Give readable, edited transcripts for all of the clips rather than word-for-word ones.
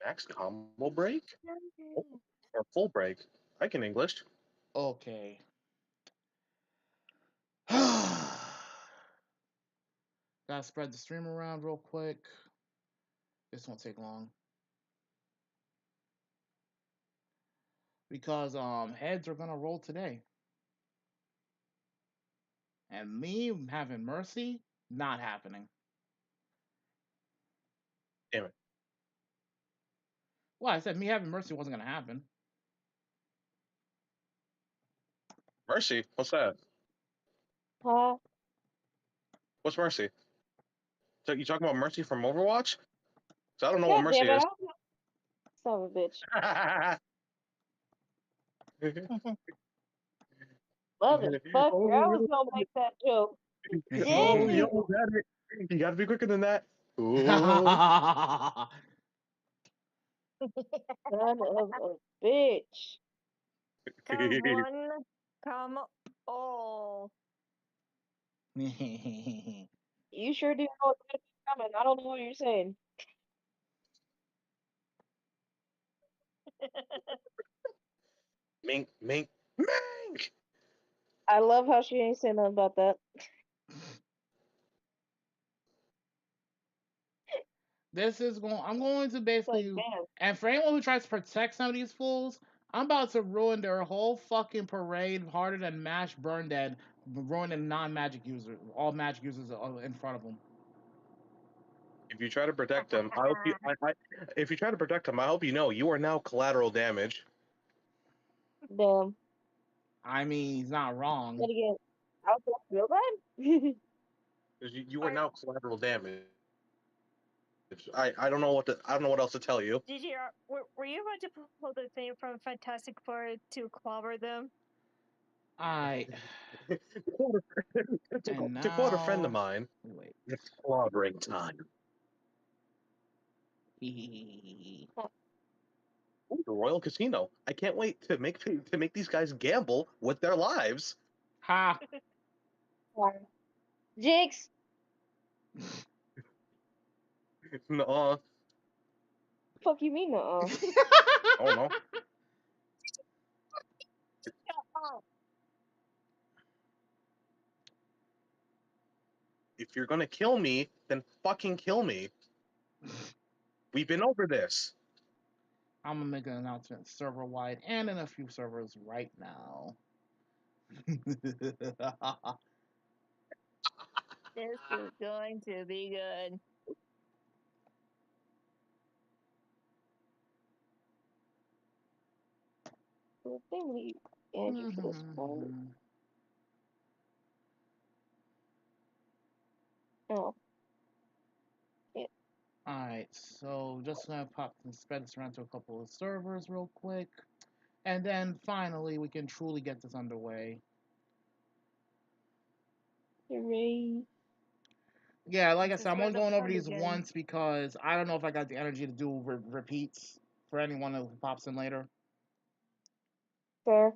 Max combo break? Or full break? I can English. Okay. Gotta spread the stream around real quick. This won't take long. Because heads are gonna roll today. And me having mercy, not happening. Damn it. Well, I said me having mercy wasn't gonna happen. Mercy? What's that? Huh? What's Mercy? So you talking about Mercy from Overwatch? So I don't know what God Mercy damn it! is. Son of a bitch. Motherfucker, I was gonna make that joke. Oh, Damn yo, you! you gotta be quicker than that. Ooh. Son of a bitch. Come one, come all. You sure do know what's coming. I don't know what you're saying. Mink, mink, mink! I love how she ain't saying nothing about that. I'm going to basically, Like, damn. and for anyone who tries to protect some of these fools, I'm about to ruin their whole fucking parade harder than Mash Burn Dead, ruining non-magic users, all magic users in front of them. If you try to protect him, I hope you. If you try to protect him, I hope you know you are now collateral damage. Damn. I mean, he's not wrong. But again, how do I feel bad? 'Cause you are now collateral damage. I don't know what else to tell you. Did you were you about to pull the thing from Fantastic Four to clobber them? To quote a friend of mine, Wait. it's clobbering time. Ooh, the Royal Casino. I can't wait to make these guys gamble with their lives. Ha! Jinx! No. Fuck you mean, Oh no. If you're gonna kill me, then fucking kill me. We've been over this. I'm gonna make an announcement server wide and in a few servers right now. This is going to be good. The thing we Andrew for this point. Oh. Alright, so just gonna pop and spread this around to a couple of servers real quick. And then finally we can truly get this underway. Hooray. Yeah, like I This said, is I'm where only the going over fun these begins. once because I don't know if I got the energy to do repeats for anyone who pops in later. Fair.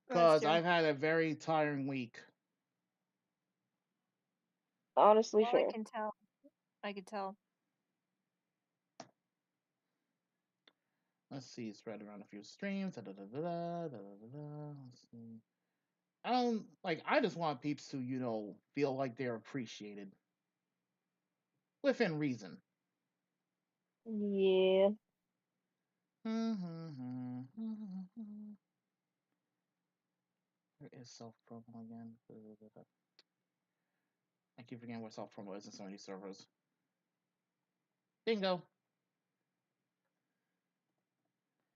Because I've had a very tiring week. Honestly, Well, fair. I can tell. I can tell. Let's see, spread around a few streams. Let's see. I just want peeps to, feel like they're appreciated. Within reason. Yeah. Where is self-promo again? I keep forgetting where self-promo is in some of these servers. Bingo.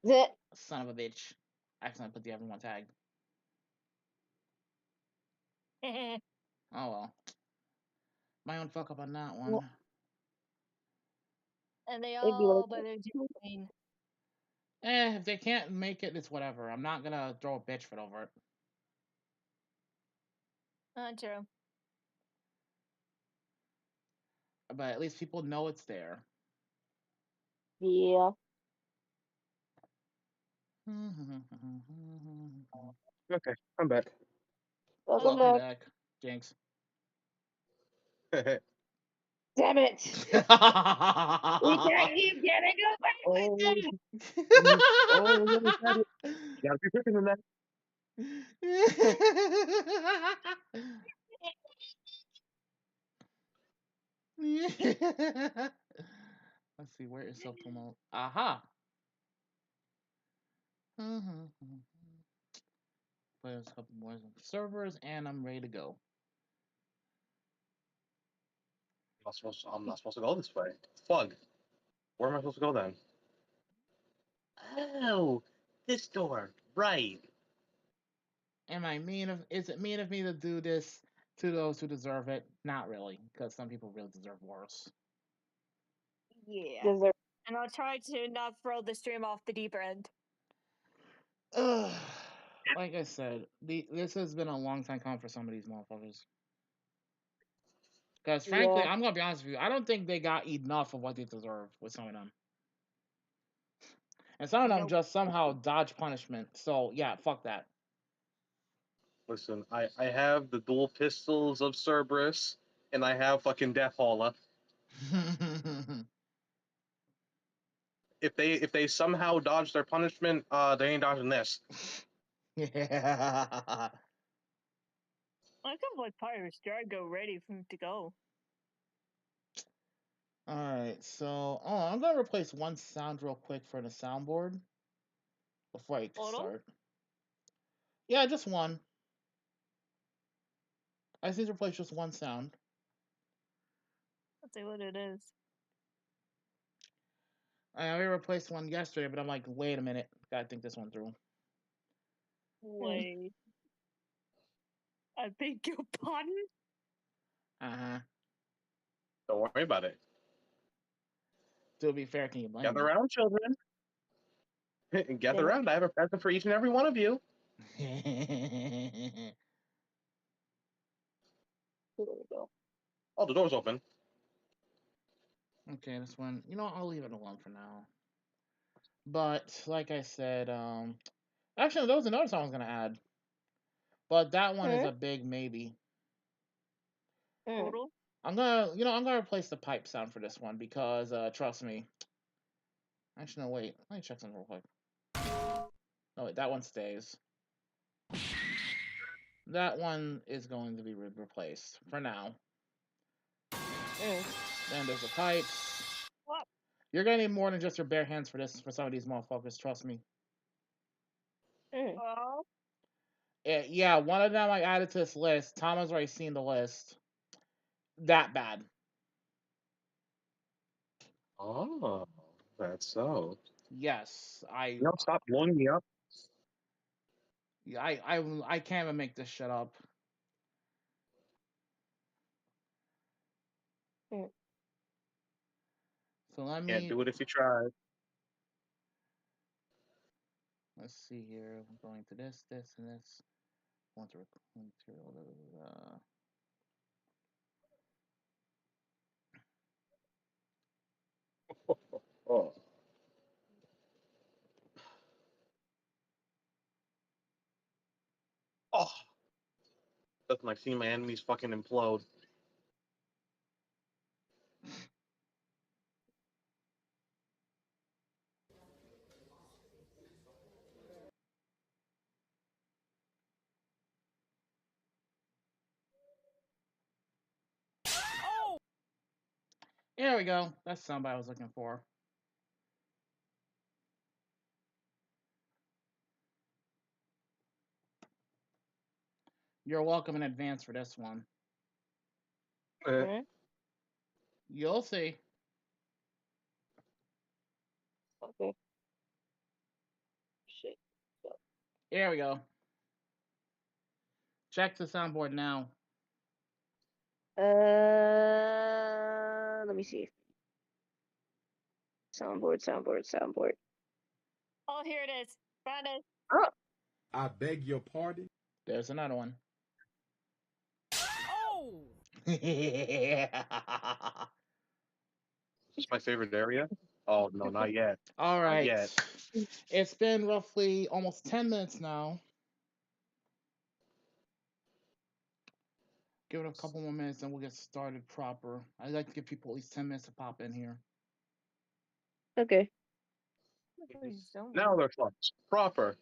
Zit. Son of a bitch. I accidentally put the everyone tag. Oh well. My own fuck up on that one. And they all better join. If they can't make it, it's whatever. I'm not gonna throw a bitch fit over it. True. But at least people know it's there. Yeah. Okay, I'm back. Welcome back. Jinx. Damn it! We can't keep getting away Oh, look at it. You gotta be quicker than that. Let's see, where is self promote? Aha! Play a couple more servers, and I'm ready to go. I'm not supposed to go this way. Fug. Where am I supposed to go then? Oh, this door. Right. Am I mean of? Is it mean of me to do this to those who deserve it? Not really, because some people really deserve worse. Yeah. Deserve. And I'll try to not throw the stream off the deep end. Like I said, this has been a long time coming for some of these motherfuckers. Because frankly, Yeah. I'm gonna be honest with you, I don't think they got enough of what they deserve with some of them. And some of them Nope. just somehow dodge punishment. So yeah, fuck that. Listen, I have the dual pistols of Cerberus, and I have fucking Death Hauler. If they somehow dodge their punishment, they ain't dodging this. Yeah. I got my Pirates Drago ready for him to go. Alright, so I'm gonna replace one sound real quick for the soundboard before I Total? start. Yeah, just one. I just need to replace just one sound. Let's see what it is. I already replaced one yesterday, but I'm like, wait a minute, gotta think this one through. Wait. I beg your pardon? Uh-huh. Don't worry about it. To be fair, can you blame Gather me? around, children. Gather Yeah. around. I have a present for each and every one of you. There we go. Oh, the door's open. Okay, this one, I'll leave it alone for now. But like I said, actually, there was another song I was gonna add, but that one is a big maybe. Total? I'm gonna replace the pipe sound for this one because trust me. Actually, no, wait. Let me check something real quick. No, wait, that one stays. That one is going to be replaced for now. Then there's the pipes. What? You're gonna need more than just your bare hands for this for some of these motherfuckers. Trust me. Well, Yeah, one of them I added to this list. Tom has already seen the list. That bad. Oh, that's so. Yes, Stop blowing me up. I can't even make this shit up. So let me. Can't do it if you try. Let's see here. I'm going to this, and this. Want to material. Oh. Oh. Nothing like seeing my enemies fucking implode. There we go. That's the sound I was looking for. You're welcome in advance for this one. You'll see. Okay. Shit. There we go. Check the soundboard now. Let me see. Soundboard. oh, here it is. Found it. Oh. I beg your pardon? There's another one. Oh! This is my favorite area. Oh, no, not yet. All right. Not yet. It's been roughly almost 10 minutes now. Give it a couple more minutes and we'll get started proper. I'd like to give people at least 10 minutes to pop in here. Okay. Now they're fucked. Proper.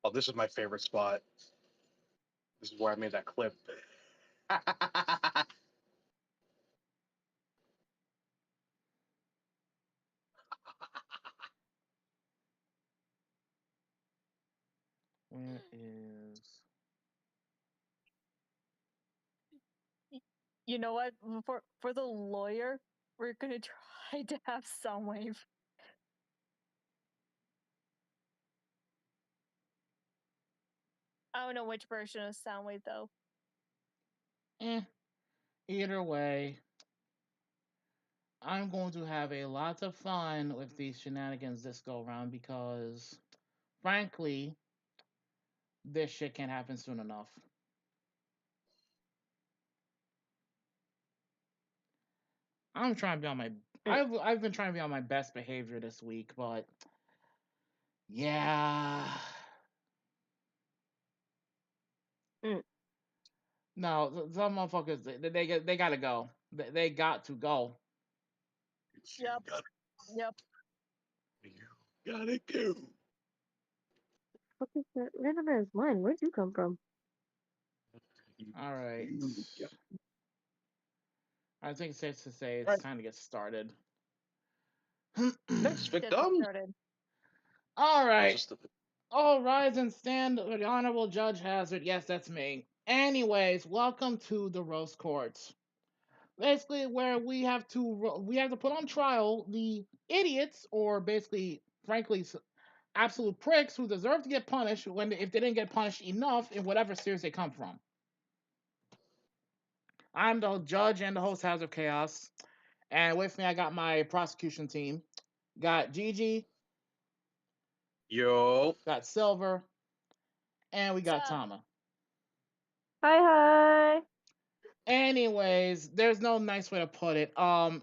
Oh, this is my favorite spot. This is where I made that clip. Where is... You know what? For the lawyer, we're gonna try to have Soundwave. I don't know which version of Soundwave though. Either way, I'm going to have a lot of fun with these shenanigans this go around because, frankly, this shit can't happen soon enough. I'm trying to be on my... I've been trying to be on my best behavior this week, but yeah. No, some motherfuckers they gotta go. They got to go. Yep. Yep. You gotta go. What is that random ass line? Where'd you come from? All right. I think it's safe to say it's Right. time to get started. Thanks, Get victim. started. All right. Just the- All rise and stand, the Honorable Judge Hazard. Yes, that's me. Anyways, welcome to the roast courts. Basically, where we have to put on trial the idiots, or basically, frankly, absolute pricks who deserve to get punished if they didn't get punished enough in whatever series they come from. I'm the judge and the host, HazardofChaos, and with me I got my prosecution team. Got Gigi, Yo. got Silver, and we got Tama. Hi. Anyways, there's no nice way to put it.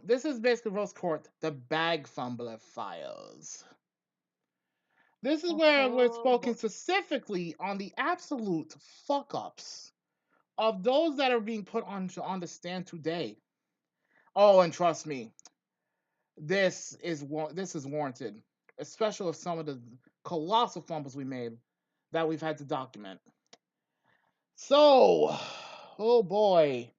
This is basically Roast Court, the Bag Fumbler Files. This is where we're spoken specifically on the absolute fuck-ups of those that are being put on the stand today. Oh, and trust me, this is warranted, especially with some of the colossal fumbles we made that we've had to document. So, oh boy.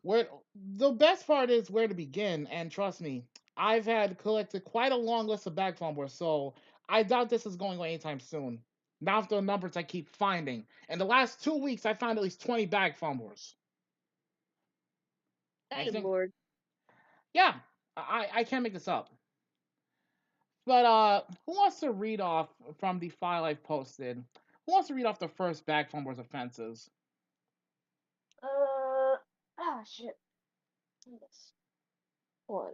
The best part is where to begin, and trust me, I've had collected quite a long list of bag fumblers, so I doubt this is going away anytime soon. Not after the numbers I keep finding. In the last 2 weeks, I found at least 20 bag fumblers. Thank Lord. Yeah, I can't make this up. But who wants to read off from the file I've posted? Who wants to read off the first bag fumbler's offenses? Shit. This one.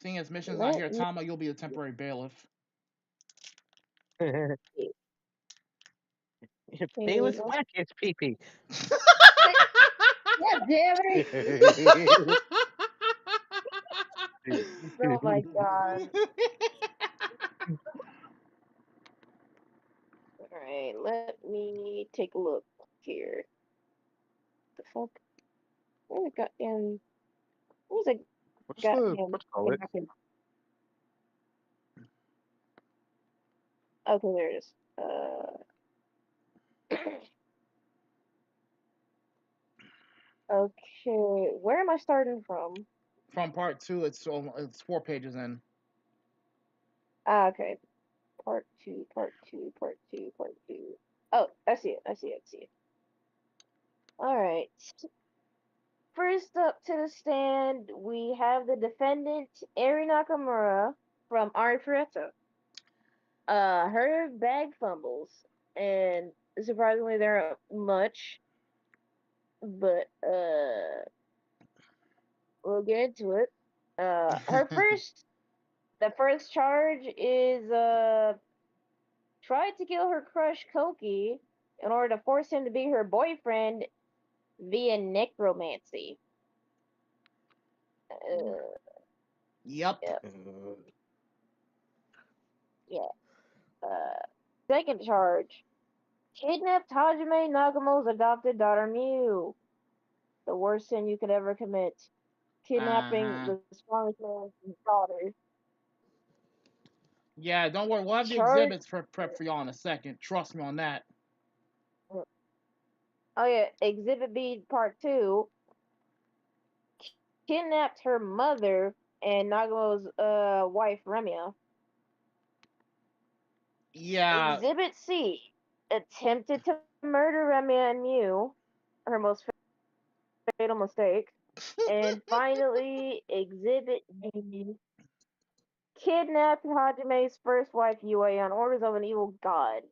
Seeing as mission's not here, Tama, you'll be a temporary bailiff. Bailiff's whack is pee-pee. God damn it! Oh my god. Alright, let me take a look here. The fuck? Where the goddamn... Where's the goddamn... Okay, there it is. Okay, where am I starting from? From part 2, it's 4 pages in. Okay. Part two. Oh, I see it. Alright. First up to the stand, we have the defendant, Eri Nakamura from Arifureta. Her bag fumbles, and surprisingly there aren't much, but we'll get into it. The first charge is tried to kill her crush Koki in order to force him to be her boyfriend via necromancy. Yep. Yeah. Second charge. Kidnapped Hajime Nagamo's adopted daughter Miu. The worst sin you could ever commit. Kidnapping the strongest man's daughter. Yeah, don't worry. We'll have the Charge. exhibits prep for y'all in a second. Trust me on that. Oh yeah, Exhibit B Part 2. Kidnapped her mother and Nagamo's wife Remia. Yeah. Exhibit C. Attempted to murder Remia and Mew. Her most fatal mistake. And finally, Exhibit D. Kidnapped Hajime's first wife Yue on orders of an evil god.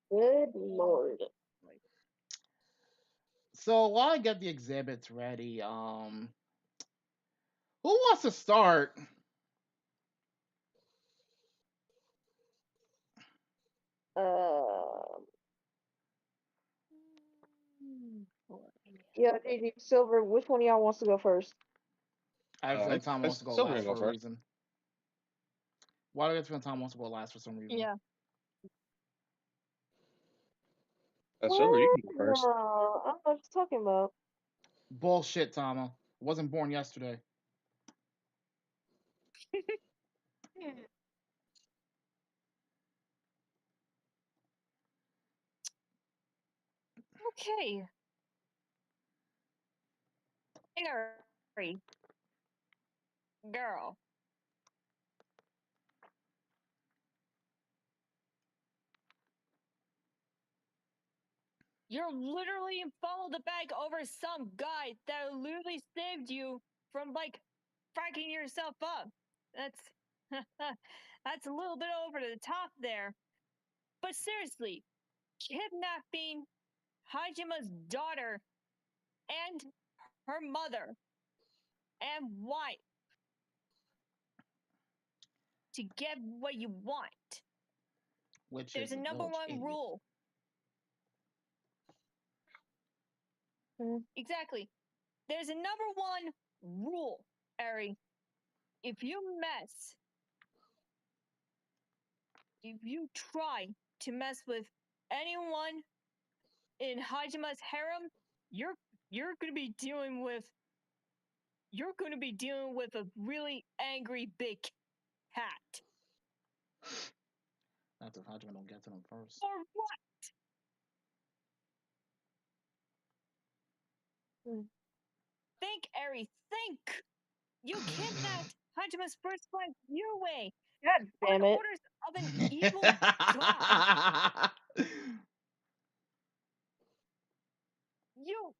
Good lord. So while I get the exhibits ready, who wants to start? Yeah, JJ Silver, which one of y'all wants to go first? I have a feeling Tom wants to go Silver last can for go a first. reason. Why do I get the feeling Tom wants to go last for some reason? Yeah. Silver, you can go first. I don't know what you're talking about. Bullshit, Tama. Wasn't born yesterday. Okay. Harry. Girl. You're literally followed the bag over some guy that literally saved you from like fracking yourself up. That's that's a little bit over the top there. But seriously, kidnapping Hajima's daughter and her mother and wife to get what you want. Which There's is a number one rule. Exactly. There's a number one rule, Ari. If you try to mess with anyone in Hajima's harem, you're gonna be dealing with a really angry big cat. That's if Hajime don't get to them first. Or what? Think, Ari, think! You kidnapped Hajima's first wife, Yue! God damn it. Orders of an evil god! You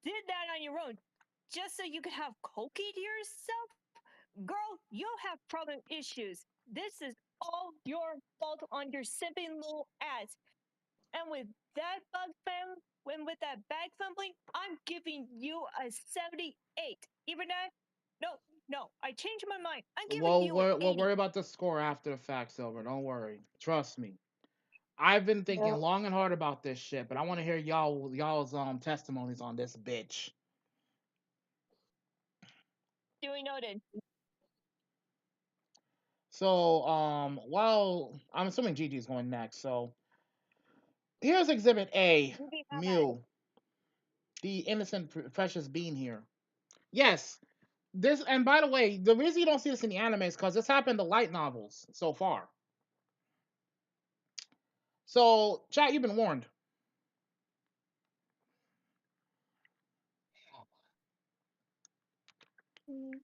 did that on your own, just so you could have Koki to yourself? Girl, you have problem issues. This is all your fault on your simping little ass. And with that with that bag fumbling, I'm giving you a 78. Even that? No, I changed my mind. I'm giving you an 80. We'll worry about the score after the fact, Silver. Don't worry. Trust me. I've been thinking long and hard about this shit, but I want to hear y'all's testimonies on this bitch. Duly noted. So, well, I'm assuming Gigi is going next. So, here's Exhibit A, Mew, the innocent, precious being here. Yes, this, and by the way, the reason you don't see this in the anime is because this happened in the light novels so far. So, chat, you've been warned.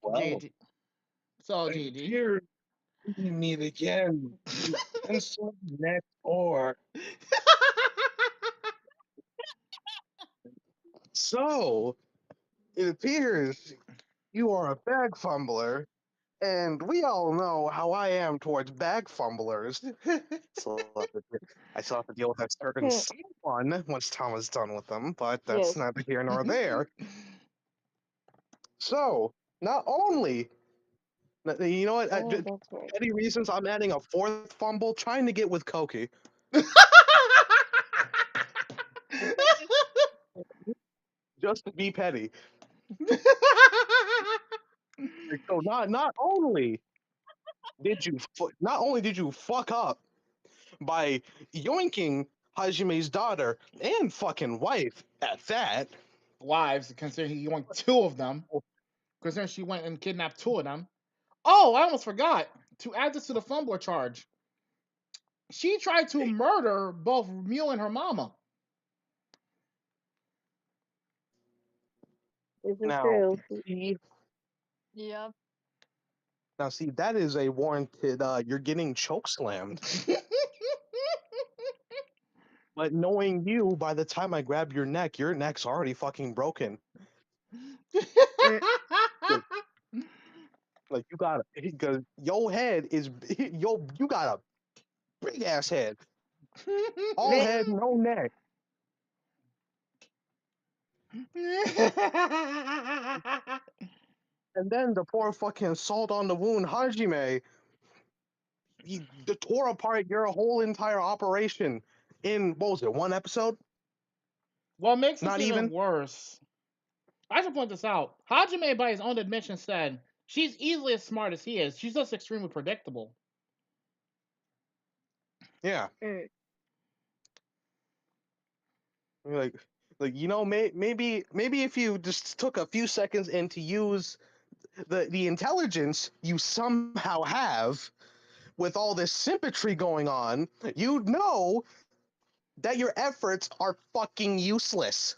Well, GG. So, GG. Here we meet again. Insult next door. So, it appears you are a bag fumbler, and we all know how I am towards bag fumblers. So I still have to deal with that certain someone once Tom is done with them, but that's neither here nor there. So, not only, you know what, petty reasons, I'm adding a fourth fumble, trying to get with Koki. Just to be petty. So not only did you fuck up by yoinking Hajime's daughter and fucking wife at that. Wives, considering he went 2 of them. Considering she went and kidnapped 2 of them. Oh, I almost forgot to add this to the Fumbler charge. She tried to murder both Mew and her mama. This is Now, true. Yep. now, see, that is a warranted. You're getting choke slammed. But knowing you, by the time I grab your neck's already fucking broken. Like you got it, because your head is you got a big ass head, all head, no neck. And then the poor fucking salt on the wound Hajime, he tore apart your whole entire operation in, what was it, 1 episode? What makes Not this even even? worse? I should point this out. Hajime, by his own admission, said she's easily as smart as he is. She's just extremely predictable. Yeah. Mm. Like, maybe if you just took a few seconds and to use the intelligence you somehow have with all this symmetry going on, you'd know that your efforts are fucking useless.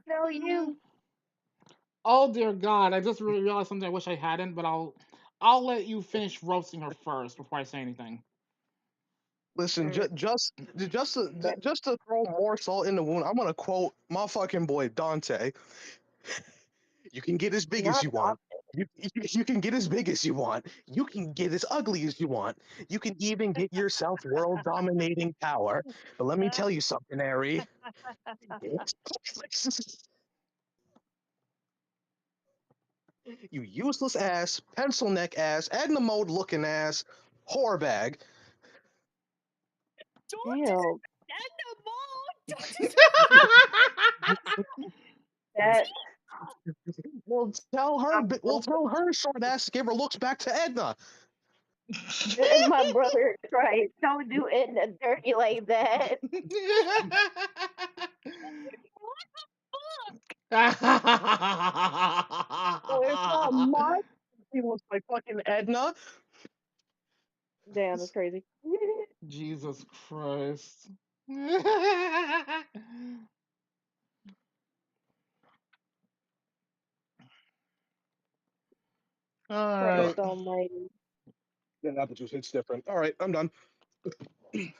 No, you. Oh dear God! I just realized something I wish I hadn't, but I'll let you finish roasting her first before I say anything. Listen, just to throw more salt in the wound, I'm gonna quote my fucking boy Dante. You can get as big as Not you want. You can get as big as you want. You can get as ugly as you want. You can even get yourself world dominating power. But let me tell you something, Ari. You useless ass, pencil neck ass, Edna mode looking ass, whore bag. Don't Ew. That We'll tell her short ass to give her looks back to Edna. my brother Christ, don't do Edna dirty like that. Oh, it's not my. He looks like fucking Edna. Damn, that's crazy. Jesus Christ. All right. Christ almighty. Yeah, not the juice. It's different. All right, I'm done.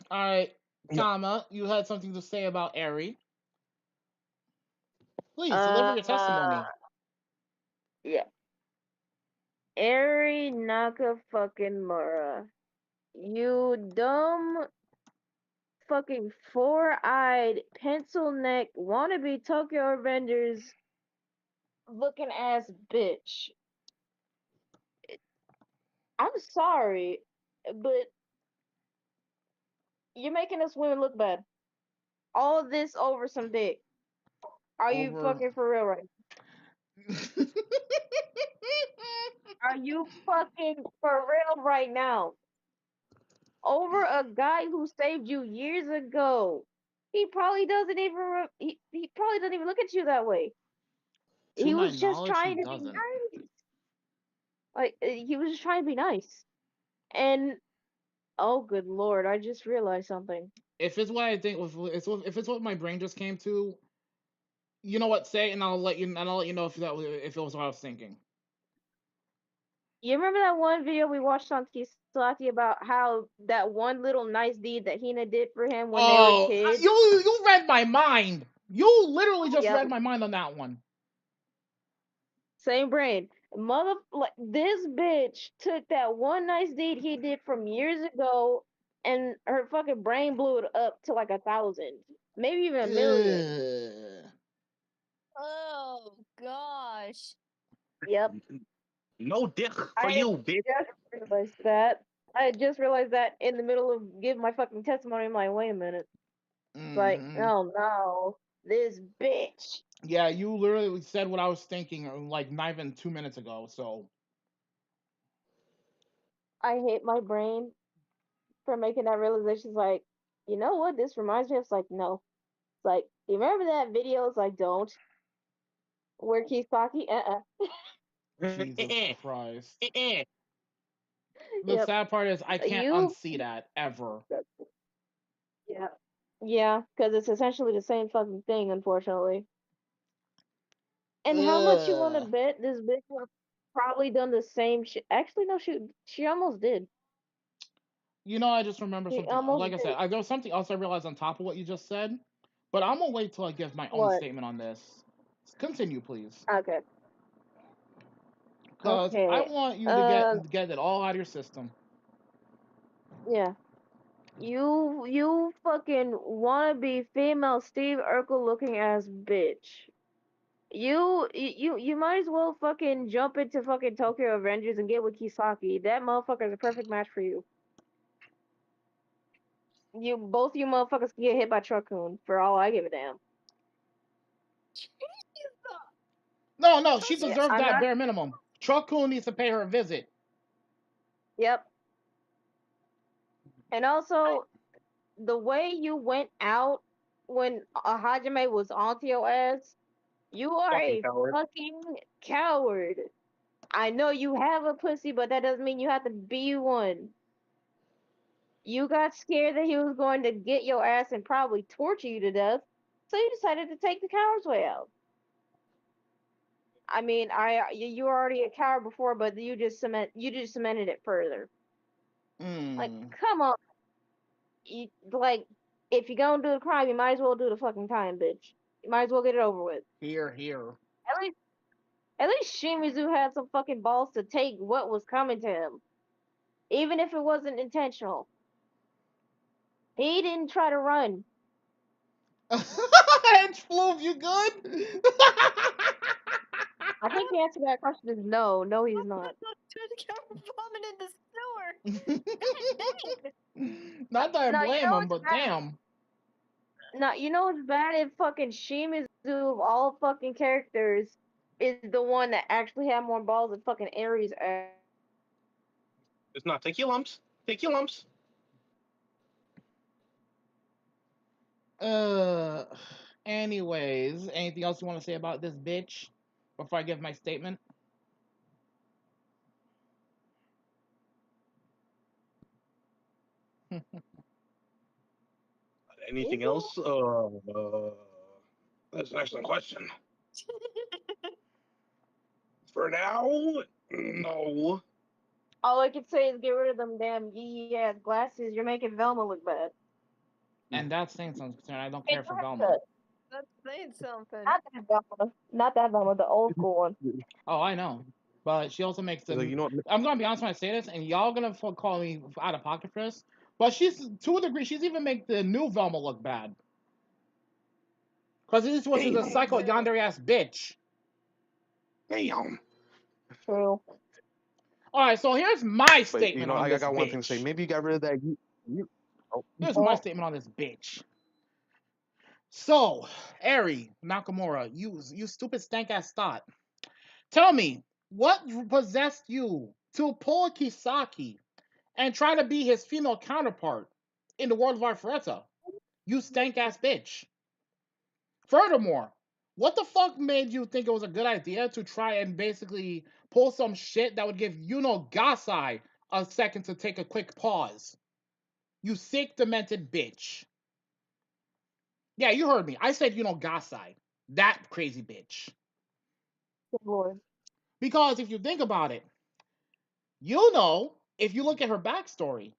All right. No. Tama, you had something to say about Eri. Please deliver your testimony. Yeah. Eri Naka fucking Mura. You dumb fucking 4-eyed pencil neck wannabe Tokyo Avengers looking ass bitch. I'm sorry, but you're making us women look bad. All this over some dick. Are you fucking for real right now? Are you fucking for real right now? Over a guy who saved you years ago. He probably doesn't even he probably doesn't even look at you that way. To He my was just knowledge, he trying to be doesn't. nice. Like he was just trying to be nice. And oh good lord, I just realized something. If it's what I think, if it's what my brain just came to, you know what? Say it, and I'll let you know if it was what I was thinking. You remember that one video we watched on Kisaki about how that one little nice deed that Hina did for him when they were kids? You read my mind. You literally just Yep. read my mind on that one. Same brain. This bitch took that one nice deed he did from years ago and her fucking brain blew it up to like 1,000. Maybe even 1,000,000. Oh gosh. Yep. No dick for I you, bitch. just realized that. I just realized that in the middle of giving my fucking testimony. I'm like, wait a minute. It's like, oh no, this bitch. Yeah, you literally said what I was thinking like not even 2 minutes ago. So I hate my brain for making that realization. It's like, you know what? This reminds me of. It's like, no. It's like, you remember that video? It's like, don't. Where Kisaki? Jesus Christ. The Yep. sad part is I can't You. unsee that ever. Yeah. Yeah, because it's essentially the same fucking thing, unfortunately. And how much you want to Ugh. bet this bitch would probably done the same shit? Actually, no, she almost did. You know, I just remember She something. almost Like I said, did. there was something else I realized on top of what you just said. But I'm gonna wait till I give my own What? statement on this. Continue, please. Okay. Because I Okay. want you to get it all out of your system. Yeah. You fucking wanna be female Steve Urkel looking ass bitch. You might as well fucking jump into fucking Tokyo Avengers and get with Kisaki. That motherfucker is a perfect match for you. You both you motherfuckers can get hit by Truckun for all I give a damn. No, she Yeah, deserves I'm that not. bare minimum. Truckun needs to pay her a visit. Yep. And also, the way you went out when Hajime was onto your ass, you are Fucking a coward. fucking coward. I know you have a pussy, but that doesn't mean you have to be one. You got scared that he was going to get your ass and probably torture you to death, so you decided to take the coward's way out. I mean, you were already a coward before, but you just cemented it further. Like, come on, like, if you're gonna do the crime, you might as well do the fucking time, bitch. You might as well get it over with. Here. At least Shimizu had some fucking balls to take what was coming to him, even if it wasn't intentional. He didn't try to run. Hedge Floof, you good? I think the answer to that question is no. No, he's not. Vomit in the sewer. God dang. Not that I Now, you blame know him, what's but bad? damn. Now, you know what's bad if fucking Shimizu of all fucking characters is the one that actually had more balls than fucking Ares. It's not. Take your lumps. Take your lumps. Uh, anyways, anything else you want to say about this bitch before I give my statement? Anything else? That's an excellent question. For now, no. All I could say is get rid of them damn yee ass glasses. You're making Velma look bad. And that's saying something, concerned. I don't Hey, care for go ahead, Velma. cut. That's saying something. Not that Velma. Not that Velma, the old school one. Oh, I know. But she also makes the. Like, you know what? I'm gonna be honest when I say this, and y'all gonna call me out of pocket for this. But she's to a degree, she's even make the new Velma look bad. Because this was she's a psycho yandere ass bitch. Damn. True. Alright, so here's my But statement you know, on I this got bitch. one thing to say. Maybe you got rid of that. Here's my statement on this bitch. So, Eri Nakamura, you stupid stank ass thought. Tell me, what possessed you to pull Kisaki and try to be his female counterpart in the world of Arfreta? You stank ass bitch. Furthermore, what the fuck made you think it was a good idea to try and basically pull some shit that would give Yuno Gasai a second to take a quick pause? You sick, demented bitch. Yeah, you heard me. I said Yuno Gasai. That crazy bitch. Good lord. Because if you think about it, Yuno, if you look at her backstory,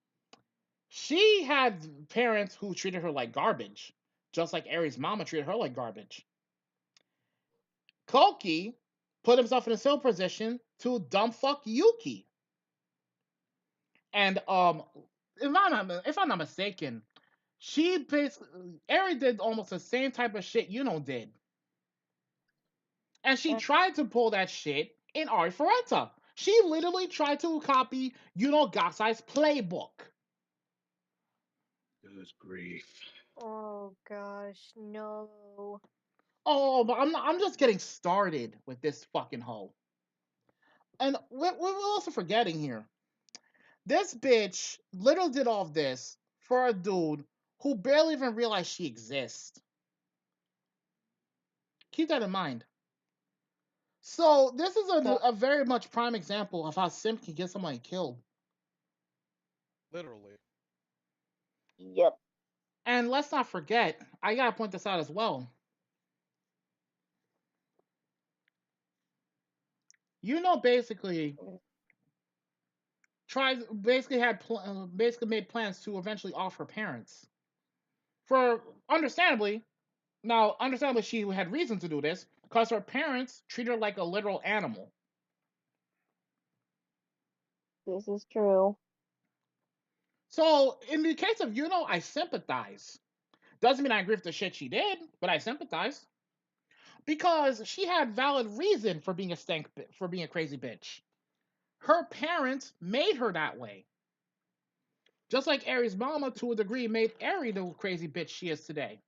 she had parents who treated her like garbage, just like Aries' mama treated her like garbage. Koki put himself in a similar position to dumb fuck Yuki. And if I'm not mistaken, she basically Eri did almost the same type of shit Yuno did. And she tried to pull that shit in Arifureta. She literally tried to copy Yuno Gasai's playbook. Good grief. Oh gosh, no. Oh, but I'm just getting started with this fucking hoe. And we're also forgetting here. This bitch literally did all of this for a dude who barely even realized she exists. Keep that in mind. So this is a very much prime example of how simp can get somebody killed. Literally. Yep. And let's not forget, I gotta point this out as well. Basically basically made plans to eventually off her parents. For understandably, she had reason to do this because her parents treat her like a literal animal. This is true. So in the case of I sympathize. Doesn't mean I agree with the shit she did, but I sympathize because she had valid reason for being a crazy bitch. Her parents made her that way. Just like Ari's mama, to a degree, made Ari the crazy bitch she is today.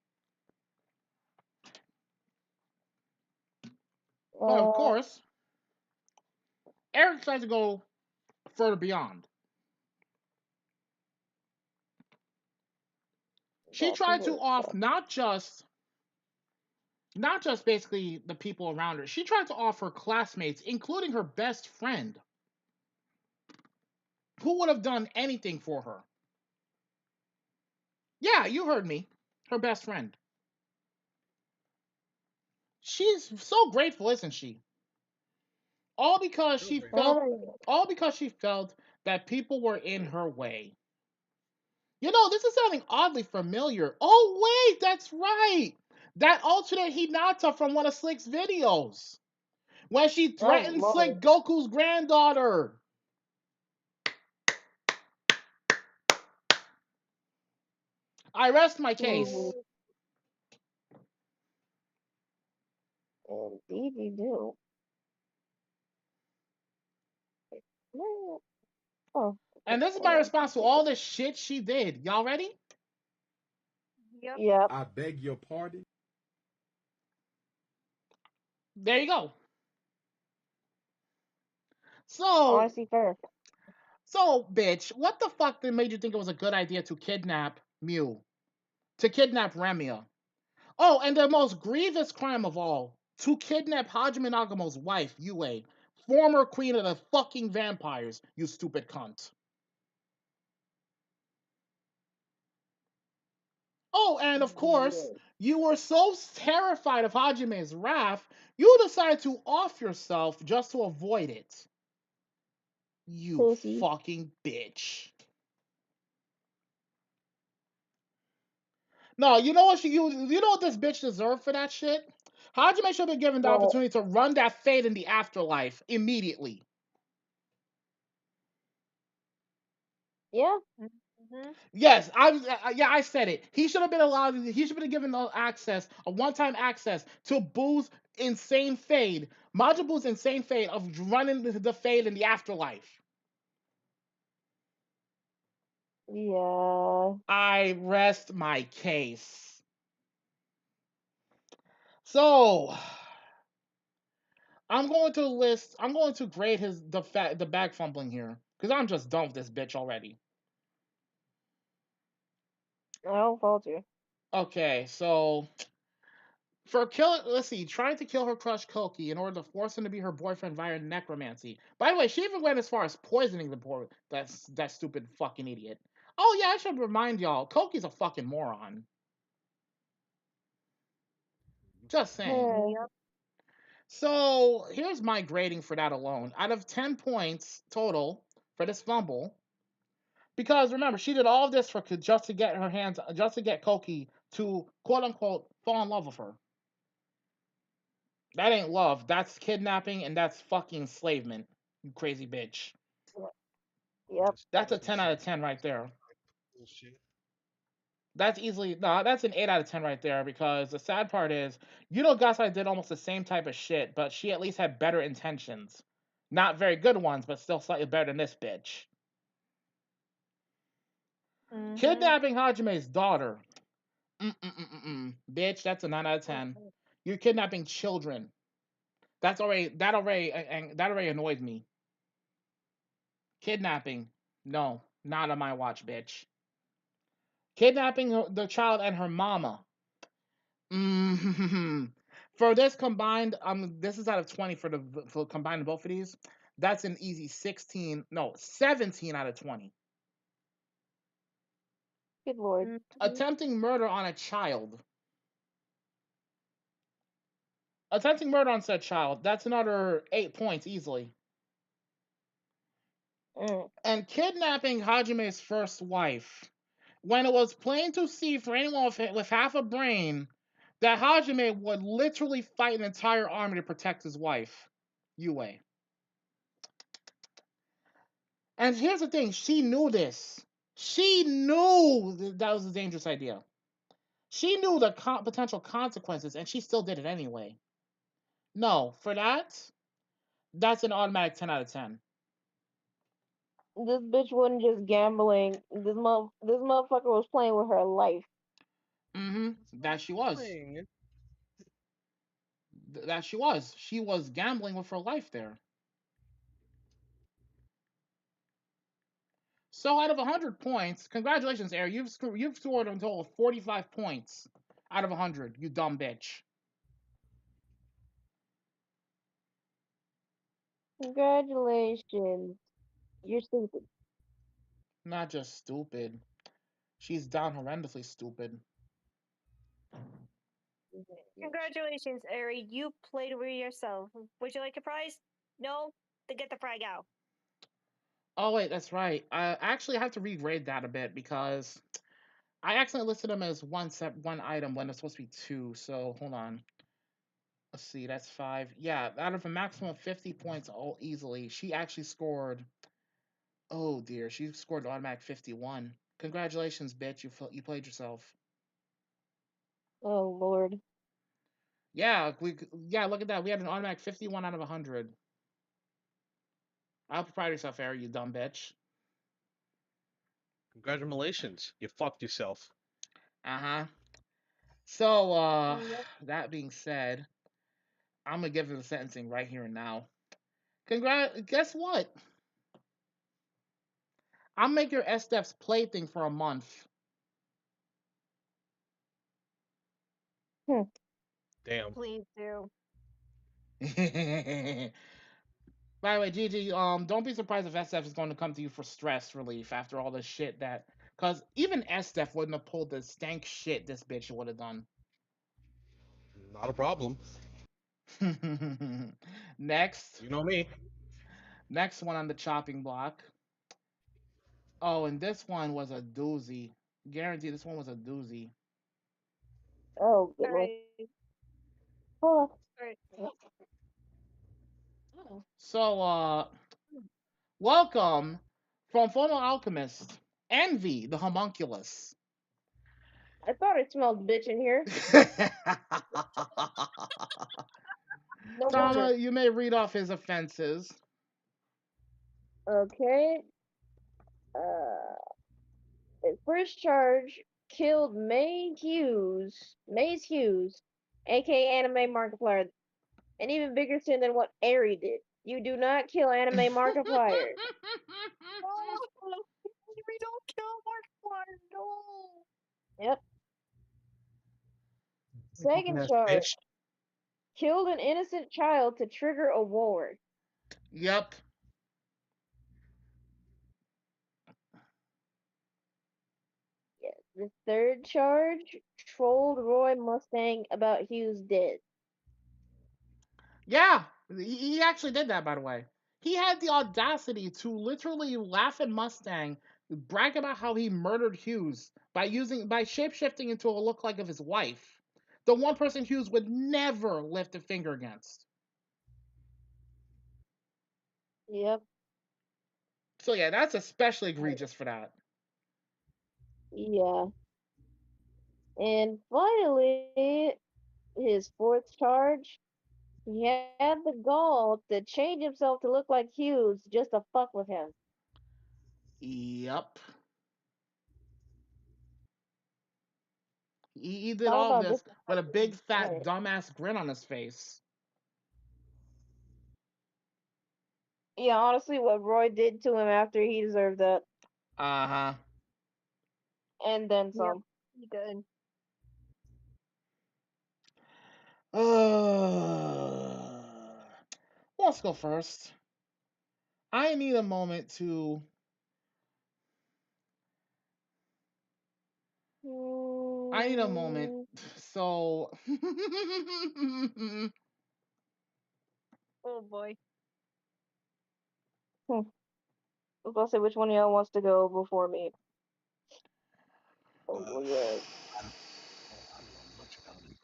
But of course, Eric tries to go further beyond. She tried to off not just basically the people around her. She tried to off her classmates, including her best friend, who would have done anything for her. Yeah, you heard me. Her best friend. She's so grateful, isn't she? All because she felt that people were in her way. This is sounding oddly familiar. Oh wait, that's right. That alternate Hinata from one of Slick's videos. When she threatened Slick Goku's granddaughter. I rest my case. Indeed you do. Oh. And this is my response to all the shit she did. Y'all ready? Yep. I beg your pardon. There you go. Honestly, fair. So, bitch, what the fuck made you think it was a good idea to kidnap Mew? To kidnap Remia? Oh, and the most grievous crime of all, to kidnap Hajime Nagamo's wife, Yue, former queen of the fucking vampires, you stupid cunt. Oh, and of course, you were so terrified of Hajime's wrath, you decided to off yourself just to avoid it. You Pussy. Fucking bitch. No, you know what you know what this bitch deserved for that shit? Hajime should have been given the opportunity to run that fade in the afterlife immediately. Yeah. Yes, I said it. He should have been allowed. He should have been given a one-time access to Boo's insane fade, Majin Boo's insane fade of running the fade in the afterlife. Yeah. I rest my case. So, I'm going to grade the bag fumbling here because I'm just done with this bitch already. I don't fault you. Okay, so trying to kill her crush Koki in order to force him to be her boyfriend via necromancy. By the way, she even went as far as poisoning the poor that stupid fucking idiot. Oh yeah, I should remind y'all, Koki's a fucking moron. Just saying. Yep. So here's my grading for that alone. Out of 10 points total for this fumble, because remember, she did all of this just to get Koki to quote unquote fall in love with her. That ain't love. That's kidnapping and that's fucking enslavement. You crazy bitch. Yep. That's a 10 out of 10 right there. That's that's an 8 out of 10 right there because the sad part is, Gasai did almost the same type of shit, but she at least had better intentions. Not very good ones, but still slightly better than this bitch. Kidnapping Hajime's daughter. Bitch, that's a 9 out of 10. You're kidnapping children. That already annoys me. Kidnapping. No, not on my watch, bitch. Kidnapping the child and her mama. For this combined, this is out of 20 for combined both of these. That's an easy 17 out of 20. Good lord. Attempting murder on a child. Attempting murder on said child. That's another 8 points easily. And kidnapping Hajime's first wife. When it was plain to see for anyone with half a brain that Hajime would literally fight an entire army to protect his wife, Yue. And here's the thing, she knew this. She knew that was a dangerous idea. She knew the potential consequences, and she still did it anyway. No, for that's an automatic 10 out of 10. This bitch wasn't just gambling. This motherfucker was playing with her life. That she was. That she was. She was gambling with her life there. So out of 100 points, congratulations, Air. You've scored a total of 45 points out of 100. You dumb bitch. Congratulations. You're stupid. Not just stupid. She's down horrendously stupid. Congratulations, Ari. You played with yourself. Would you like a prize? No? Then get the frag out. Oh, wait, that's right. I actually have to regrade that a bit because I accidentally listed them as one item when it's supposed to be 2. So hold on. Let's see, that's 5. Yeah, out of a maximum of 50 points easily, she actually scored. Oh dear, she scored an automatic 51. Congratulations, bitch. You played yourself. Oh lord. Yeah, look at that. We had an automatic 51 out of 100. I'll proud of yourself, Ari, you dumb bitch. Congratulations. You fucked yourself. Uh-huh. So, that being said, I'm gonna give her the sentencing right here and now. Guess what? I'll make your SDEF's plaything for a month. Damn. Please do. By the way, Gigi, don't be surprised if SDEF is going to come to you for stress relief after all this shit because even SDEF wouldn't have pulled the stank shit this bitch would have done. Not a problem. Next. You know me. Next one on the chopping block. Oh, and this one was a doozy. Guarantee this one was a doozy. Oh, good lord. Hold on. So, welcome from Phono Alchemist, Envy, the homunculus. I thought it smelled bitch in here. No Tama, wonder. you may read off his offenses. Okay. His first charge killed Maze Hughes, aka Anime Markiplier, an even bigger sin than what Aerie did. You do not kill Anime Markiplier. Oh, we don't kill Markiplier, no. Yep. Second charge killed an innocent child to trigger a war. Yep. Yes. The third charge trolled Roy Mustang about Hughes' death. Yeah, he actually did that, by the way. He had the audacity to literally laugh at Mustang, brag about how he murdered Hughes by shapeshifting into a lookalike of his wife. The one person Hughes would never lift a finger against. Yep. So yeah, that's especially egregious for that. Yeah. And finally, his fourth charge, he had the gall to change himself to look like Hughes just to fuck with him. Yep. He did all of this with a big fat dumbass grin on his face. Yeah, honestly, what Roy did to him after, he deserved that. Uh-huh. And then Yep. some. You good. Let's go first. I need a moment to. I need a moment. So. Oh boy. I was gonna say which one of y'all wants to go before me. Oh yeah. I don't know much about him.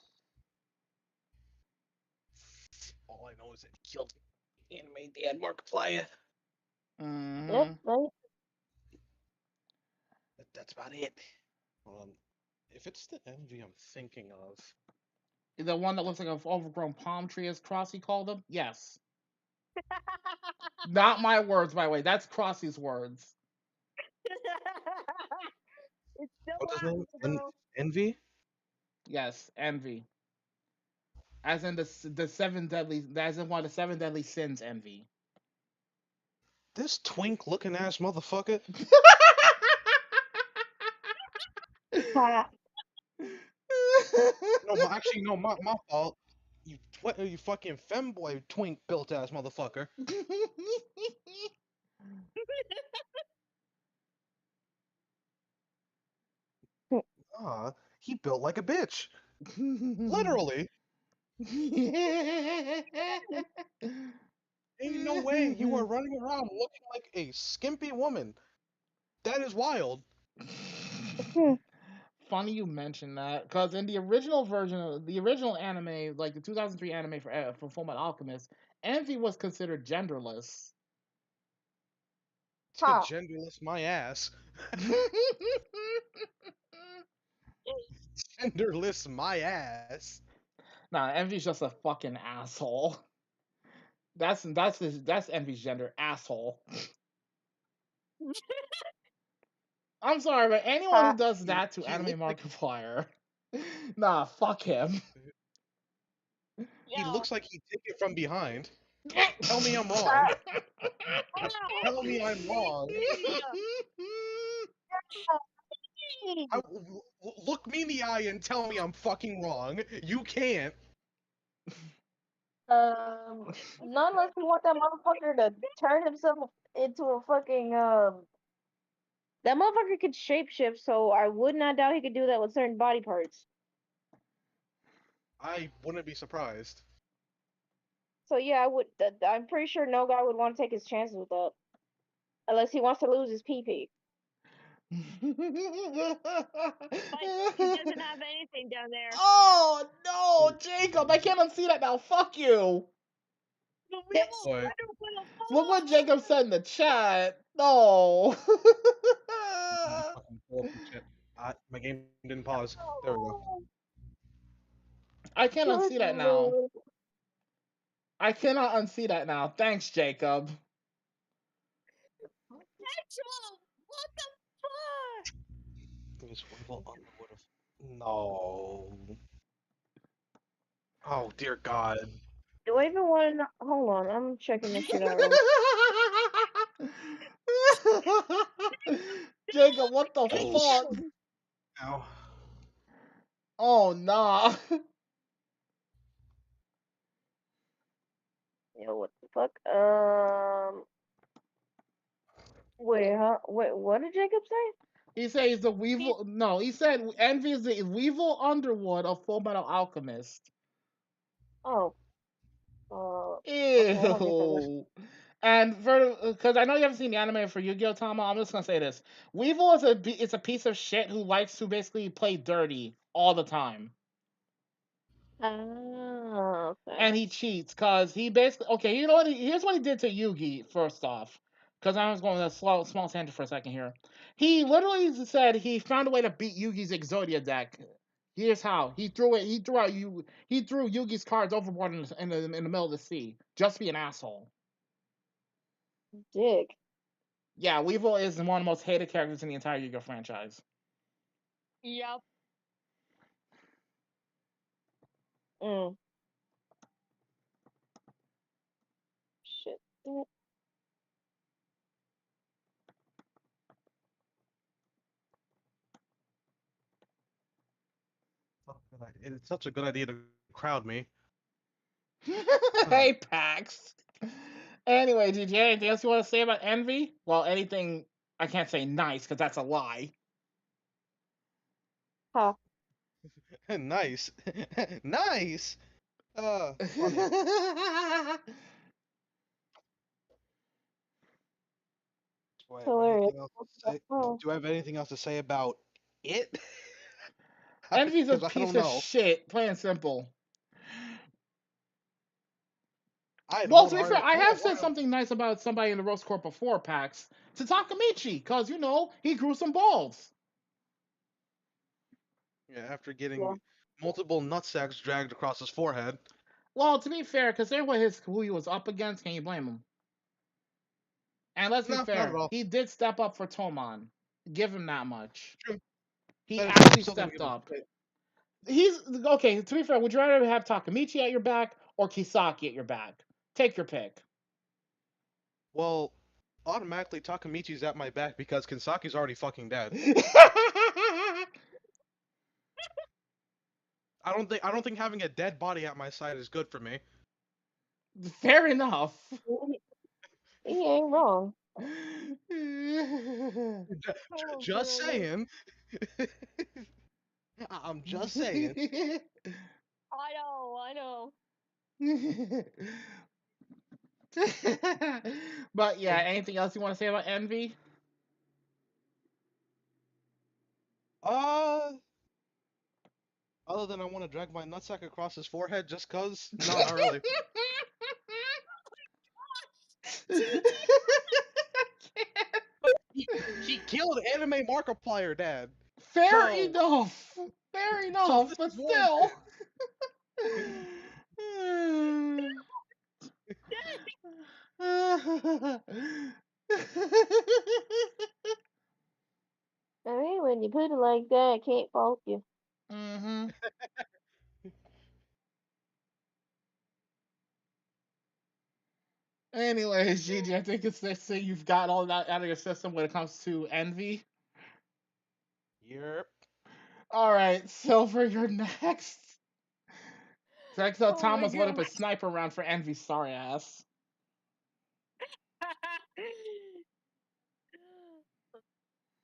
All I know is that he killed anime dad Markiplier. Yep. Mhm. Right. That's about it. If it's the envy I'm thinking of, The one that looks like an overgrown palm tree, as Crossy called him? Yes. Not my words, by the way. That's Crossy's words. It's still what's his name? laughable. Envy? Yes, envy. As in the seven deadly, as in one of the seven deadly sins, envy. This twink looking ass motherfucker. Ha. No, actually, no, my fault. You fucking femboy twink built ass motherfucker. Ah, he built like a bitch. Literally. Ain't no way you are running around looking like a skimpy woman. That is wild. Funny you mentioned that, because in the original version of the original anime, like the 2003 anime for Fullmetal Alchemist, Envy was considered genderless. Ha. Genderless my ass. Genderless my ass. Nah, Envy's just a fucking asshole. That's Envy's gender, asshole. I'm sorry, but anyone who Ha. does that to He Anime looks like Markiplier, nah, fuck him. he Yo. looks like he took it from behind. Tell me I'm Ha. wrong. Ow. Tell me I'm wrong. Look me in the eye and tell me I'm fucking wrong. You can't. Not unless you want that motherfucker to turn himself into a fucking That motherfucker could shapeshift, so I would not doubt he could do that with certain body parts. I wouldn't be surprised. So yeah, I would. I'm pretty sure no guy would want to take his chances with that, unless he wants to lose his pee. But he doesn't have anything down there. Oh no, Jacob! I can't unsee that now. Fuck you. But we have a Boy, wonderful Look what Jacob said in the chat. No. fucking pull up the chat. My game didn't pause. There we go. I can't Good unsee that now. lord. I cannot unsee that now. Thanks, Jacob. Actual. What the fuck? This Wimbledon would have. No. Oh dear God. Do I even want to know? Hold on, I'm checking this shit out. Real Jacob, what the Oh fuck? shit. Ow. Oh nah. Yo, what the fuck? Wait, huh? Wait, what did Jacob say? He said he's the Weevil. No, he said Envy is the Weevil Underwood of Full Metal Alchemist. Oh, okay, I don't get that. Ew. And for because I know you haven't seen the anime for Yu-Gi-Oh! Tama, I'm just gonna say this: Weevil is a piece of shit who likes to basically play dirty all the time, Okay. and he cheats because he basically okay. You know what? Here's what he did to Yugi. First off, because I was going to a small tangent for a second here. He literally said he found a way to beat Yugi's Exodia deck. Here's how he threw it. He threw out you. He threw Yugi's cards overboard in the middle of the sea. Just be an asshole. Dick. Yeah, Weevil is one of the most hated characters in the entire Yu-Gi-Oh franchise. Yep. Mm. Shit. It's such a good idea to crowd me. Hey, Pax. Anyway, did you have anything else you want to say about Envy? Well, anything I can't say nice because that's a lie. Huh. Nice. Nice. Funny. Do I have Hilarious. anything else to say? Oh. Do I have anything else to say about it? Envy's a Because I piece don't of know. shit, plain and simple. I'd Well, to be fair, wholeheartedly. I have said something nice about somebody in the roast court before, Pax. To Takamichi, because, he grew some balls. Yeah, after Yeah. getting multiple nutsacks dragged across his forehead. Well, to be fair, considering who he was up against, can you blame him? And let's be No, not fair, at all. he did step up for Tomon. Give him that much. True. He That is true. actually Still gonna stepped give him up. credit. He's okay. To be fair, would you rather have Takamichi at your back or Kisaki at your back? Take your pick. Well, automatically Takamichi's at my back because Kinsaki's already fucking dead. I don't think having a dead body at my side is good for me. Fair enough. He ain't wrong. Oh, Just God. saying. I'm just saying. I know. But yeah, anything else you want to say about Envy? Other than I want to drag my nutsack across his forehead just cause? No, not really. He killed Anime Markiplier, Dad. Fair So, enough. Fair so enough, this but is warranted. still. I mean, when you put it like that, I can't fault you. Mm-hmm. Anyways, Gigi, I think it's next thing you've got all that out of your system when it comes to Envy. Yep. All right, so for your next. Next up, Oh my Thomas lit up God. his sniper round for Envy's sorry ass.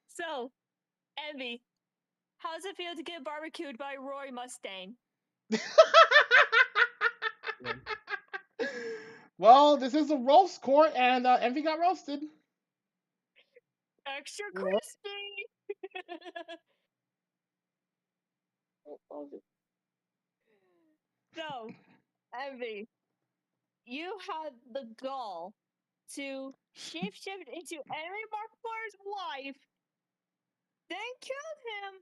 So, Envy, how's it feel to get barbecued by Roy Mustang? Well, this is a roast court, and Envy got roasted. Extra Yep. crispy. So, Envy, you had the gall to shapeshift into Enemy Markiplier's wife, then killed him.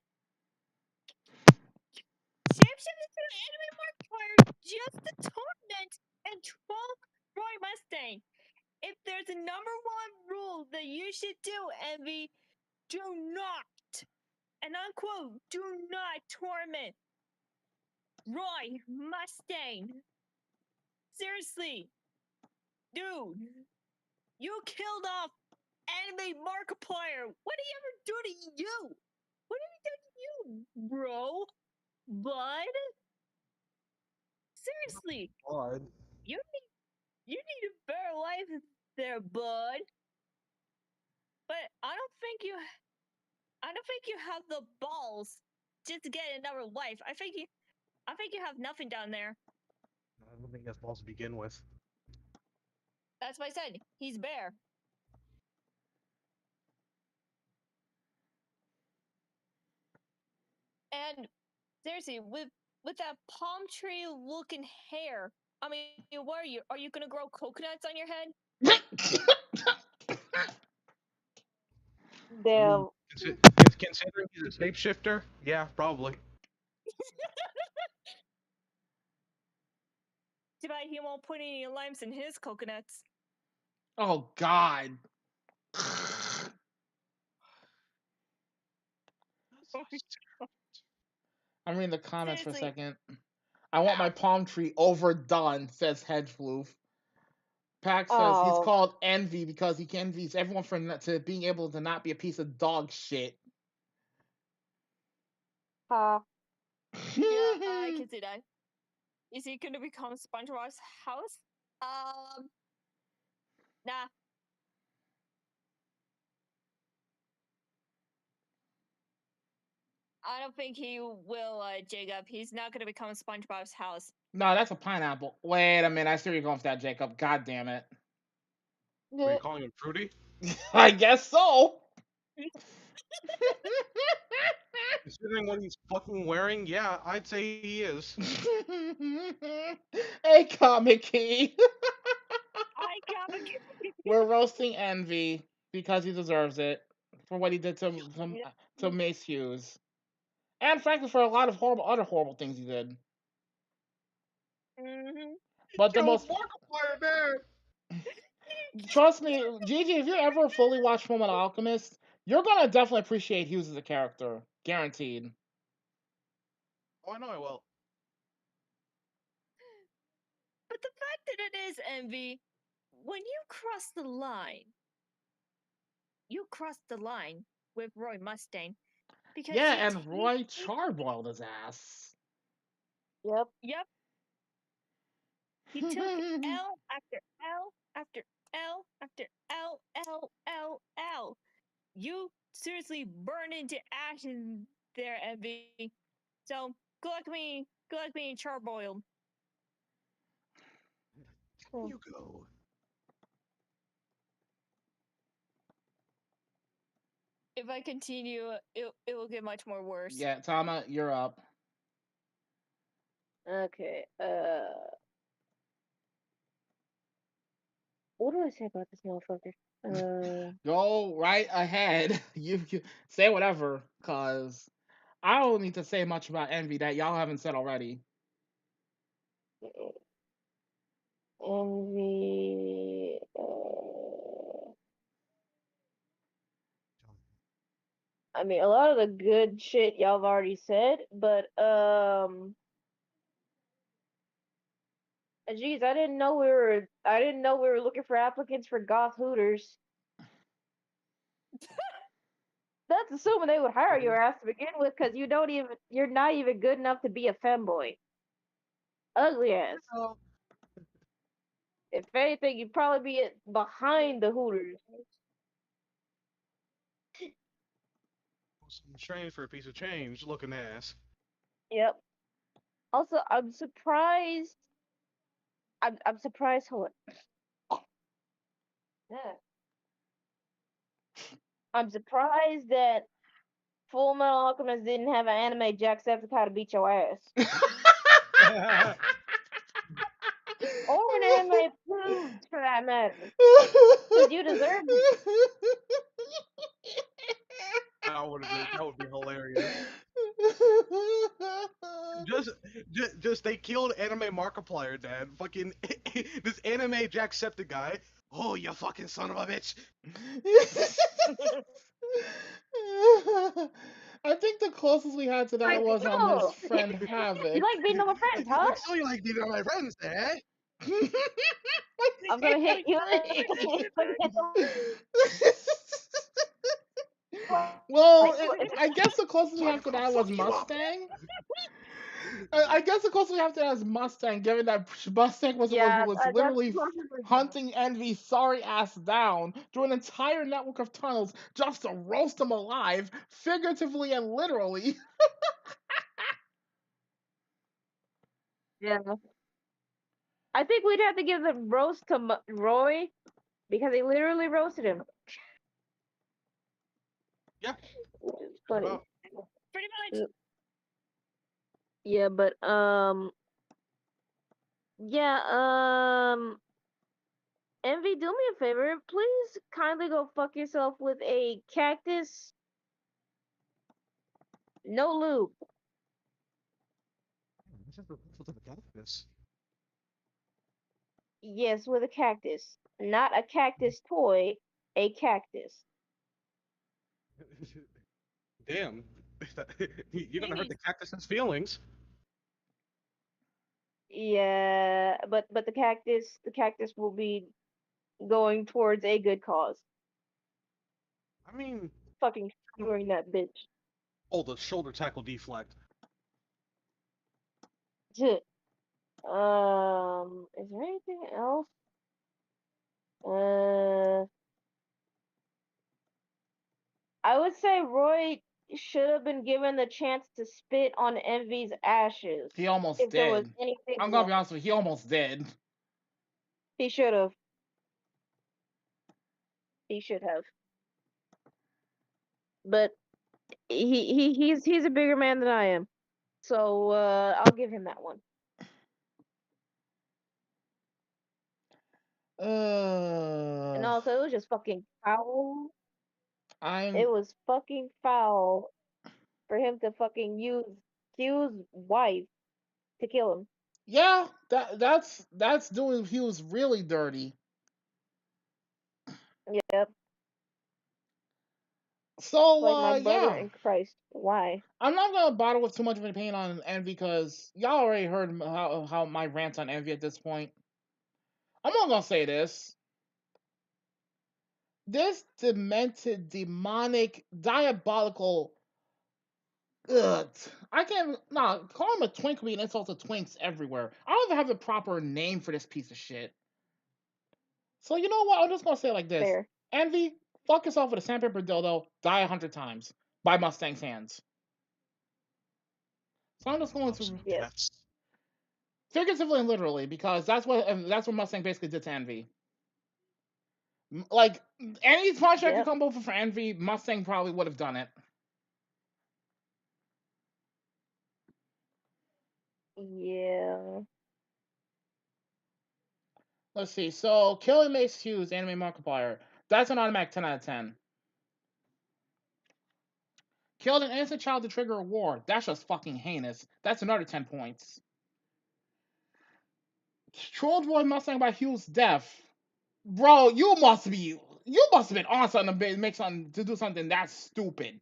Shapeshift into Enemy Markiplier just to torment and troll Roy Mustang. If there's a number one rule that you should do, Envy, do not, and unquote, do not torment Roy Mustang. Seriously, dude, you killed off Anime Markiplier. What did he ever do to you? What did he do to you, bro? Bud? Seriously, God. you need a better life there, bud. But I don't think you have the balls just to get another life. I think you have nothing down there. I don't think he has balls to begin with. That's what I said. He's bare. And seriously, with that palm tree looking hair, I mean, what are you? Are you gonna grow coconuts on your head? Damn. Considering he's a shapeshifter, yeah, probably. Too bad he won't put any limes in his coconuts. Oh God. I'm reading the comments for a Seriously. second. I want my palm tree overdone, says Hedgefloof. Pax says he's Oh. called Envy because he envies everyone for to being able to not be a piece of dog shit. Ha. I can see that. Is he gonna become SpongeBob's house? Nah. I don't think he will, Jacob. He's not gonna become SpongeBob's house. No, that's a pineapple. Wait a minute. I see where you're going with that, Jacob. God damn it. Are you calling him Fruity? I guess so. Considering what he's fucking wearing, yeah, I'd say he is. Hey, Comic Key. I got We're roasting Envy because he deserves it for what he did to Mace Hughes, and frankly for a lot of other horrible things he did. Mm-hmm. But the most Markiplier, man. trust me, Gigi, if you ever fully watch Fullmetal Alchemist, you're gonna definitely appreciate Hughes as a character, guaranteed. Oh, I know I will. But the fact that it is Envy, when you cross the line with Roy Mustang. Because Yeah, and Roy charboiled his ass. Yep. He took L after L after L after L, L, L, L. You seriously burn into ashes there, Envy. So good luck being charboiled. You go. If I continue, it will get much more worse. Yeah, Tama, you're up. Okay. What do I say about this motherfucker? Go right ahead. You say whatever, cause I don't need to say much about Envy that y'all haven't said already. Envy. I mean, a lot of the good shit y'all have already said, but geez, I didn't know we were looking for applicants for Goth Hooters. That's assuming they would hire your ass to begin with, because you're not even good enough to be a femboy. Ugly ass. If anything, you'd probably be behind the Hooters. Some train for a piece of change, looking ass. Yep. Also, I'm surprised. I'm surprised. Hold on. Yeah. I'm surprised that Full Metal Alchemist didn't have an anime Jacksepticeye to beat your ass. Or an anime Poods, for that matter. Because you deserve it. That would be hilarious. Just they killed anime Markiplier, Dad. Fucking this anime Jacksepticeye. Oh, you fucking son of a bitch! I think the closest we had to that was his friend Havoc. You like beating on my friends, huh? So you like beating on my friends, eh? I'm gonna hit you. Well, I guess the closest we have to that was Mustang. I guess the closest we have to that is Mustang, given that Mustang was the one who was literally hunting Envy's sorry ass down through an entire network of tunnels just to roast him alive, figuratively and literally. Yeah. I think we'd have to give the roast to Roy because he literally roasted him. Yeah. Funny. Pretty much. Yeah, but Envy, do me a favor. Please kindly go fuck yourself with a cactus. No lube. Yes, with a cactus. Not a cactus toy, a cactus. Damn. You're gonna hurt the cactus's feelings. Yeah, but the cactus will be going towards a good cause. I mean, Fucking screwing that bitch. oh, the shoulder tackle deflect. Is there anything else? I would say Roy should have been given the chance to spit on Envy's ashes. He almost if did. there was anything I'm gonna be left. honest with you, he almost did. He should have. He should have. But he's a bigger man than I am. So I'll give him that one. And also, it was just fucking foul. It was fucking foul for him to fucking use Q's wife to kill him. Yeah, that's doing Hughes really dirty. Yep. So Like my brother yeah. in Christ. Why? I'm not gonna bother with too much of an opinion on Envy because y'all already heard how my rants on Envy at this point. I'm not gonna say this. This demented, demonic, diabolical. Ugh, I can't. Nah, call him a twink would be an insult to twinks everywhere. I don't even have a proper name for this piece of shit. So you know what? I'm just gonna say it like this. Fair. Envy, fuck yourself with a sandpaper dildo. Die 100 times by Mustang's hands. So I'm just going to. Yes. Figuratively and literally, because that's what Mustang basically did to Envy. Like any project could come over for Envy, Mustang probably would have done it. Yeah. Let's see. So killing Mace Hughes, anime Markiplier. That's an automatic 10 out of 10. Killed an innocent child to trigger a war. That's just fucking heinous. That's another 10 points. Trolled boy Mustang by Hughes' death. Bro, you must have been on something to make something to do something that stupid.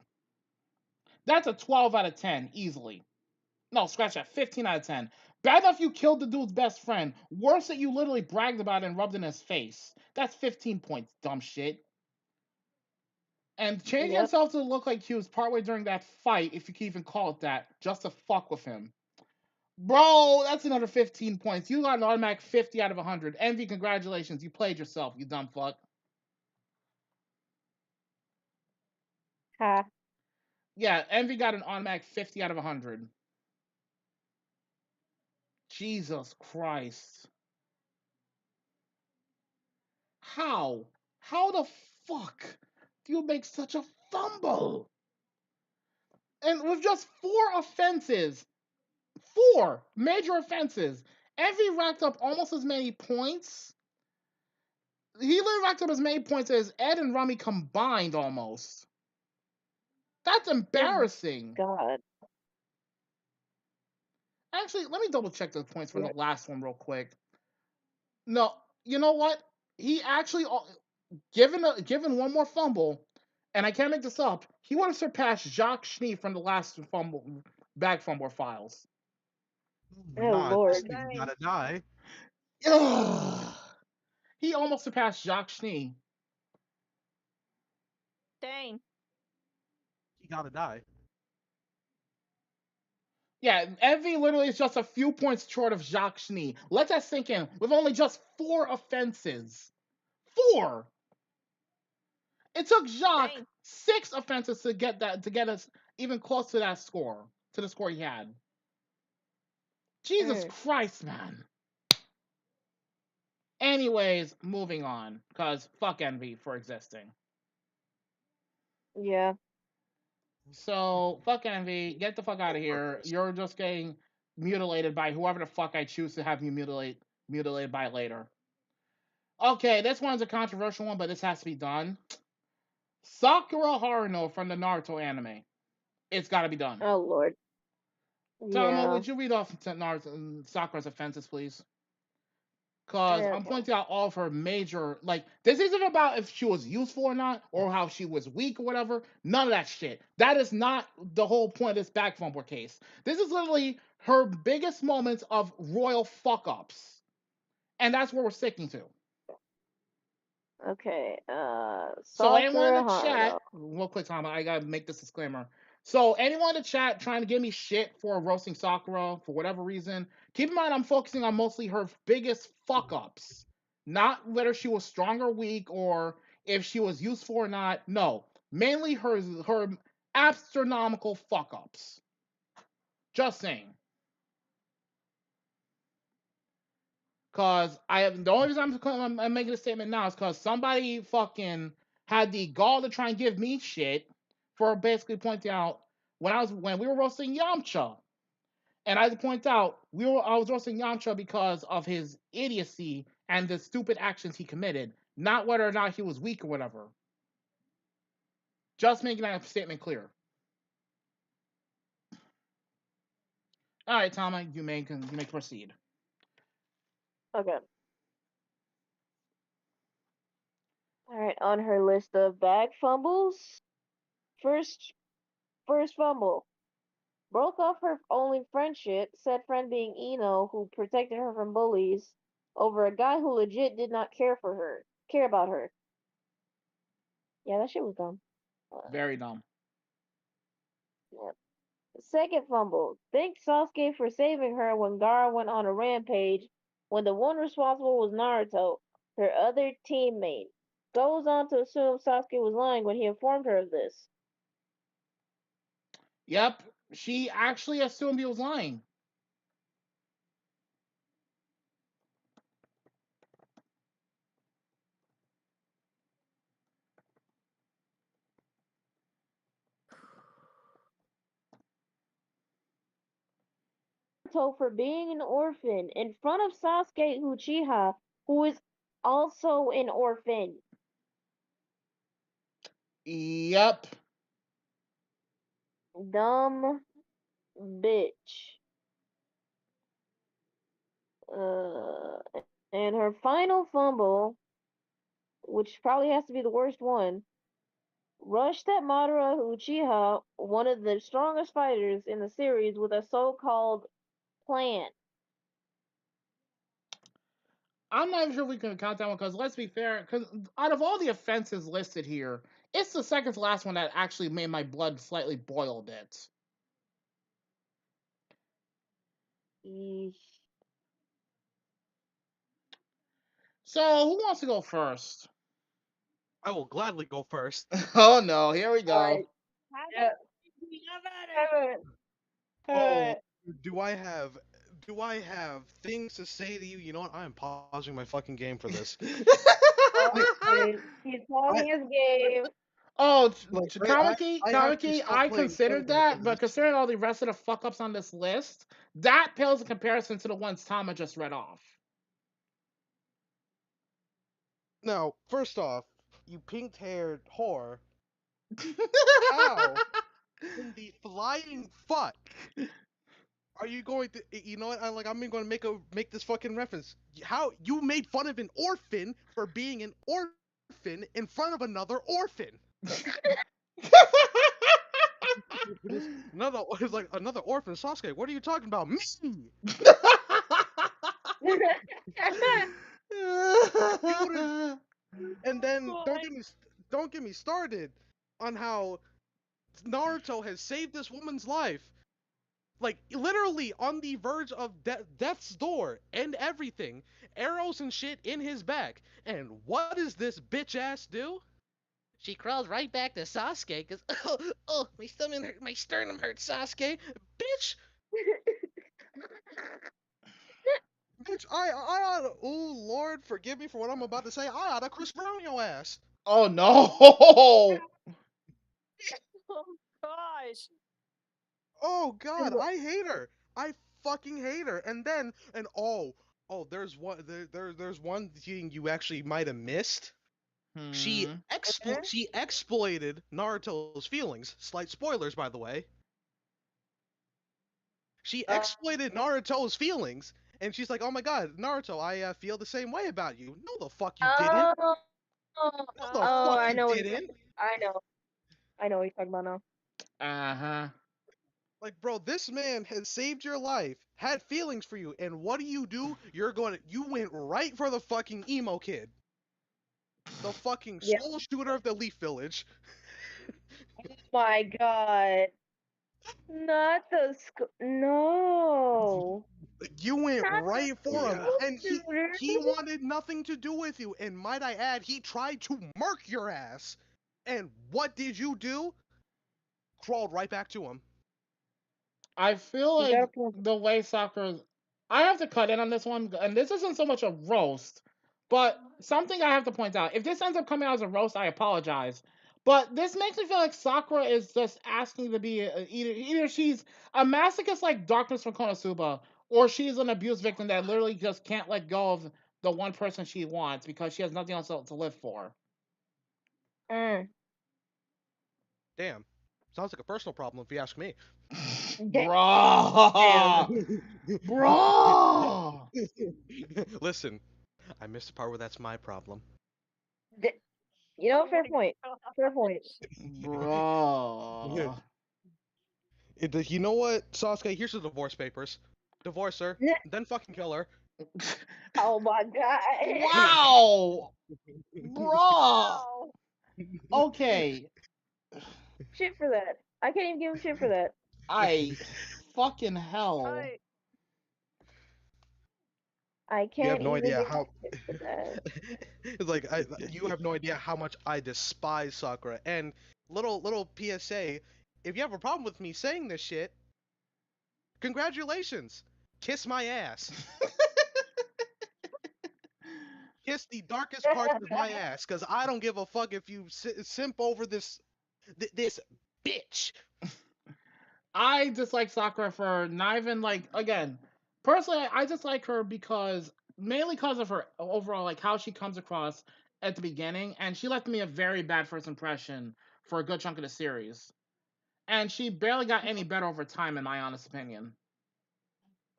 That's a 12 out of 10 easily. No, scratch that. 15 out of 10. Bad enough you killed the dude's best friend. Worse that you literally bragged about it and rubbed it in his face. That's 15 points, dumb shit. And changing himself to look like Hughes partway during that fight, if you can even call it that, just to fuck with him. Bro, that's another 15 points. You got an automatic 50 out of 100. Envy, congratulations. You played yourself, you dumb fuck. Ha. Yeah, Envy got an automatic 50 out of 100. Jesus Christ. How? How the fuck do you make such a fumble? And with just 4 offenses, 4 major offenses, Envy racked up almost as many points. He literally racked up as many points as Ed and Rummy combined almost. That's embarrassing. God. Actually, let me double check the points for the last one real quick. No, you know what? He actually, given one more fumble, and I can't make this up, he would have surpassed Jacques Schnee from the last bag fumble files. Oh Lord. You gotta die. He almost surpassed Jacques Schnee. Dang. He gotta die. Yeah, Envy literally is just a few points short of Jacques Schnee. Let that sink in. With only just 4 offenses. 4! It took Jacques 6 offenses to get us even close to that score. To the score he had. Jesus Christ, man. Anyways, moving on. Because fuck Envy for existing. Yeah. So, fuck Envy. Get the fuck out of here. You're just getting mutilated by whoever the fuck I choose to have you mutilated by later. Okay, this one's a controversial one, but this has to be done. Sakura Haruno from the Naruto anime. It's gotta be done. Oh Lord. Tama, would you read off Naruto, Sakura's offenses, please? Because I'm pointing out all of her major, like, this isn't about if she was useful or not, or how she was weak or whatever. None of that shit. That is not the whole point of this back fumble case. This is literally her biggest moments of royal fuck-ups. And that's what we're sticking to. Okay. So anyone in the chat, real quick, Tama, I gotta make this disclaimer. So anyone in the chat trying to give me shit for roasting Sakura for whatever reason, keep in mind I'm focusing on mostly her biggest fuck ups, not whether she was strong or weak or if she was useful or not. No, mainly her astronomical fuck ups. Just saying. Cause the only reason I'm making a statement now is because somebody fucking had the gall to try and give me shit for basically pointing out when we were roasting Yamcha. And I had to point out, I was roasting Yamcha because of his idiocy and the stupid actions he committed, not whether or not he was weak or whatever. Just making that statement clear. All right, Tama, you may proceed. Okay. All right, on her list of bag fumbles, first fumble. Broke off her only friendship, said friend being Eno, who protected her from bullies, over a guy who legit did not care about her. Yeah, that shit was dumb. Very dumb. Yeah. Second fumble. Thank Sasuke for saving her when Gaara went on a rampage, when the one responsible was Naruto, her other teammate. Goes on to assume Sasuke was lying when he informed her of this. Yep, she actually assumed he was lying. Naruto for being an orphan in front of Sasuke Uchiha, who is also an orphan. Yep. Dumb bitch. And her final fumble, which probably has to be the worst one, rushed at Madara Uchiha, one of the strongest fighters in the series, with a so-called plan. I'm not even sure if we can count that one because let's be fair, because out of all the offenses listed here, it's the second to last one that actually made my blood slightly boil a bit. Eesh. So, who wants to go first? I will gladly go first. Oh no, here we go. Alright. Yeah. Oh, do I have things to say to you? You know what? I am pausing my fucking game for this. He's pausing his game. Oh, Like, Kamiki, I have to stop I playing considered Fortnite that, for but this. considering all the rest of the fuck ups on this list, that pales in comparison to the ones Tama just read off. Now, first off, you pink-haired whore. How in the flying fuck are you going to? You know what? I'm going to make this fucking reference. How you made fun of an orphan for being an orphan in front of another orphan? It's like another orphan, Sasuke. What are you talking about? Me. And then don't get me started on how Naruto has saved this woman's life. Like, literally on the verge of death's door and everything. Arrows and shit in his back. And what does this bitch ass do? She crawls right back to Sasuke because, oh, my sternum hurts, Sasuke. Bitch! Bitch, I oughta, oh, Lord, forgive me for what I'm about to say. I oughta Chris Brown your ass. Oh no! Oh gosh. Oh, God, I hate her. I fucking hate her. And then, there's one thing you actually might have missed. She exploited Naruto's feelings. Slight spoilers, by the way. She exploited Naruto's feelings, and she's like, "Oh my God, Naruto, I feel the same way about you." No, the fuck you didn't. No, the fuck I you know. didn't. I know what you're talking about now. Like, bro, this man has saved your life, had feelings for you, and what do? You went right for the fucking emo kid, the fucking Yeah. soul shooter of the Leaf Village. My God. Not the no. You went Not right for him, the and he wanted nothing to do with you. And might I add, he tried to murk your ass. And what did you do? Crawled right back to him. I feel You got a like point. the way soccer, I have to cut in on this one, and this isn't so much a roast, but something I have to point out. If this ends up coming out as a roast, I apologize. But this makes me feel like Sakura is just asking to be either she's a masochist like Darkness from Konosuba, or she's an abuse victim that literally just can't let go of the one person she wants because she has nothing else to live for. Mm. Damn. Sounds like a personal problem if you ask me. Bruh! Bruh! Listen, I missed the part where that's my problem. You know, fair point. Fair point. Bruh. You know what, Sasuke? Here's the divorce papers. Divorce her, then fucking kill her. Oh my god. Wow! Bruh! Okay. Shit for that. I can't even give him shit for that. I fucking hell. I You have can't no even idea give how. him shit for that. It's like you have no idea how much I despise Sakura. And little PSA: if you have a problem with me saying this shit, congratulations, kiss my ass. Kiss the darkest parts of my ass, cause I don't give a fuck if you simp over this bitch. I dislike Sakura for not even like again. Personally, I dislike her because mainly because of her overall like how she comes across at the beginning, and she left me a very bad first impression for a good chunk of the series, and she barely got any better over time, in my honest opinion.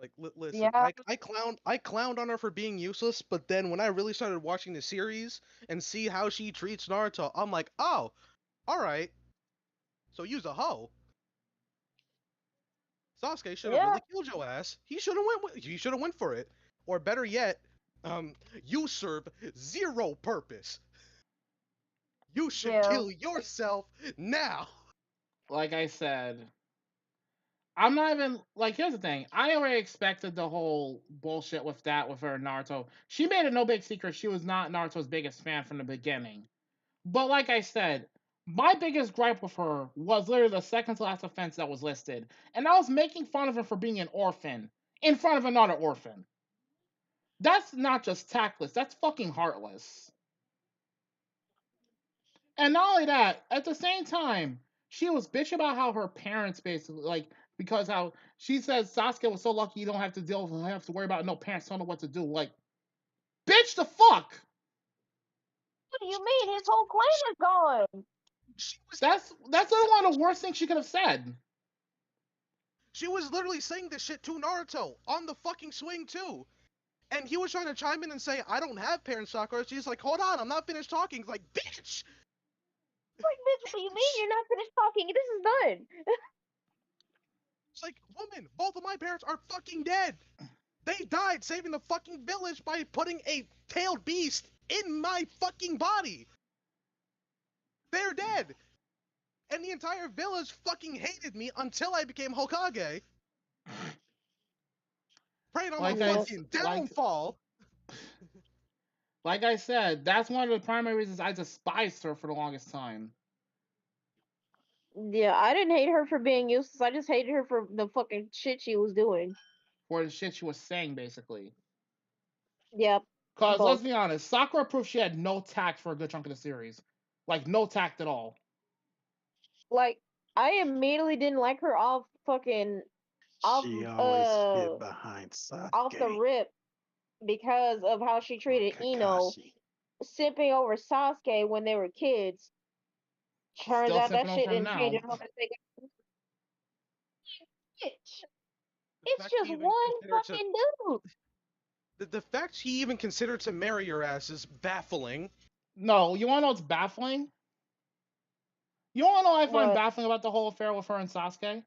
Like, listen, Yeah. I clowned on her for being useless, but then when I really started watching the series and see how she treats Naruto, I'm like, oh, all right. So use a hoe. Sasuke should have Yeah. really killed your ass. He should have went for it. Or better yet, you serve zero purpose. You should Yeah. kill yourself now. Like I said, I'm not even like. Here's the thing. I already expected the whole bullshit with that with her and Naruto. She made it no big secret she was not Naruto's biggest fan from the beginning. But like I said, my biggest gripe with her was literally the second to last offense that was listed, and I was making fun of her for being an orphan in front of another orphan. That's not just tactless. That's fucking heartless. And not only that, at the same time, she was bitching about how her parents basically like because how she says Sasuke was so lucky you don't have to have to worry about no parents telling her what to do. Like, bitch, the fuck. What do you mean? His whole clan is gone. That's literally one of the worst things she could have said. She was literally saying this shit to Naruto on the fucking swing too. And he was trying to chime in and say, I don't have parents, Sakura. She's like, hold on, I'm not finished talking. Like, bitch! Like, bitch, what do you mean? You're not finished talking. This is done. It's like, woman, both of my parents are fucking dead. They died saving the fucking village by putting a tailed beast in my fucking body. They're dead. And the entire village fucking hated me until I became Hokage. Prayed on Like my I fucking downfall. Like I said, that's one of the primary reasons I despised her for the longest time. Yeah, I didn't hate her for being useless. I just hated her for the fucking shit she was doing. For the shit she was saying, basically. Yep. Because, Both. let's be honest, Sakura proved she had no tact for a good chunk of the series. Like, no tact at all. Like, I immediately didn't like her off fucking She always hid behind Sasuke. off the rip because of how she treated Ino, sipping over Sasuke when they were kids. Turns Still out that sipping shit over him didn't now. change it. Bitch. It's just one fucking dude. The fact he even considered to marry your ass is baffling. No, you wanna know what's baffling? You wanna know what I find What? baffling about the whole affair with her and Sasuke?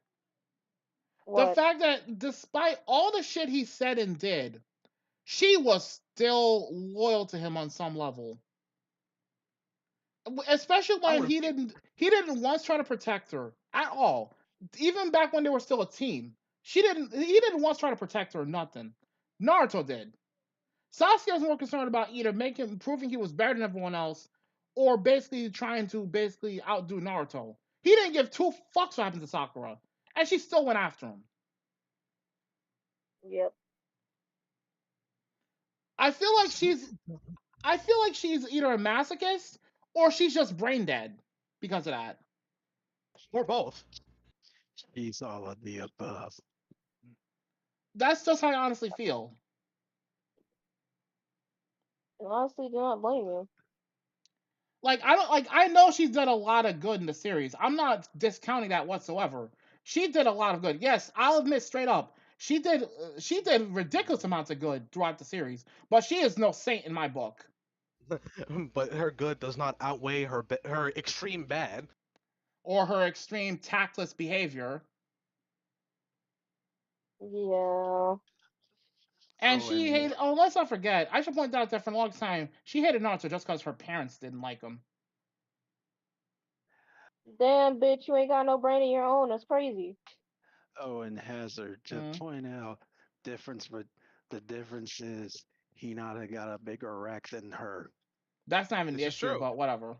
What? The fact that despite all the shit he said and did, she was still loyal to him on some level. Especially when he didn't once try to protect her at all. Even back when they were still a team, he didn't once try to protect her or nothing. Naruto did. Sasuke was more concerned about either proving he was better than everyone else, or basically trying to basically outdo Naruto. He didn't give two fucks what happened to Sakura, and she still went after him. Yep. I feel like she's either a masochist or she's just brain dead because of that. Or both. She's all of the above. That's just how I honestly feel. And honestly, do not blame you. Like I know she's done a lot of good in the series. I'm not discounting that whatsoever. She did a lot of good. Yes, I'll admit straight up. She did ridiculous amounts of good throughout the series, but she is no saint in my book. But her good does not outweigh her extreme bad. Or her extreme tactless behavior. Yeah. And Oh, she and hated. Oh, let's not forget. I should point out that for a long time she hated Naruto just because her parents didn't like him. Damn, bitch, you ain't got no brain of your own. That's crazy. oh, and Hazard to point out the difference is Hinata got a bigger rack than her. That's not even the This is issue, true. but whatever.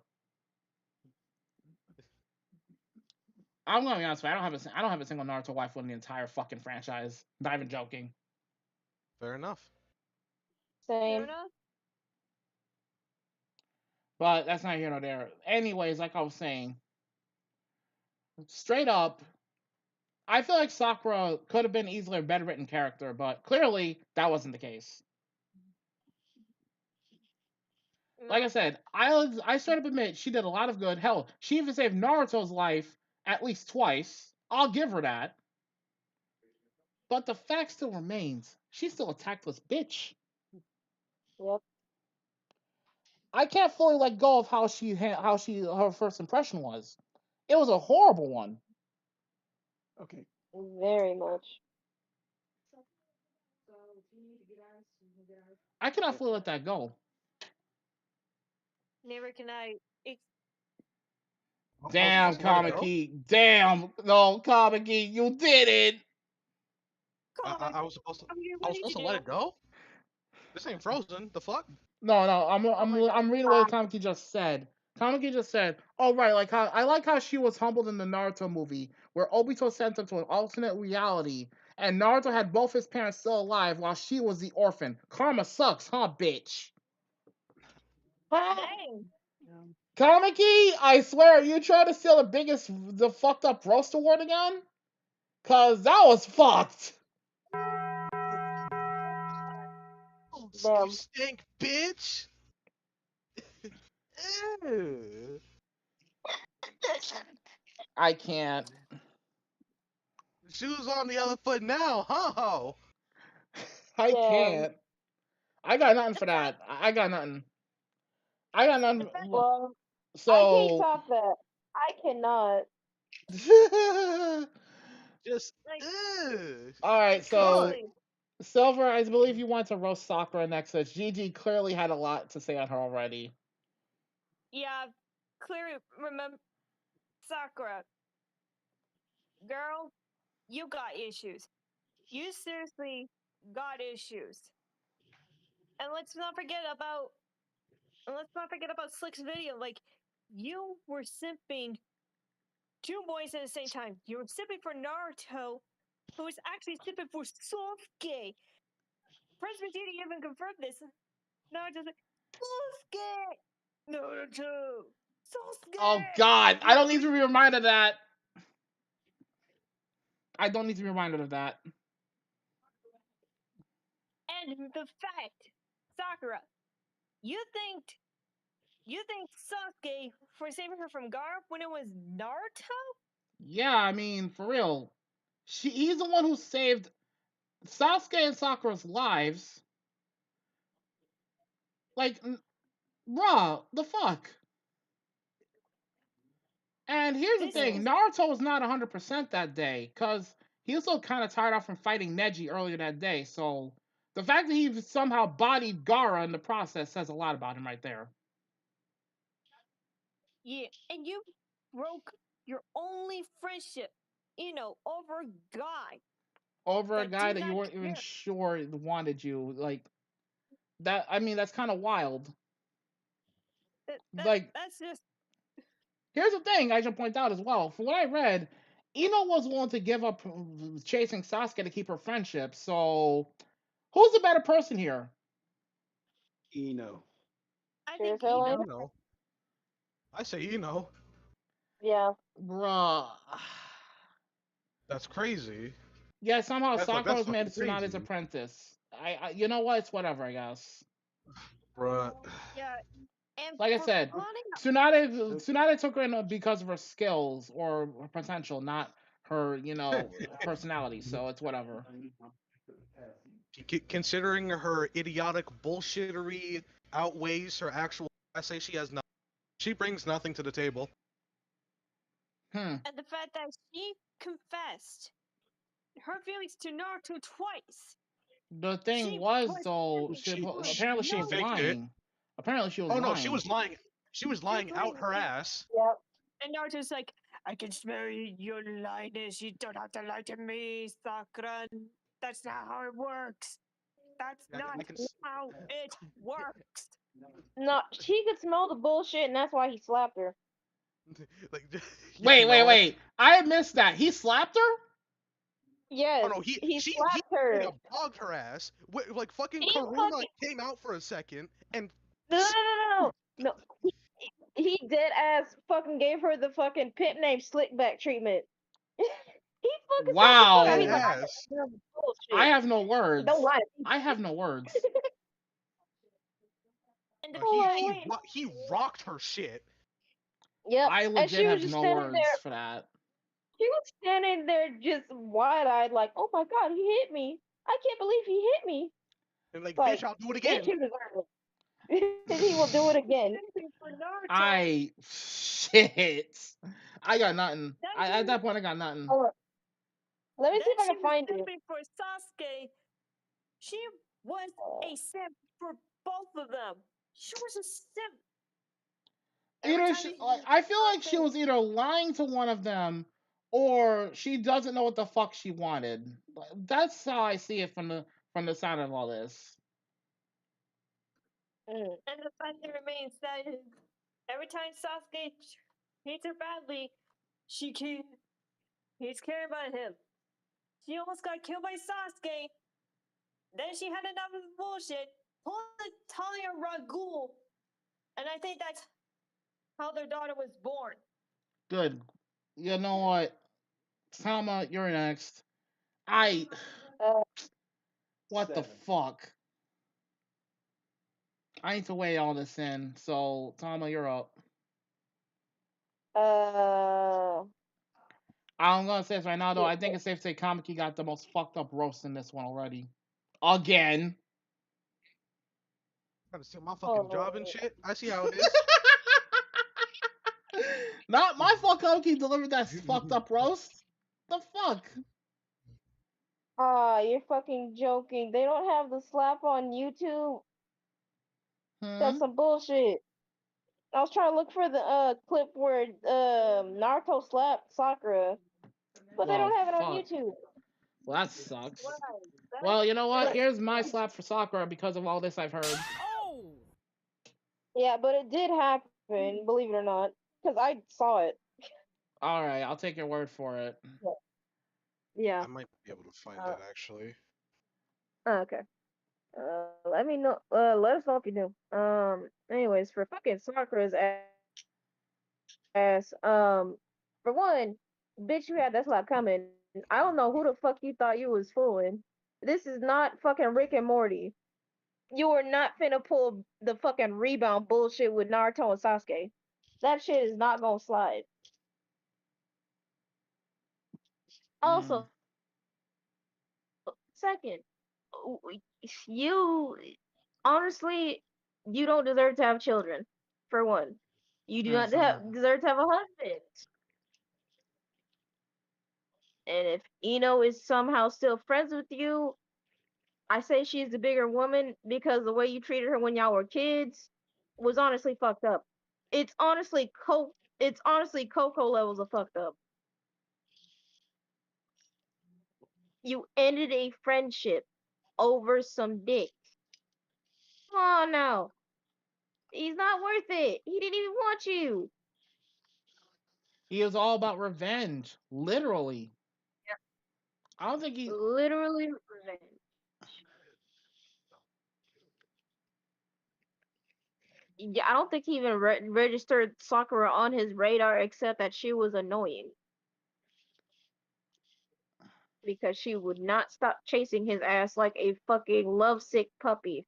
I'm gonna be honest with you, I don't have a single Naruto waifu in the entire fucking franchise. Not even joking. Fair enough. Fair Same. enough. But that's not here nor there. Anyways, like I was saying, straight up, I feel like Sakura could have been easily a better written character, but clearly that wasn't the case. Like I No. said, I straight up admit she did a lot of good. Hell, she even saved Naruto's life at least twice. I'll give her that. But the fact still remains, she's still a tactless bitch. Yep. I can't fully let go of how her first impression was. It was a horrible one. Okay. Very much. I cannot fully let that go. Never can I. Damn, Also let it go. Kamiki. Damn, no, Kamiki, you did it. Comment. I was supposed to. What I was did you supposed to do? let it go. This ain't Frozen. The fuck? No, Oh my God. I'm reading what Kamiki just said. Kamiki just said, "Oh right, I like how she was humbled in the Naruto movie, where Obito sent her to an alternate reality, and Naruto had both his parents still alive while she was the orphan. Karma sucks, huh, bitch?" Dang. Kamiki, I swear, you trying to steal the fucked up roast award again? Cause that was fucked. You Damn. stink, bitch. Ew. I can't. Shoes on the other foot now, huh? I Damn. can't. I got nothing The for fact, that. I got nothing. I got the nothing. fact, Well, I can't So, top that. I cannot. Just, like, ew. all right. So, clearly, Silver, I believe you want to roast Sakura next. So Gigi clearly had a lot to say on her already. yeah, clearly remember Sakura, girl, you got issues. You seriously got issues. And let's not forget about Slick's video. Like, you were simping two boys at the same time. You were simping for Naruto, who was actually simping for Sasuke. Prince Vegeta even confirmed this. Naruto's like, Sasuke! Naruto! Oh Sasuke! God, I don't need to be Naruto! reminded of that. I don't need to be reminded of that. And the fact, Sakura, you think Sasuke for saving her from Gaara when it was Naruto? Yeah, I mean, for real. He's the one who saved Sasuke and Sakura's lives. Like, bruh, the fuck? And here's the This thing, is Naruto was not 100% that day, because he was still kind of tired out from fighting Neji earlier that day, so the fact that he somehow bodied Gaara in the process says a lot about him right there. yeah, and you broke your only friendship over a guy Over a that guy do that you not weren't even care. sure wanted you. Like that. I mean, that's kind of wild. Like, That's just here's the thing I should point out as well. From what I read, Ino was willing to give up chasing Sasuke to keep her friendship. So, who's the better person here? Eno. I Sure as think hell ain't. Eno. You know. I say you know. Yeah. Bruh. That's crazy. Yeah, somehow Sakura That's was made fucking Tsunade's crazy, apprentice. You know what? It's whatever, I guess. bruh. Yeah, and Like I for said, plotting. Tsunade took her in because of her skills or her potential, not her, personality. So it's whatever. Considering her idiotic bullshittery outweighs her actual, I say she has nothing. She brings nothing to the table. Hmm. And the fact that she confessed her feelings to Naruto twice. The thing She was was though, doing apparently she She was no. faked it. lying. Apparently she was Oh no, she lying. was lying. She was She was lying out her lying. ass. Yep. And Naruto's like, I can smell your lightness. You don't have to lie to me, Sakura. That's not how it works. That's not I can. how it works. No, she could smell the bullshit, and that's why he slapped her. Like, Wait, you wait, know. wait. I missed that. He slapped her? Oh Yes, no, he he slapped straight her. up dogged her ass. Like fucking He Karuna fucking came out for a second and no. He dead ass fucking gave her the fucking pimp name slickback treatment. He fucking slapped the fuck out. dead He's like, Wow. I ass. got I bullshit. have no Don't words. lie. I have no words. And the He Oh, he wait. he rocked her shit. Yep. I And legit she was have just no standing words there. for that. She was standing there just wide eyed, like, oh my god, he hit me. I can't believe he hit me. And like, bitch, Like, I'll do it bitch, again. you deserve it. And he will do it again. for Naruto, I shit. I got nothing. that At she, that point, I got nothing. Hold on. Let me see that if I she can was find it. simping for Sasuke, she was a simp for both of them. She was a simp. Every Either time he I feel like she Sasuke, was either lying to one of them, or she doesn't know what the fuck she wanted. That's how I see it from the sound of all this. and the fact that remains that every time Sasuke treats her badly, he's caring about him. She almost got killed by Sasuke. Then she had enough of the bullshit, pulled the Talia Ragul, and I think that's how their daughter was born. Good. You know what, Tama, you're next. I. Uh, What the fuck? I need to weigh all this in. So, Tama, you're up. uh, I'm gonna say this right now, though. shit. I think it's safe to say Kamiki got the most fucked up roast in this one already. Again. Trying to steal my Hold fucking job and on. shit. I see how it is. Not my fault Kamiki delivered that fucked up roast. The fuck? Ah, you're fucking joking. They don't have the slap on YouTube. That's Hmm? some bullshit. I was trying to look for the clip where Naruto slapped Sakura, but they Well, don't have it on fuck. YouTube. Well, that sucks. Wow, Well, you know what? But Here's my slap for Sakura because of all this I've heard. Oh! yeah, but it did happen, believe it or not, because I saw it. Alright, I'll take your word for it. Yeah. I might be able to find Uh, it actually. okay. Let me know. Let us know if you do. Anyways, for fucking Sakura's ass, for one, bitch, you had that slap coming. I don't know who the fuck you thought you was fooling. This is not fucking Rick and Morty. You are not finna pull the fucking rebound bullshit with Naruto and Sasuke. That shit is not gonna slide. Mm. Also, second, you honestly, you don't deserve to have children. For one, you do not Handsome. deserve to have a husband. And if Ino is somehow still friends with you, I say she's the bigger woman because the way you treated her when y'all were kids was honestly fucked up. It's honestly Coco levels of fucked up. You ended a friendship over some dick. Oh no. He's not worth it. He didn't even want you. He is all about revenge, literally. Yeah. I don't think he. Literally revenge. Yeah, I don't think he even registered Sakura on his radar except that she was annoying because she would not stop chasing his ass like a fucking lovesick puppy.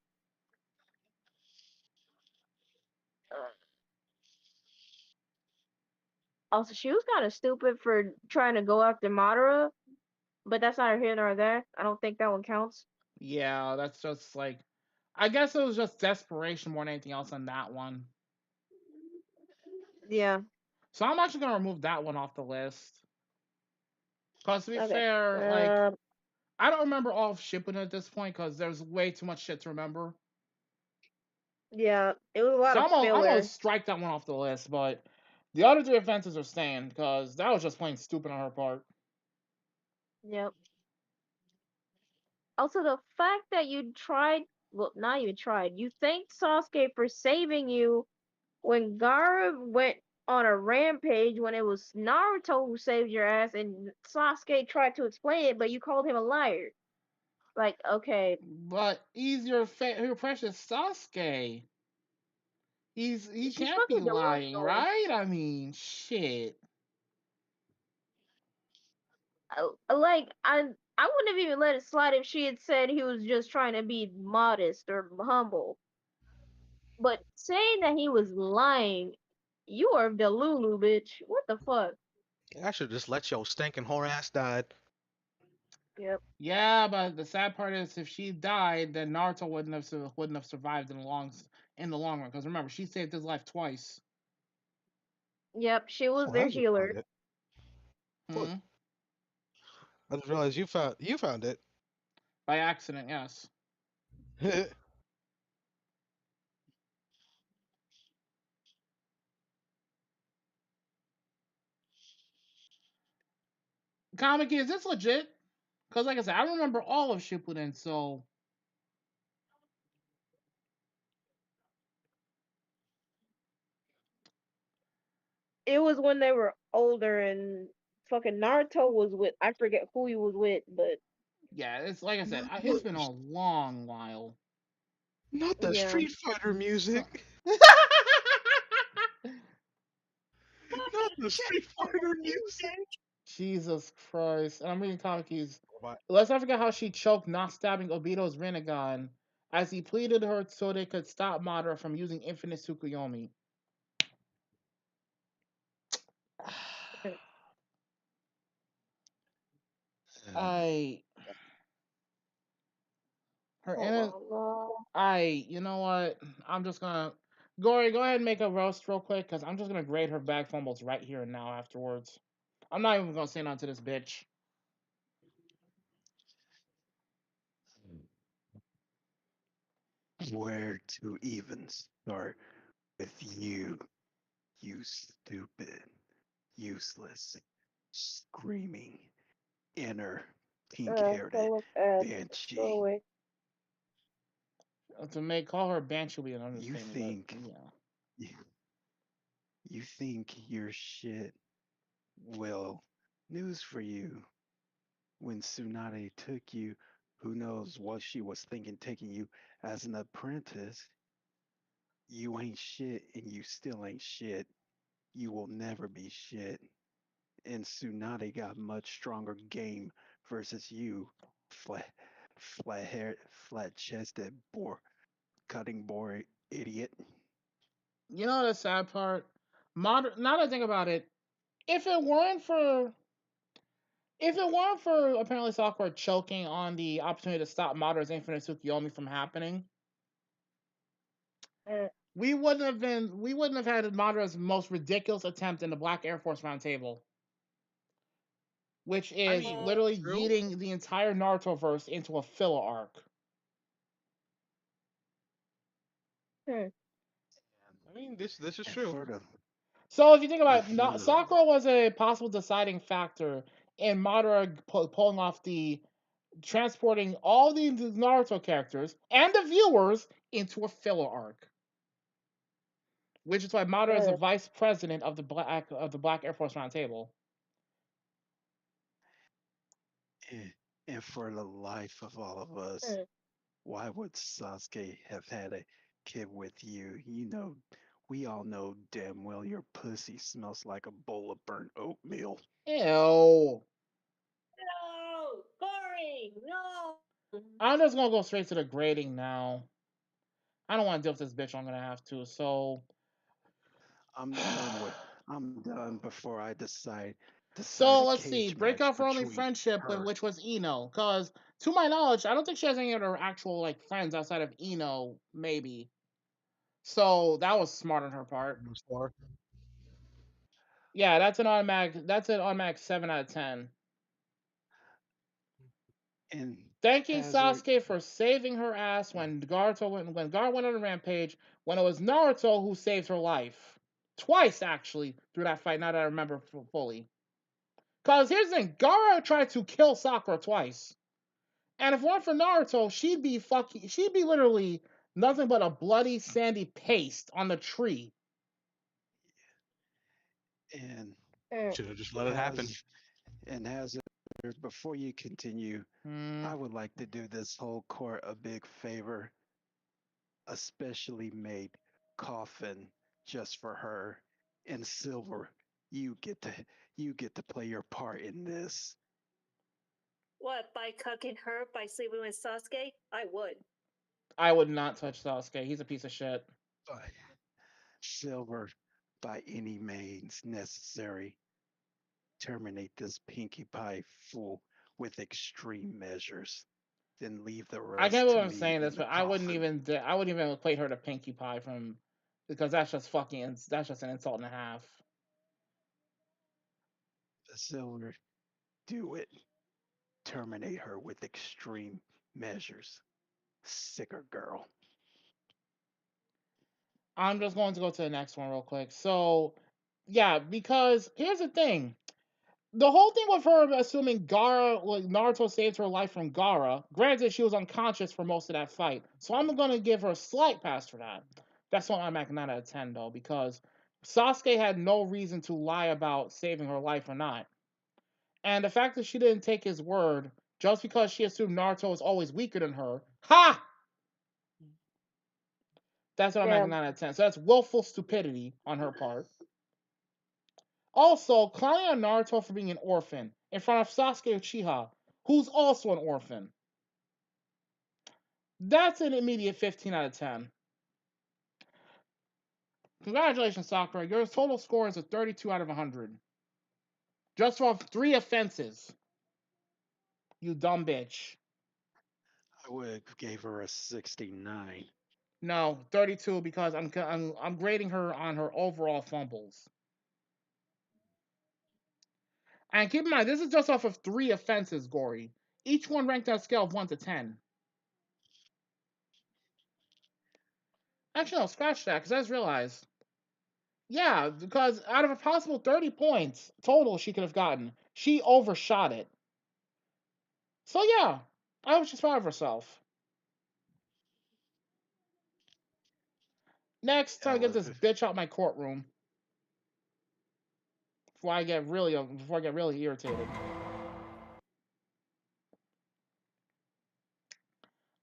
Uh, Also, she was kind of stupid for trying to go after Madara, but that's neither here nor there. I don't think that one counts. Yeah, that's just like. I guess it was just desperation more than anything else on that one. Yeah. So I'm actually gonna remove that one off the list. Cause to be Okay. fair, like I don't remember all of Shippuden at this point because there's way too much shit to remember. Yeah, it was a lot So of I'm filler. gonna strike that one off the list, but the other three offenses are staying because that was just plain stupid on her part. Yep. Also, the fact that you tried, well, not even tried, you thanked Sasuke for saving you when Gaara went on a rampage when it was Naruto who saved your ass and Sasuke tried to explain it, but you called him a liar. Like, okay. But he's your precious Sasuke. He She's can't be fucking lying, delusional. right? I mean, shit. Like, I wouldn't have even let it slide if she had said he was just trying to be modest or humble. But saying that he was lying, you are Delulu, bitch. What the fuck? I should just let your stinking whore ass die. Yep. Yeah, but the sad part is, if she died, then Naruto wouldn't have survived in the long run. Because remember, she saved his life twice. Yep, she was Oh, their Hazard healer. found it. Look, Hmm? I just realized you found it. By accident, yes. Comic, is this legit? Because, like I said, I remember all of Shippuden, so. It was when they were older and fucking Naruto was with, I forget who he was with, but Yeah, it's like I said, not, it's been a long while. not the yeah. Street Fighter So. music. Not the Street Fighter music. Jesus Christ. And I'm reading Tamaki's. What? Let's not forget how she choked, not stabbing Obito's Rinnegan as he pleaded her so they could stop Madara from using infinite Tsukuyomi. I. Her inner. You know what? I'm just gonna. Gory, go ahead and make a roast real quick, because I'm just gonna grade her bag fumbles right here and now afterwards. I'm not even gonna say nothing to this bitch. Where to even start with you, you stupid, useless, screaming, inner, pink-haired banshee. Go away. To make call her Banshee would be an You understatement, think, but yeah. you think your shit will news for you. When Tsunade took you, who knows what she was thinking taking you as an apprentice. You ain't shit and you still ain't shit. You will never be shit. And Tsunade got much stronger game versus you, flat, flat hair, flat chested, cutting board idiot. You know the sad part? Now that I think about it, if it weren't for apparently Sakura choking on the opportunity to stop Madara's infinite Tsukuyomi from happening, we wouldn't have had Madara's most ridiculous attempt in the Black Air Force Round Table, which is literally true. yeeting the entire Naruto verse into a filler arc. I mean, this is true. So if you think about it, Sakura was a possible deciding factor in Madara pulling off the transporting all these Naruto characters and the viewers into a filler arc, which is why Madara is the vice president of the Black Air Force Roundtable. And for the life of all of us, why would Sasuke have had a kid with you? You know, we all know damn well your pussy smells like a bowl of burnt oatmeal. Ew. No, Corey, no. I'm just gonna go straight to the grading now. I don't want to deal with this bitch. I'm gonna have to. So I'm done before I decide So a let's see. cage Break match off her only between friendship with her. which was Ino, because to my knowledge, I don't think she has any other actual like friends outside of Ino, maybe. So that was smart on her part. Yeah, that's an automatic. That's an automatic 7 out of 10. And Thanking Hazard, Sasuke for saving her ass when Gar went on a rampage. When it was Naruto who saved her life twice actually through that fight. Now that I remember fully. Cause here's the thing, Gaara tried to kill Sakura twice. And if it weren't for Naruto, she'd be literally nothing but a bloody sandy paste on the tree. and Should have just let it happen. Hazard, before you continue, I would like to do this whole court a big favor. A specially made coffin just for her in silver. You get to play your part in this. What, by cucking her, by sleeping with Sasuke? I would. I would not touch Sasuke. He's a piece of shit. Silver, by any means necessary. Terminate this Pinkie Pie fool with extreme measures. Then leave the I rest can't to believe I'm me saying in this, the but I wouldn't coffin. even equate her to Pinkie Pie because that's just an insult and a half. Silver, do it. Terminate her with extreme measures. Sicker girl. I'm just going to go to the next one real quick. So, yeah, because here's the thing. The whole thing with her assuming Naruto saved her life from Gaara, granted she was unconscious for most of that fight, so I'm gonna give her a slight pass for that. That's why I'm at 9 out of 10 though, because Sasuke had no reason to lie about saving her life or not. And the fact that she didn't take his word just because she assumed Naruto was always weaker than her, ha! That's what I'm at 9 out of 10. So that's willful stupidity on her part. Also, clowning on Naruto for being an orphan in front of Sasuke Uchiha, who's also an orphan. That's an immediate 15 out of 10. Congratulations, Sakura. Your total score is a 32 out of 100. Just for 3 offenses. You dumb bitch. I would have gave her a 69. No, 32 because I'm grading her on her overall fumbles. And keep in mind, this is just off of 3 offenses, Gory. Each one ranked on a scale of 1 to 10. Actually, no, scratch that, because I just realized. Yeah, because out of a possible 30 points total she could have gotten, she overshot it. So yeah, I was just proud of herself. Next, time to get this bitch out my courtroom before I get really irritated.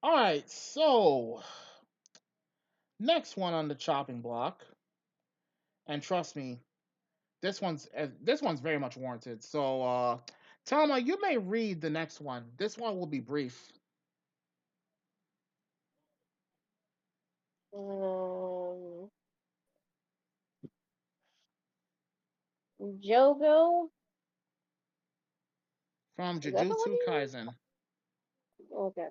All right, so next one on the chopping block, and trust me, this one's very much warranted. So, Tama, you may read the next one. This one will be brief. Jogo. From Is that the Jujutsu one? Kaisen. Okay.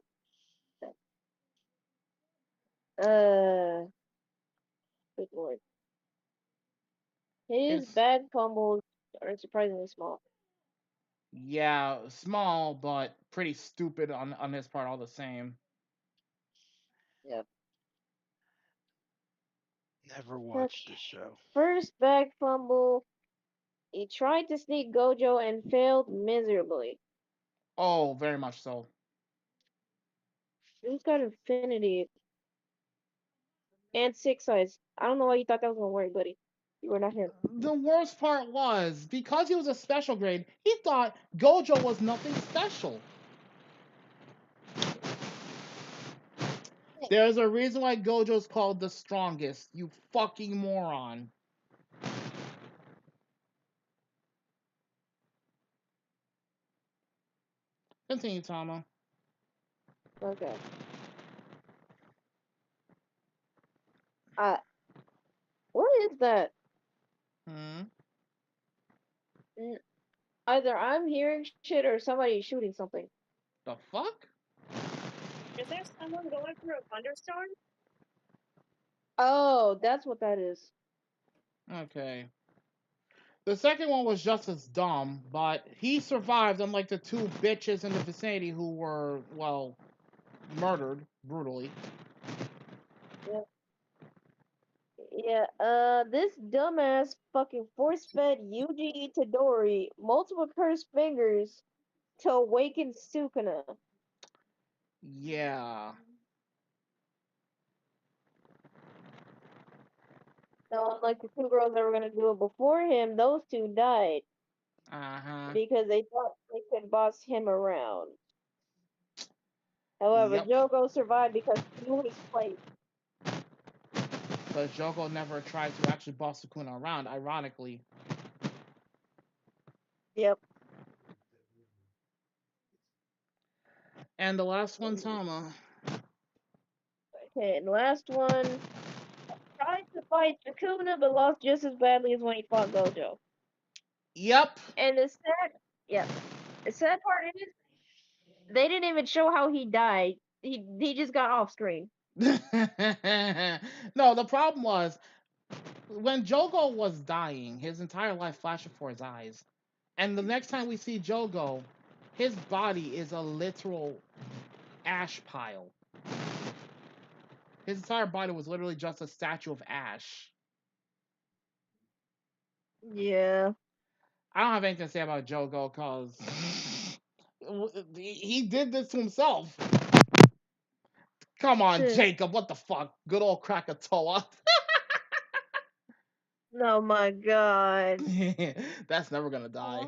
Good lord. His bag fumbles are surprisingly small. Yeah, small but pretty stupid on his part all the same. Yep. Never watched the show. First bag fumble. He tried to sneak Gojo and failed miserably. Oh, very much so. Who's got infinity and 6 eyes? I don't know why you thought that was gonna work, buddy. You were not him. The worst part was, because he was a special grade, he thought Gojo was nothing special. There's a reason why Gojo's called the strongest, you fucking moron. Continue, Tama. Okay. What is that? Either I'm hearing shit or somebody's shooting something. The fuck? Is there someone going through a thunderstorm? Oh, that's what that is. Okay. The second one was just as dumb, but he survived, unlike the two bitches in the vicinity who were, well, murdered brutally. Yeah, this dumbass fucking force-fed Yuji Itadori multiple cursed fingers to awaken Sukuna. Yeah. Now, unlike the two girls that were gonna do it before him, those two died. Because they thought they could boss him around. However, Jogo survived because he knew his place. But Jogo never tried to actually boss Sukuna around, ironically. Yep. And the last one, Tama. Okay, and the last one tried to fight Sukuna, but lost just as badly as when he fought Gojo. Yep. And the sad part is, they didn't even show how he died. He just got off screen. No, the problem was, when Jogo was dying, his entire life flashed before his eyes. And the next time we see Jogo, his body is a literal ash pile. His entire body was literally just a statue of ash. Yeah. I don't have anything to say about Jogo because he did this to himself. Come on, Jacob, what the fuck? Good old Krakatoa. Oh my god. That's never gonna die.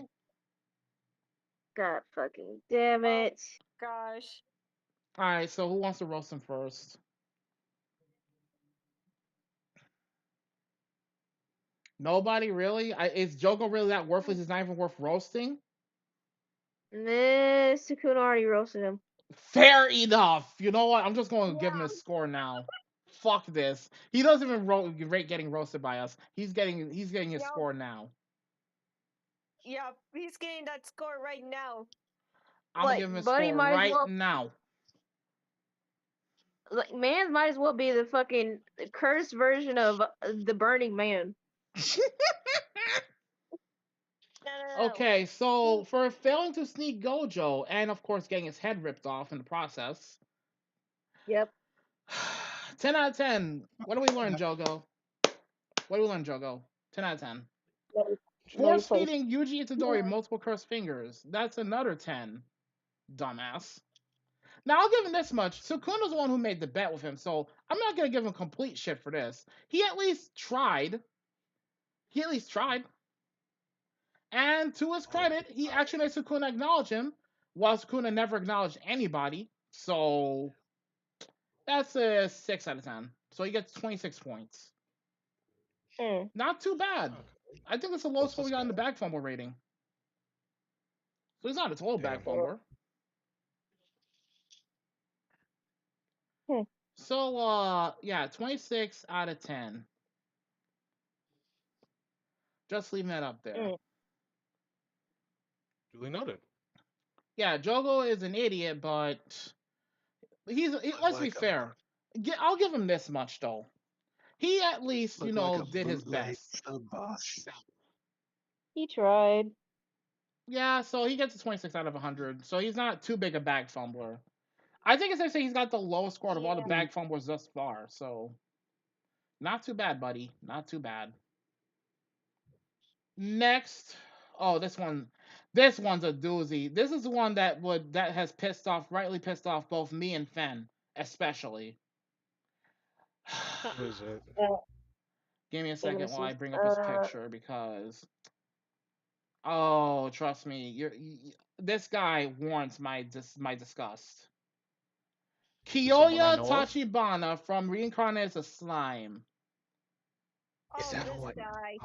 God fucking damn it. Gosh. Alright, so who wants to roast him first? Nobody, really? Is Jogo really that worthless? It's not even worth roasting? Nah, Sukuna already roasted him. Fair enough. You know what? I'm just going to give him his score now. Fuck this. He doesn't even rate getting roasted by us. He's getting his score now. Yeah, he's getting that score right now. I'm gonna give him his score right now. Like, man might as well be the fucking cursed version of the Burning Man. Okay, so for failing to sneak Gojo and of course getting his head ripped off in the process. Yep. 10 out of 10. What do we learn, Jogo? What do we learn, Jogo? 10 out of 10. Force feeding Yuji Itadori multiple cursed fingers. That's another 10. Dumbass. Now I'll give him this much. Sukuna's the one who made the bet with him, so I'm not gonna give him complete shit for this. He at least tried. And to his credit, he actually made Sukuna acknowledge him, while Sukuna never acknowledged anybody. So that's a 6 out of 10. So he gets 26 points. Not too bad. I think it's the lowest score we got in the bag fumble rating. So he's not a total bag fumbler. So yeah, 26 out of 10. Just leaving that up there. Duly noted. Yeah, Jogo is an idiot, but let's be fair. I'll give him this much though. He at least, did his best. He tried. Yeah, so he gets a 26 out of 100. So he's not too big a bag fumbler. I think it's safe to say he's got the lowest score of all the bag fumblers thus far. So not too bad, buddy. Not too bad. Next, this one's a doozy. This is the one that has rightly pissed off both me and Fen. especially. Who is it? Give me a Let me second while I see. bring up his picture because, oh, trust me, this guy warrants my disgust. Someone I Kiyoya know of? Tachibana from Reincarnated as a Slime. Is Oh, that this what? guy.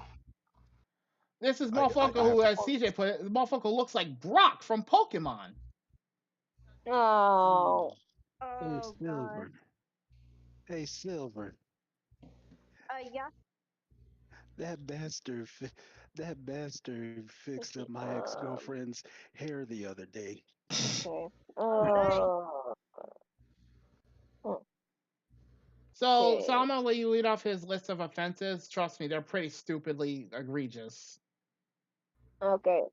This is I motherfucker have who, to. as CJ put it, the motherfucker looks like Brock from Pokemon. Oh, Hey, Oh God. Silver. Hey, Silver. Yeah. That bastard, that bastard fixed up my um, ex-girlfriend's hair the other day. okay. Dang. So Okay. I'm gonna let you read off his list of offenses. Trust me, they're pretty stupidly egregious. Okay.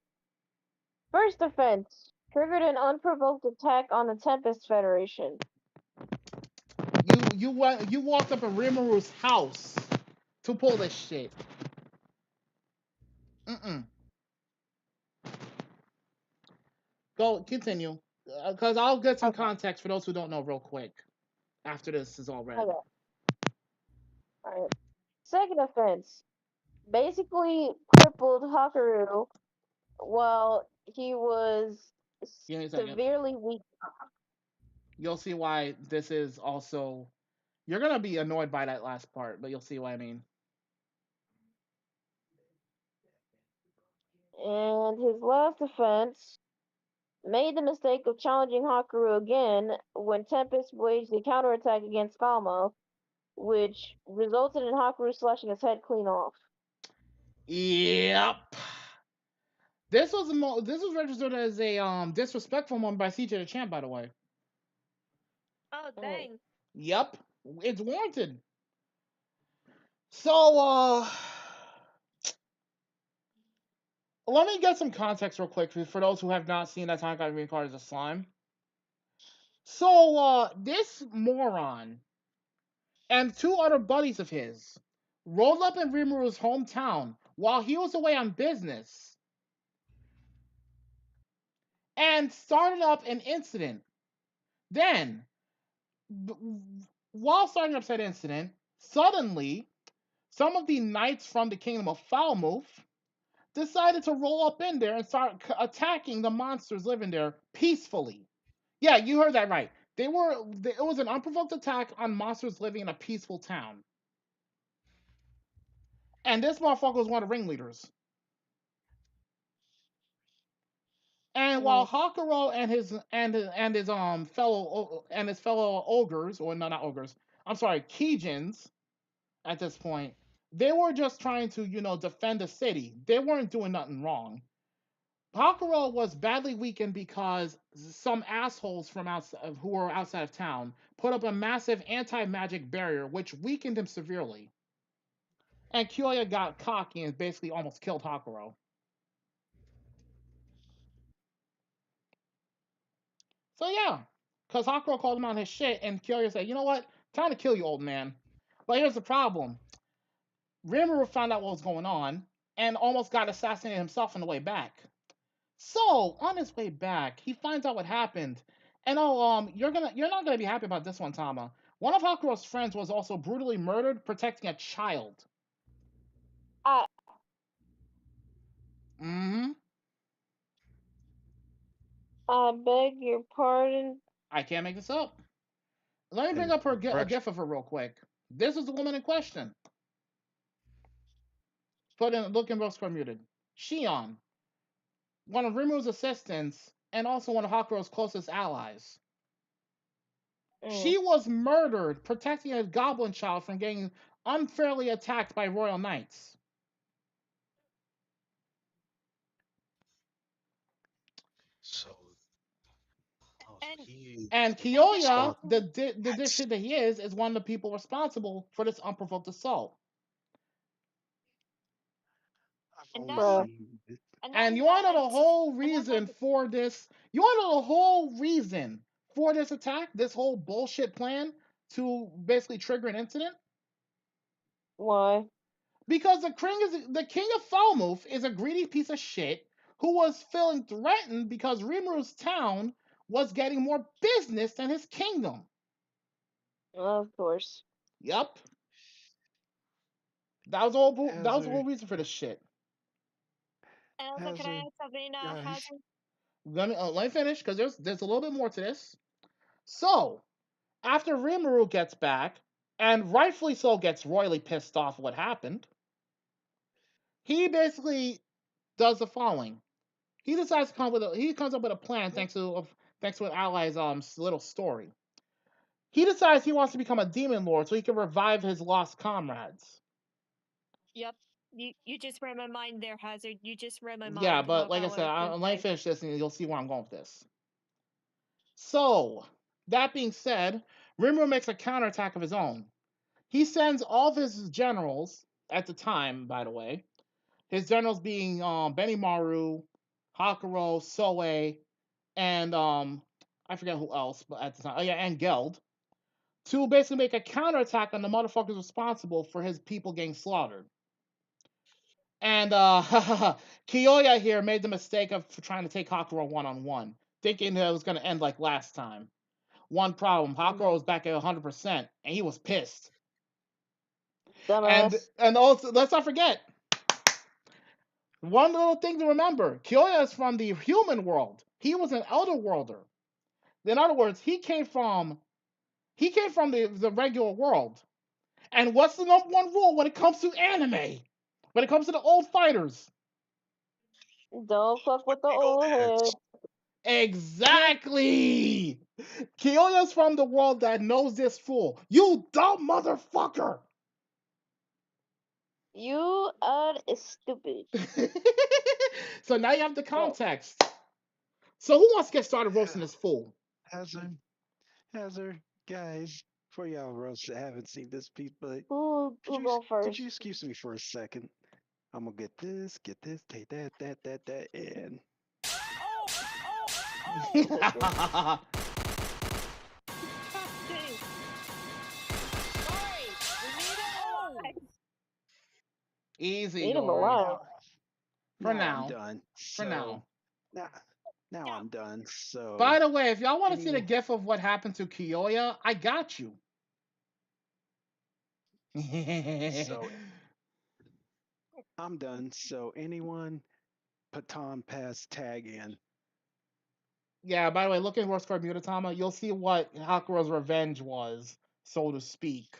First offense. Triggered an unprovoked attack on the Tempest Federation. You walked up in Rimaru's house to pull this shit. Go continue, because I'll get some Okay. context for those who don't know real quick after this is all read. Okay. Alright. Second offense. Basically crippled Hakaru while he was Give me a second. severely weak. You'll see why this is also. You're gonna be annoyed by that last part, but you'll see what I mean. And his last offense made the mistake of challenging Hakaru again when Tempest waged a counterattack against Kama, which resulted in Hakaru slashing his head clean off. Yep. This was registered as a disrespectful one by CJ the Champ, by the way. Oh dang. Yep, it's warranted. So let me get some context real quick for those who have not seen that time got reincarnated as a slime. So this moron and two other buddies of his rolled up in Rimuru's hometown while he was away on business and started up an incident. Then, while starting up said incident, suddenly some of the knights from the kingdom of Falmouth decided to roll up in there and start attacking the monsters living there peacefully. Yeah, you heard that right. It was an unprovoked attack on monsters living in a peaceful town. And this motherfucker was one of the ringleaders. And while Hakuro and his fellow ogres, or no, not ogres, I'm sorry, Kijins, at this point, they were just trying to, defend the city. They weren't doing nothing wrong. Hakuro was badly weakened because some assholes from outside, who were outside of town, put up a massive anti-magic barrier, which weakened him severely. And Kyoya got cocky and basically almost killed Hakuro. So yeah, because Hakuro called him on his shit, and Kyoya said, "You know what? Time to kill you, old man." But here's the problem: Rimuru found out what was going on and almost got assassinated himself on the way back. So on his way back, he finds out what happened, and you're not gonna be happy about this one, Tama. One of Hakuro's friends was also brutally murdered protecting a child. I Mm-hmm. I beg your pardon. I can't make this up. Let me bring And up a fresh. gif of her real quick. This is the woman in question. Look in Rose muted. Shion, one of Rimu's assistants, and also one of Hakuro's closest allies. She was murdered protecting a goblin child from getting unfairly attacked by royal knights. So, And And Kiyoya, the dipshit that he is one of the people responsible for this unprovoked assault. I've and only then seen it. And you want to know the whole reason for this? You want to know the whole reason for this attack? This whole bullshit plan to basically trigger an incident? Why? Because the king of Falmouth is a greedy piece of shit who was feeling threatened because Rimuru's town was getting more business than his kingdom. Of course. Yep. That was the whole Hazard, reason for this shit. Elsa, can I Hazard, add something, guys. Hazard? Let me finish because there's a little bit more to this. So after Rimuru gets back, and rightfully so gets royally pissed off what happened, he basically does the following. He decides to he comes up with a plan thanks to an ally's little story. He decides he wants to become a demon lord so he can revive his lost comrades. Yep. You just read my mind there, Hazard. You just read my Yeah, mind but about like I what said, I was going to let me say. finish this and you'll see where I'm going with this. So, that being said, Rimuru makes a counterattack of his own. He sends all of his generals, at the time, by the way, his generals being Benimaru, Hakuro, Soe, and I forget who else, but at the time, oh yeah, and Geld, to basically make a counterattack on the motherfuckers responsible for his people getting slaughtered. And Kiyoya here made the mistake of trying to take Hakuro one-on-one, thinking that it was going to end like last time. One problem, Hakuro was back at 100%, and he was pissed. Dumbass. And also, let's not forget, one little thing to remember, Kiyoya is from the human world. He was an Elder Worlder. In other words, he came from the regular world. And what's the number one rule when it comes to anime? When it comes to the old fighters? Don't fuck with the old head. Exactly! Kiyoya's from the world that knows this fool. You dumb motherfucker! You are stupid. So now you have the Oh. context. So who wants to get started roasting this fool? Hazard, Hazard, guys. For y'all roasts that haven't seen this piece, but Who go could first? you excuse me for a second? I'm gonna get this, take that, and Easy, Need him Yori. alive. For now I'm now. done. For now. Now, now I'm done. So By the way, if y'all want to see the anyone, gif of what happened to Kiyoya, I got you. so I'm done. So anyone, Patan pass tag in. Yeah, by the way, look at Worst for Mutatama. You'll see what Hakuro's revenge was, so to speak.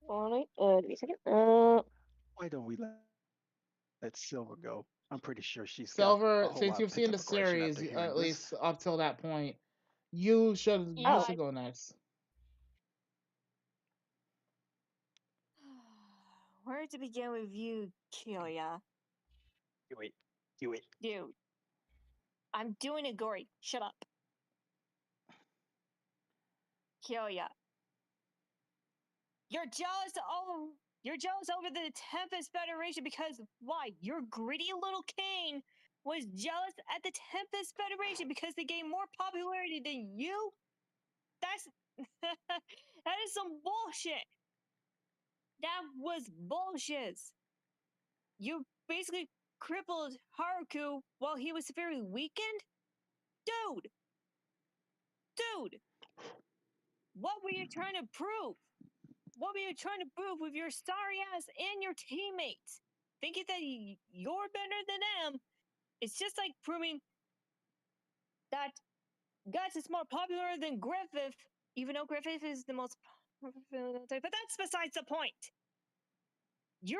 Give me a second. Why don't we let Silver go? I'm pretty sure she's got a Silver, whole since lot of you've seen pent the up aggression series, after hearing at this. least up till that point, you should Yeah. go next. Where to begin with you, Kiyoya? Do it. Dude, I'm doing a gory. Shut up. Kiyoya, you're jealous. Oh, you're jealous over the Tempest Federation because why? Your greedy little king was jealous at the Tempest Federation because they gained more popularity than you. That's that is some bullshit. That was bullshit. You basically crippled Haruku while he was severely weakened? Dude! Dude! What were you trying to prove? What were you trying to prove with your sorry ass and your teammates? Thinking that you're better than them? It's just like proving that Guts is more popular than Griffith, even though Griffith is the most popular. But that's besides the point. You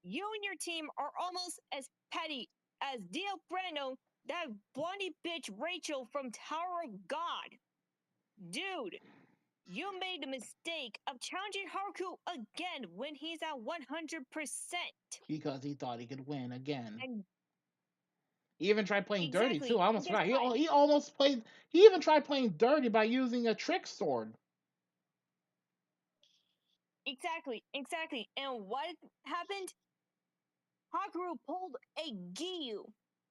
and your team are almost as petty as Dio Brando, that blondie bitch Rachel from Tower of God. Dude, you made the mistake of challenging Haruku again when he's at 100%. Because he thought he could win again. And He even tried playing dirty too. exactly. I almost Guess forgot. what? He almost played. He even tried playing dirty by using a trick sword. Exactly. And what happened? Hakuru pulled a Giyu.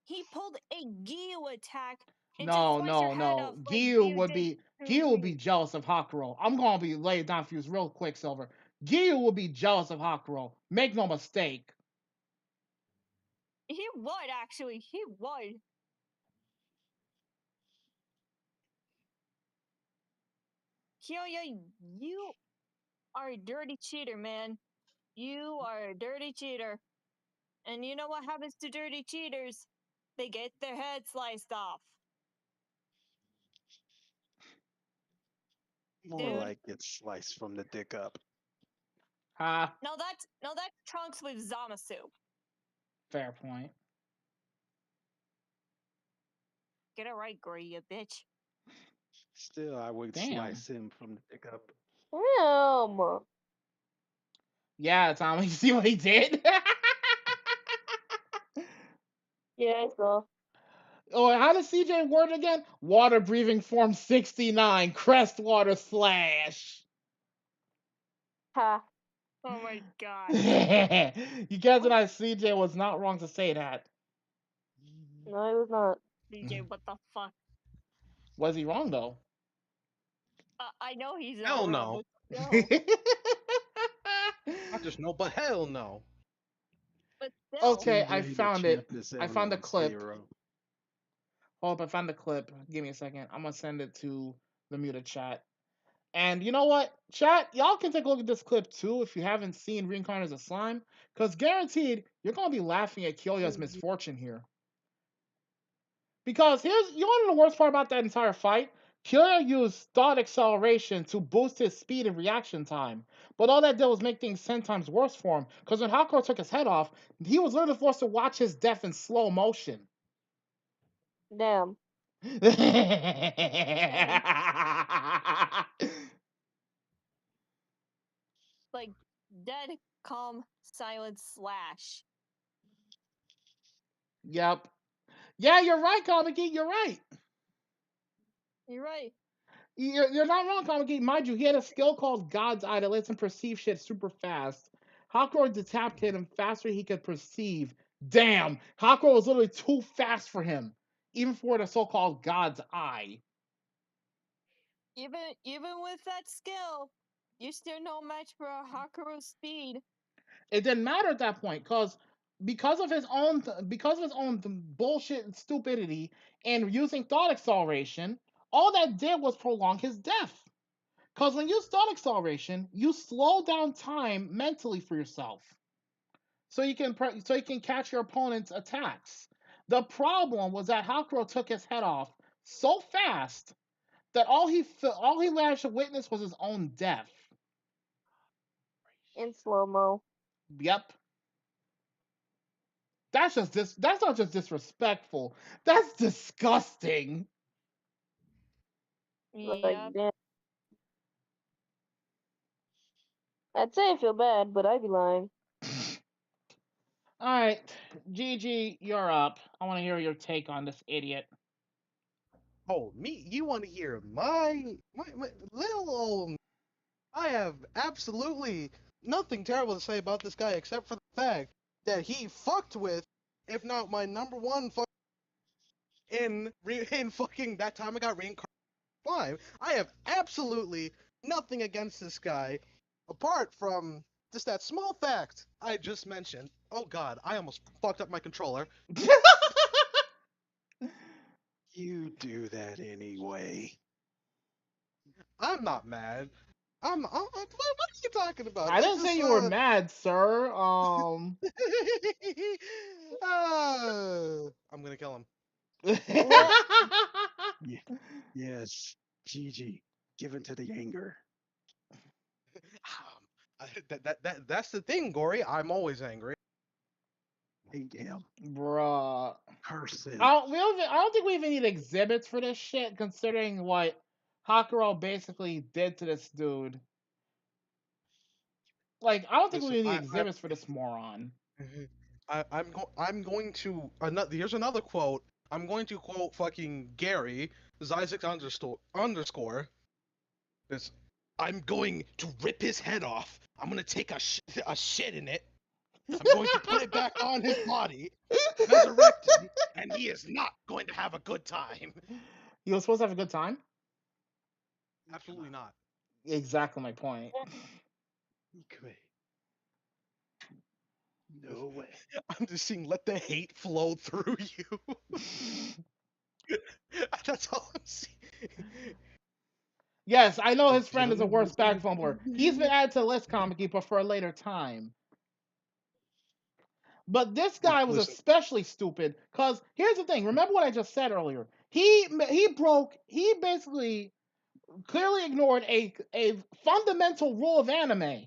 He pulled a Giyu attack and just sliced your head off like Giyu did. Gyu would be jealous of Hakuro. I'm gonna be laid down for you real quick, Silver. Gyu would be jealous of Hakuro. Make no mistake. He would actually. He would. Kyoya, you are a dirty cheater, man. You are a dirty cheater. And you know what happens to dirty cheaters? They get their head sliced off. More Dude. like it's sliced from the dick up. No, that's Trunks with Zamasu. Fair point. Get it right, Gory, you bitch. Still, I would Damn. slice him from the dick up. Damn. Yeah, Tom, you see what he did? Yeah, I saw. Oh, how does CJ word again? Water breathing form 69, Crestwater slash. Ha. Oh my god. You guys and I, CJ was not wrong to say that. No, it was not. DJ, what the fuck? Was he wrong though? I know he's not Hell wrong, no. but still. Not just no, but hell no. But still. Okay, I CJ, the found it. champ is I found the everyone's clip. hero. Hold up, I found the clip. Give me a second. I'm gonna send it to the muted chat. And you know what, chat? Y'all can take a look at this clip too if you haven't seen Reincarnated as a Slime, because guaranteed you're gonna be laughing at Kyoya's misfortune here. Because you want to know the worst part about that entire fight? Kyoya used thought acceleration to boost his speed and reaction time. But all that did was make things 10 times worse for him. Because when Hakuro took his head off, he was literally forced to watch his death in slow motion. Damn. Like, dead, calm, silent slash. Yep. Yeah, you're right, Kamiki. You're right. You're right. You're not wrong, Kamiki. Mind you, he had a skill called God's Eye that lets him perceive shit super fast. Hakuro decapitated him faster than he could perceive. Damn, Hakuro was literally too fast for him, even for the so-called God's Eye. Even with that skill, you're still no match for Hakuro's speed. It didn't matter at that point, because of his own bullshit and stupidity and using thought acceleration, all that did was prolong his death. Because when you use thought acceleration, you slow down time mentally for yourself, so you can catch your opponent's attacks. The problem was that Hakuro took his head off so fast that all he managed to witness was his own death. In slow mo. Yep. That's not just disrespectful. That's disgusting. Like, Yep. damn. I'd say I feel bad, but I'd be lying. All right, Gigi, you're up. I want to hear your take on this idiot. Oh, me? You want to hear my little old? I have absolutely nothing terrible to say about this guy except for the fact that he fucked with, if not my number one fuck in fucking that time I got reincarnated 5. I have absolutely nothing against this guy, apart from just that small fact I just mentioned. Oh god, I almost fucked up my controller. You do that anyway. I'm not mad. What are you talking about? I didn't say you were mad, sir. I'm gonna kill him. Yes, Gigi, give in to the anger. That's the thing, Gory. I'm always angry. Hate him. Bruh. Curse him. I don't think we even need exhibits for this shit, considering what Hakuro basically did to this dude. Like, I don't think we need exhibits for this moron. I'm going to here's another quote. I'm going to quote fucking Gary Isaac underscore. This, I'm going to rip his head off. I'm gonna take a shit in it. I'm going to put it back on his body, resurrect him, and he is not going to have a good time. You were supposed to have a good time? Absolutely not. Exactly my point. No way. I'm just seeing let the hate flow through you. That's all I'm seeing. Yes, I know his friend is a worse bag fumbler. He's been added to the list, Comic but for a later time. But this guy was Listen. especially stupid because here's the thing. Remember what I just said earlier? He basically clearly ignored a fundamental rule of anime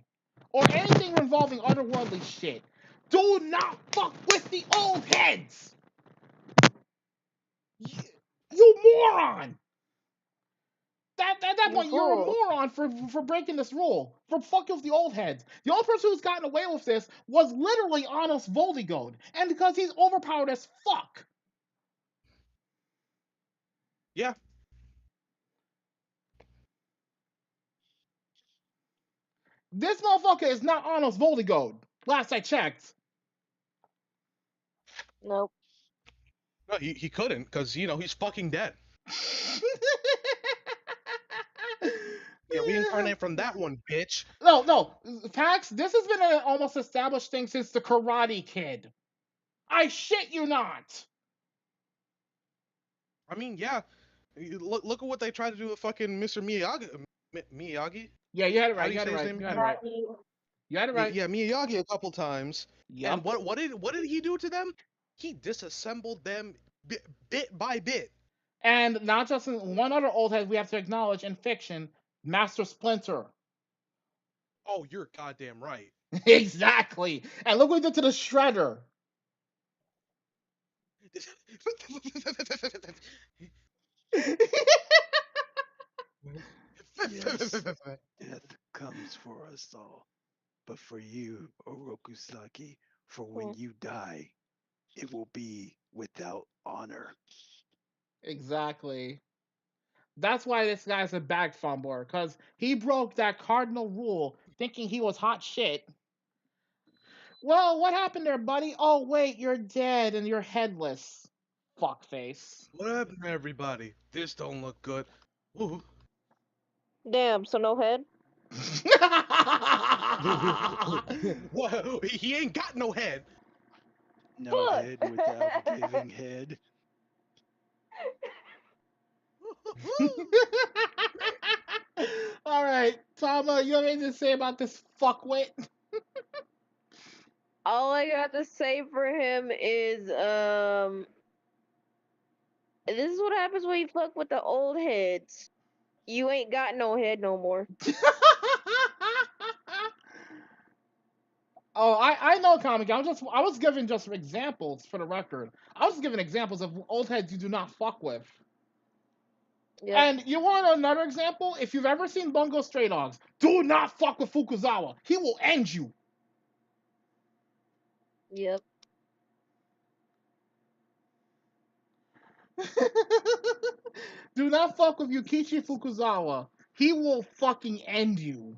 or anything involving otherworldly shit. Do not fuck with the old heads. You moron. At that point, you're a moron for breaking this rule. For fucking with the old heads. The only person who's gotten away with this was literally Honest Voldigode. And because he's overpowered as fuck. Yeah. This motherfucker is not Honest Voldigode. Last I checked. Nope. No, he couldn't, because, he's fucking dead. Yeah, reincarnate from that one, bitch. No. Pax, this has been an almost established thing since the Karate Kid. I shit you not. I mean, yeah. Look at what they tried to do with fucking Mr. Miyagi. Miyagi? Yeah, you had it How right. do You had it say his right. name You had it again? right. You had it right. Yeah, Miyagi a couple times. Yep. And what did he do to them? He disassembled them bit by bit. And not just in one other old head we have to acknowledge in fiction, Master Splinter. Oh, you're goddamn right. Exactly. And look what he did to the Shredder. Yes, death comes for us all. But for you, Orokusaki, for when you die, it will be without honor. Exactly. That's why this guy's a bag fumbler, because he broke that cardinal rule thinking he was hot shit. Well, what happened there, buddy? Oh, wait, you're dead and you're headless. Fuckface. What happened to everybody? This don't look good. Ooh. Damn, so no head? What? He ain't got no head. No Fuck. head without giving head. All right, Tama, you have anything to say about this fuckwit? All I got to say for him is, this is what happens when you fuck with the old heads. You ain't got no head no more. Oh, I know, comic. I was giving just examples for the record. I was giving examples of old heads you do not fuck with. Yep. And you want another example? If you've ever seen Bungo Stray Dogs, do not fuck with Fukuzawa. He will end you. Yep. Do not fuck with Yukichi Fukuzawa. He will fucking end you.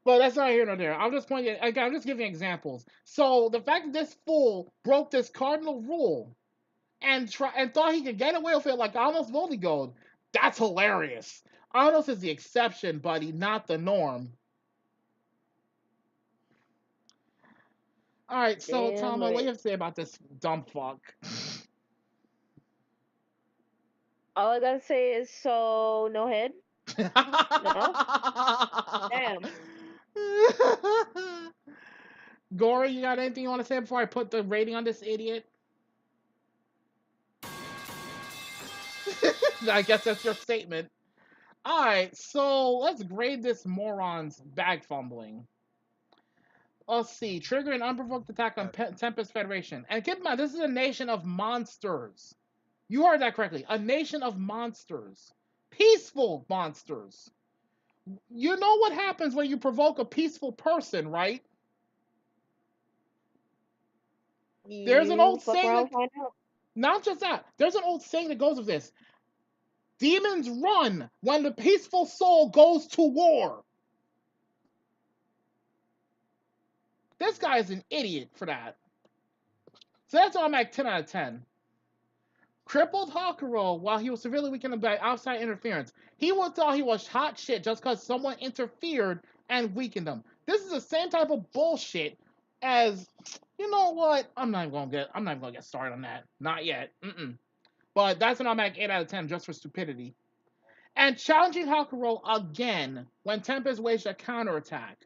But that's not here nor there. I'm just pointing. Again, I'm just giving examples. So the fact that this fool broke this cardinal rule and thought he could get away with it like Almost Voldigold, that's hilarious. Almost is the exception, buddy, not the norm. All right, so Damn Tama, what do right. you have to say about this dumb fuck? All I gotta say is, so no head? No? Damn. Gory, you got anything you want to say before I put the rating on this idiot? I guess that's your statement. Alright, so let's grade this moron's bag fumbling. Let's see. Trigger an unprovoked attack on Tempest Federation. And keep in mind, this is a nation of monsters. You heard that correctly. A nation of monsters. Peaceful monsters. You know what happens when you provoke a peaceful person, right? There's an old saying that, not just that, there's an old saying that goes with this. Demons run when the peaceful soul goes to war. This guy is an idiot for that. So that's why I'm at 10 out of 10. Crippled Hakuro while he was severely weakened by outside interference. He thought he was hot shit just because someone interfered and weakened him. This is the same type of bullshit as, you know what? I'm not even gonna get started on that. Not yet. But that's an automatic 8 out of 10 just for stupidity. And challenging Hakuro again when Tempest waged a counterattack,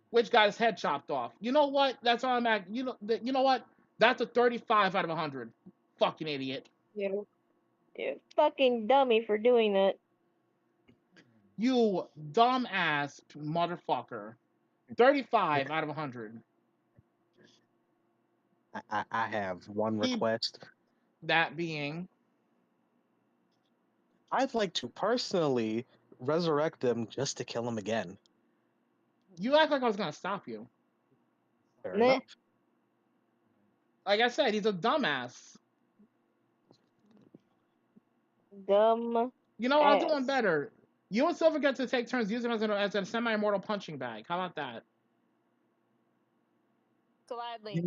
which got his head chopped off. You know what? That's automatic. You know what? That's a 35 out of 100. Fucking idiot. Yeah. Fucking dummy for doing that. You dumbass motherfucker. 35 out of 100. I have one request. That being. I'd like to personally resurrect them just to kill him again. You act like I was going to stop you. Fair Meh. enough. Like I said, he's a dumbass. Dumb. You know, I'll do ass. one better. You and Silver get to take turns using him as a semi-immortal punching bag. How about that? Gladly.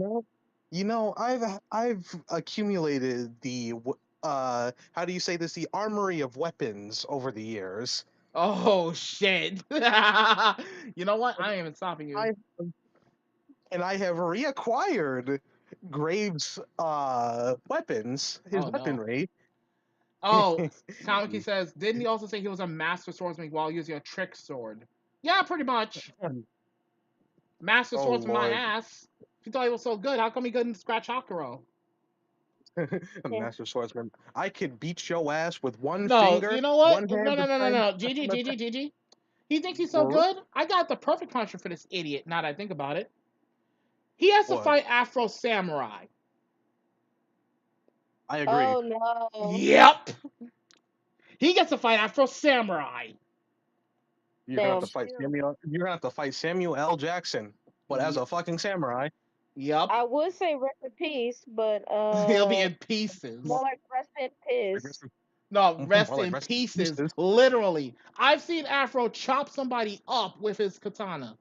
You know, I've accumulated the how do you say this? The armory of weapons over the years. Oh, shit. You know what? I ain't even stopping you. I have reacquired Graves' weapons, his Oh, no. weaponry. Oh, Kamiki says, didn't he also say he was a master swordsman while using a trick sword? Yeah, pretty much. Master Oh, swordsman my Lord. ass. If you thought he was so good, how come he couldn't scratch Hakuro? A master swordsman. I could beat your ass with one No, finger. you know what? One hand. No. GG. He thinks he's so good? I got the perfect puncher for this idiot, now that I think about it. He has to What? fight Afro Samurai. I agree. Oh no. Yep. He gets to fight Afro Samurai. You're gonna have to Damn. fight Samuel. You're gonna have to fight Samuel L. Jackson, but as a fucking samurai. Yep. I would say rest in peace, but He'll be in pieces. more like rest in piss. No, rest More like in rest in pieces. pieces. Literally. I've seen Afro chop somebody up with his katana.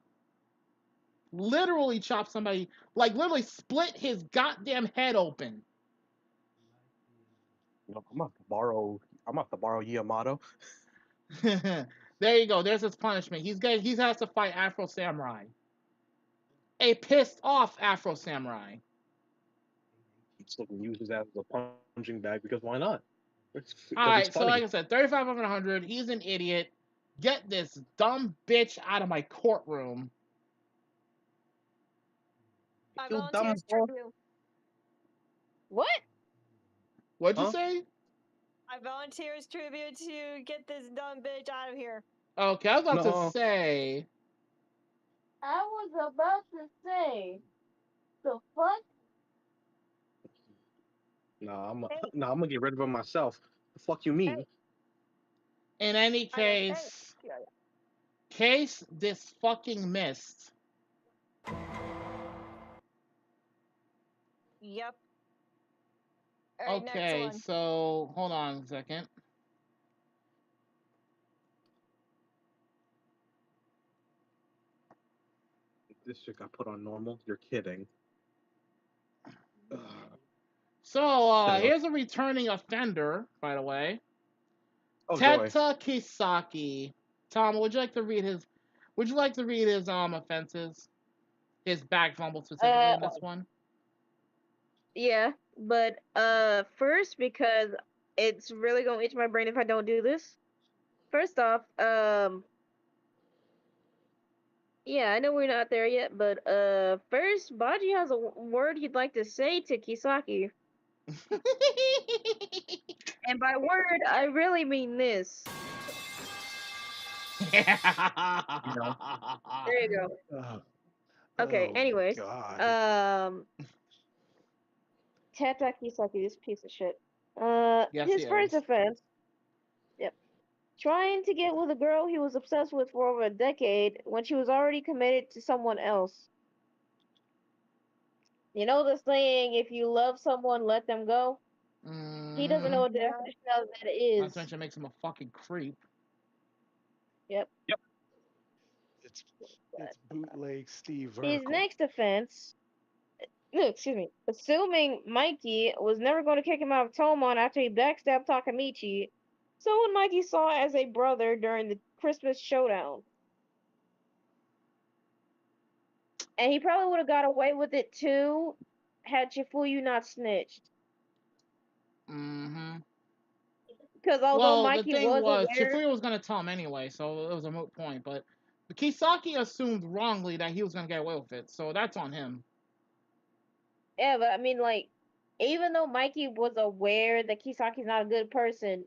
Literally chop somebody, like literally split his goddamn head open. I'm gonna have to borrow Yamato. There you go. There's his punishment. He has to fight Afro Samurai. A pissed off Afro Samurai. He still can use his ass as a punching bag because why not? Alright, so like I said, 35 of 100. He's an idiot. Get this dumb bitch out of my courtroom. I You volunteer dumb as boy. tribute. What? What'd you Huh? say? I volunteer as tribute to get this dumb bitch out of here. Okay, I was about No. to say. I was about to say the fuck? I'm gonna get rid of him myself. The fuck you mean? In any case, case this fucking missed. Yep. All right, Okay, next one. so hold on a second. This shit got put on normal. You're kidding. So here's a returning offender, by the way. Oh, joy. Teta Kisaki. Tom, would you like to read his offenses? His back fumble specifically in this one? Yeah, but first, because it's really gonna itch my brain if I don't do this. First off, yeah, I know we're not there yet, but first, Baji has a word he'd like to say to Kisaki. And by word, I really mean this. There you go. Okay, Oh, anyways. God. Tata Kisaki, this piece of shit. Yes, His he first is. offense. Yep. Trying to get with a girl he was obsessed with for over a decade when she was already committed to someone else. You know the saying, if you love someone, let them go? He doesn't know what the definition of that is. Not to mention makes him a fucking creep. Yep. It's bootleg Steve His Urkel. next offense, no, excuse me, assuming Mikey was never going to kick him out of Tomon after he backstabbed Takamichi, someone Mikey saw as a brother during the Christmas showdown. And he probably would have got away with it too had Chifuyu not snitched. Mm-hmm. Because although Well, the Mikey thing was was, aware, Chifuya was going to tell him anyway, so it was a moot point. But Kisaki assumed wrongly that he was going to get away with it, so that's on him. yeah, but I mean, like, even though Mikey was aware that Kisaki's not a good person,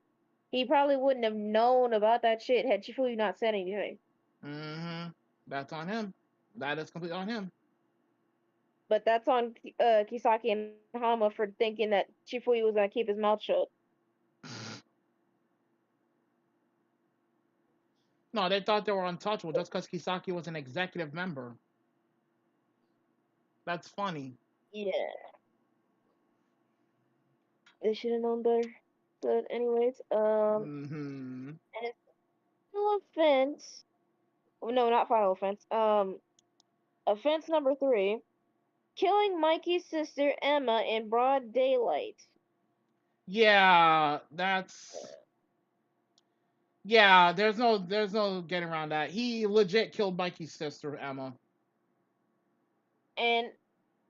he probably wouldn't have known about that shit had Chifuyu not said anything. Mm-hmm. That's on him. That is completely on him. But that's on Kisaki and Hama for thinking that Chifuyu was gonna keep his mouth shut. No, they thought they were untouchable just because Kisaki was an executive member. That's funny. Yeah, they should have known better. But anyways, Mm-hmm. and it's final offense. No, not final offense. Offense number 3: killing Mikey's sister Emma in broad daylight. Yeah, that's yeah. There's no getting around that. He legit killed Mikey's sister Emma. And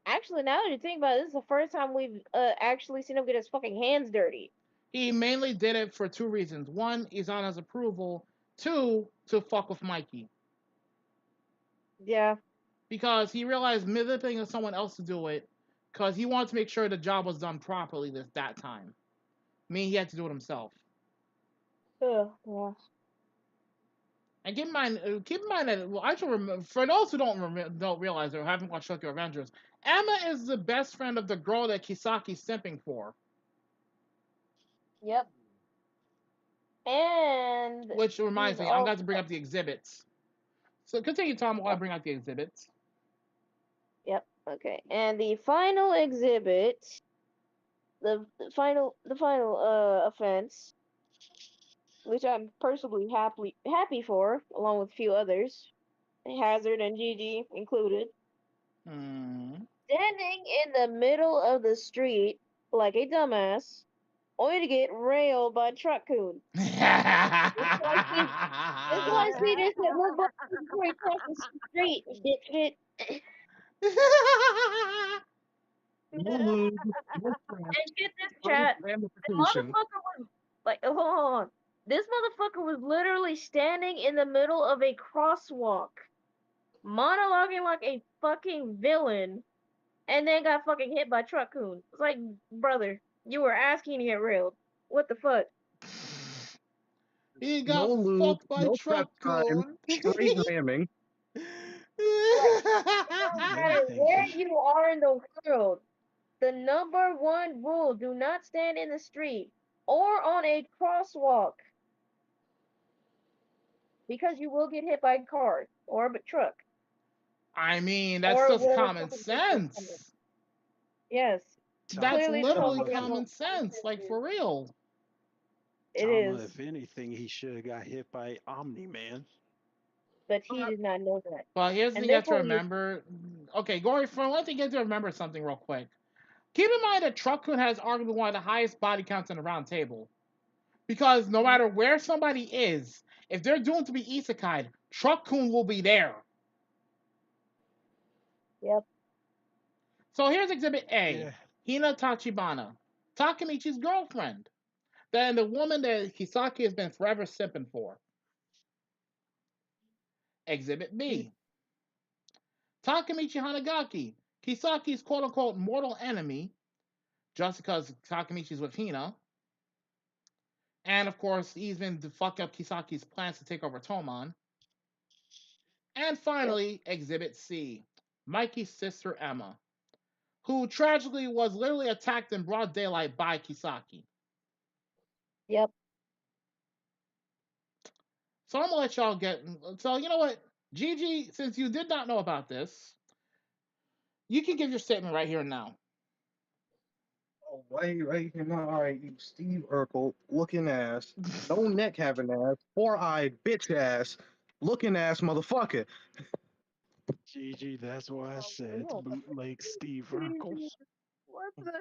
actually, now that you think about it, this is the first time we've actually seen him get his fucking hands dirty. He mainly did it for 2 reasons. 1, Izana's approval. 2, to fuck with Mikey. Yeah. Because he realized manipulating someone else to do it, because he wanted to make sure the job was done properly that time. I mean, he had to do it himself. Yeah. And keep in mind that I should remember, for those who don't realize or haven't watched Tokyo Avengers, Emma is the best friend of the girl that Kisaki's simping for. Yep. And Which reminds me, I'm going to bring up the exhibits. So continue, Tom, while I bring out the exhibits. Yep. Okay. And the final exhibit, the final offense, which I'm personally happy for, along with a few others, Hazard and Gigi included. Standing in the middle of the street like a dumbass, only to get railed by Truck Coon. It's like he just said, "We're going before he crosses the street, dipshit." No, And get this chat. This motherfucker was like, hold on. This motherfucker was literally standing in the middle of a crosswalk, monologuing like a fucking villain, and then got fucking hit by Truck Coon. It's like, brother, you were asking to get railed. What the fuck? He got no lube, fucked by no Truck prep time, Coon. straight ramming. No matter where you are in the world, the number 1 rule: do not stand in the street or on a crosswalk, because you will get hit by a car or a truck. I mean, that's Or just whatever common fucking vehicle comes in. sense. Yes, That's clearly literally talking common about sense, like for real. it Tama, is, if anything, he should have got hit by Omni-Man. but he did not know that. But here's the And thing you have to therefore, remember. Okay, Gory, for one thing, you have to remember something real quick. Keep in mind that Truck Coon has arguably one of the highest body counts in the round table. Because no matter where somebody is, if they're doomed to be isekai'd, Truck Coon will be there. Yep. So here's Exhibit A. Yeah. Hina Tachibana, Takemichi's girlfriend. Then the woman that Kisaki has been forever simping for. Exhibit B. Takemichi Hanagaki, Kisaki's quote-unquote mortal enemy, just because Takemichi's with Hina. And of course, he's been fucking up Kisaki's plans to take over Toman. And finally, Exhibit C. Mikey's sister Emma, who tragically was literally attacked in broad daylight by Kisaki. Yep. So I'm gonna let y'all get. So you know what, Gigi, since you did not know about this, you can give your statement right here and now. Oh, right here now. All right, you Steve Urkel looking ass, no neck having ass, 4-eyed bitch ass, looking ass motherfucker. GG, that's why I said no. bootleg Steve Urkel. What the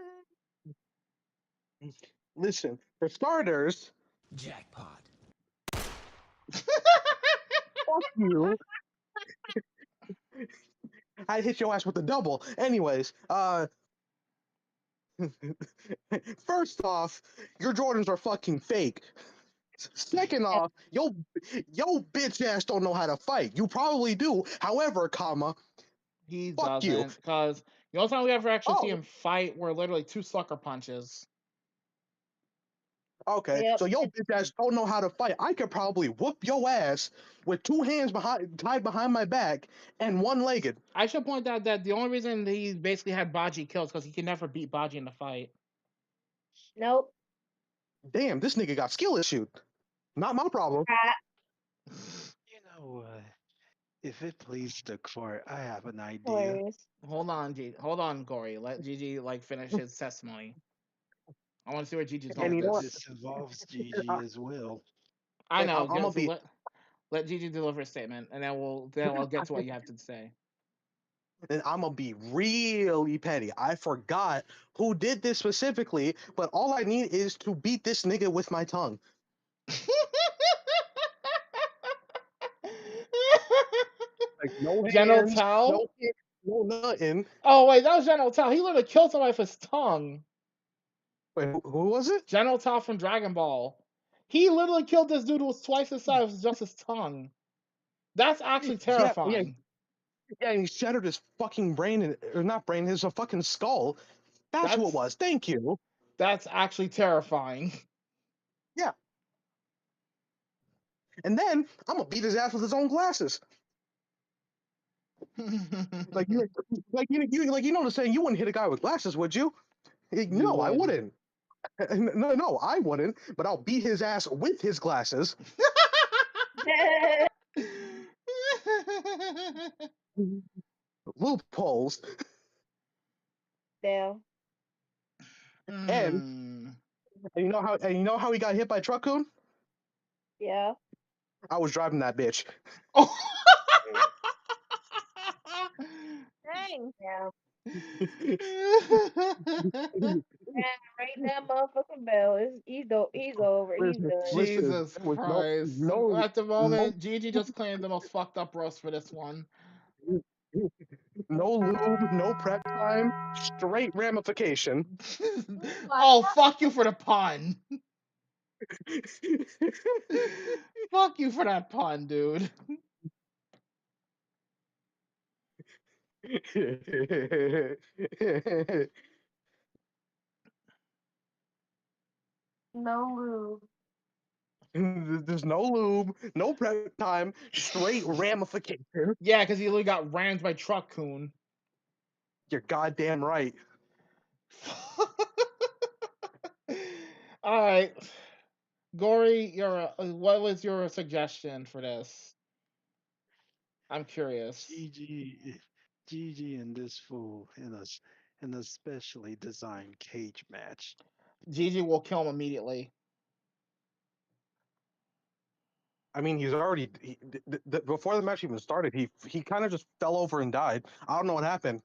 heck? Listen, for starters, Jackpot. fuck you. I hit your ass with a double. Anyways, First off, your Jordans are fucking fake. Second off, yo bitch ass don't know how to fight. You probably do. However, comma, He fuck you. doesn't, because the only time we ever actually see Oh, him fight were literally 2 sucker punches. okay. Yep. So yo bitch ass don't know how to fight. I could probably whoop your ass with 2 hands tied behind my back and one-legged. I should point out that the only reason he basically had Baji killed is because he can never beat Baji in the fight. Nope. Damn, this nigga got skill issues. Not my problem. You know what? If it pleases the court, I have an idea. Hilarious. Hold on, Gory. Let Gigi finish his testimony. I want to see where Gigi's going And with you know this. This involves Gigi as well. I know. I'm gonna be Let Gigi deliver a statement, and then I'll get to what you have to say. and I'm gonna be really petty. I forgot who did this specifically, but all I need is to beat this nigga with my tongue. Like no General hands, Tao? no kick, no nothing. Oh wait, that was General Tao. He literally killed somebody with his tongue. Wait, who was it? General Tao from Dragon Ball. He literally killed this dude who was twice his size with just his tongue. That's actually terrifying. Yeah, and he shattered his fucking brain, or not brain, his fucking skull. That's who it was. Thank you. That's actually terrifying. Yeah. And then I'm gonna beat his ass with his own glasses. Like you know the saying, you wouldn't hit a guy with glasses, would you? No, I wouldn't. No, I wouldn't. But I'll beat his ass with his glasses. Loopholes. Damn. And you know how he got hit by Truckoon? Yeah. I was driving that bitch. Oh. Dang. Yeah. Ring that motherfucking bell. He's over. He's done. Jesus Christ. No, At the moment, Gigi just claimed the most fucked up roast for this one. No lube, no prep time, straight ramification. Oh, fuck you for the pun. Fuck you for that pun, dude. No lube. There's no lube, no prep time, straight ramification. Yeah, because he literally got rammed by Truck-kun. You're goddamn right. All right, Gory, what was your suggestion for this? I'm curious. Gigi and this fool in a specially designed cage match. Gigi will kill him immediately. I mean, he's already before the match even started. He kind of just fell over and died. I don't know what happened.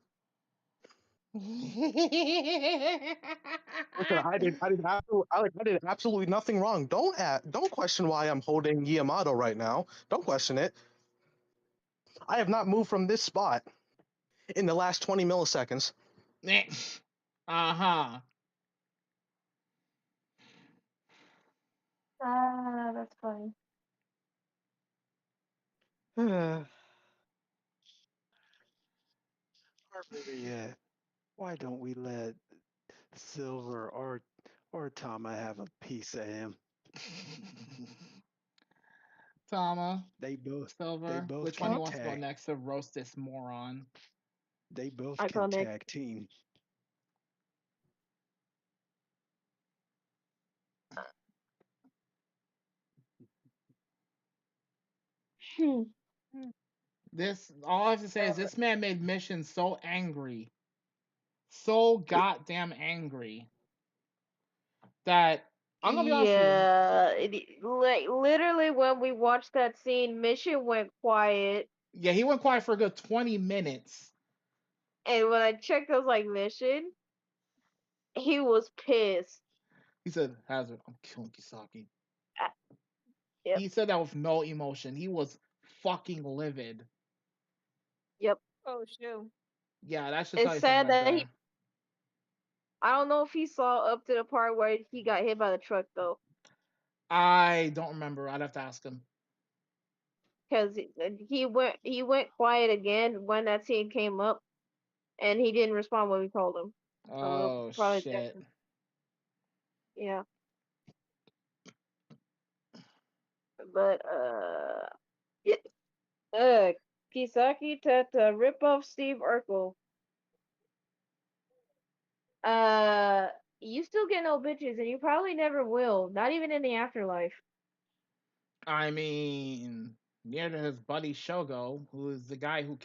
Listen, I did absolutely nothing wrong. Don't question why I'm holding Yamato right now. Don't question it. I have not moved from this spot in the last 20 milliseconds. Uh-huh. That's funny. Or better yet, why don't we let Silver or Tama have a piece of him? Tama, Silver, Silver, which one do you want to go next to roast this moron? They both can tag team. All I have to say is this man made Mission so angry, so goddamn angry, that I'm gonna be honest with you. Like literally when we watched that scene, Mission went quiet. Yeah, he went quiet for a good 20 minutes. And when I checked, I was like, Mission? He was pissed. He said, Hazard, I'm killing Kisaki. Yep. He said that with no emotion. He was fucking livid. Yep. Oh shoot. Yeah, that's just it's sad that I don't know if he saw up to the part where he got hit by the truck though, I don't remember. I'd have to ask him. because he went quiet again when that scene came up, and he didn't respond when we called him. So we'll Oh probably check shit. him. Yeah, but yeah, Kisaki to rip off Steve Urkel. Uh, you still get no bitches, and you probably never will. Not even in the afterlife. I mean, near to his buddy Shogo, who is the guy who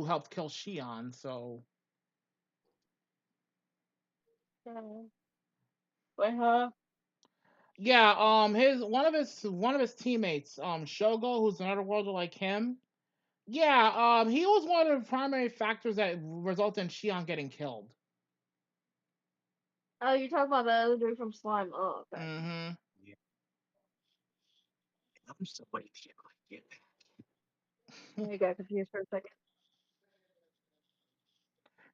helped kill Shion. So But huh? yeah, his one of his teammates, Shogo, who's another worlder like him. Yeah, he was one of the primary factors that resulted in Shion getting killed. Oh, you're talking about the other dude from Slime. Oh, okay. Mm-hmm. Yeah. I'm still waiting to get I got confused for a second.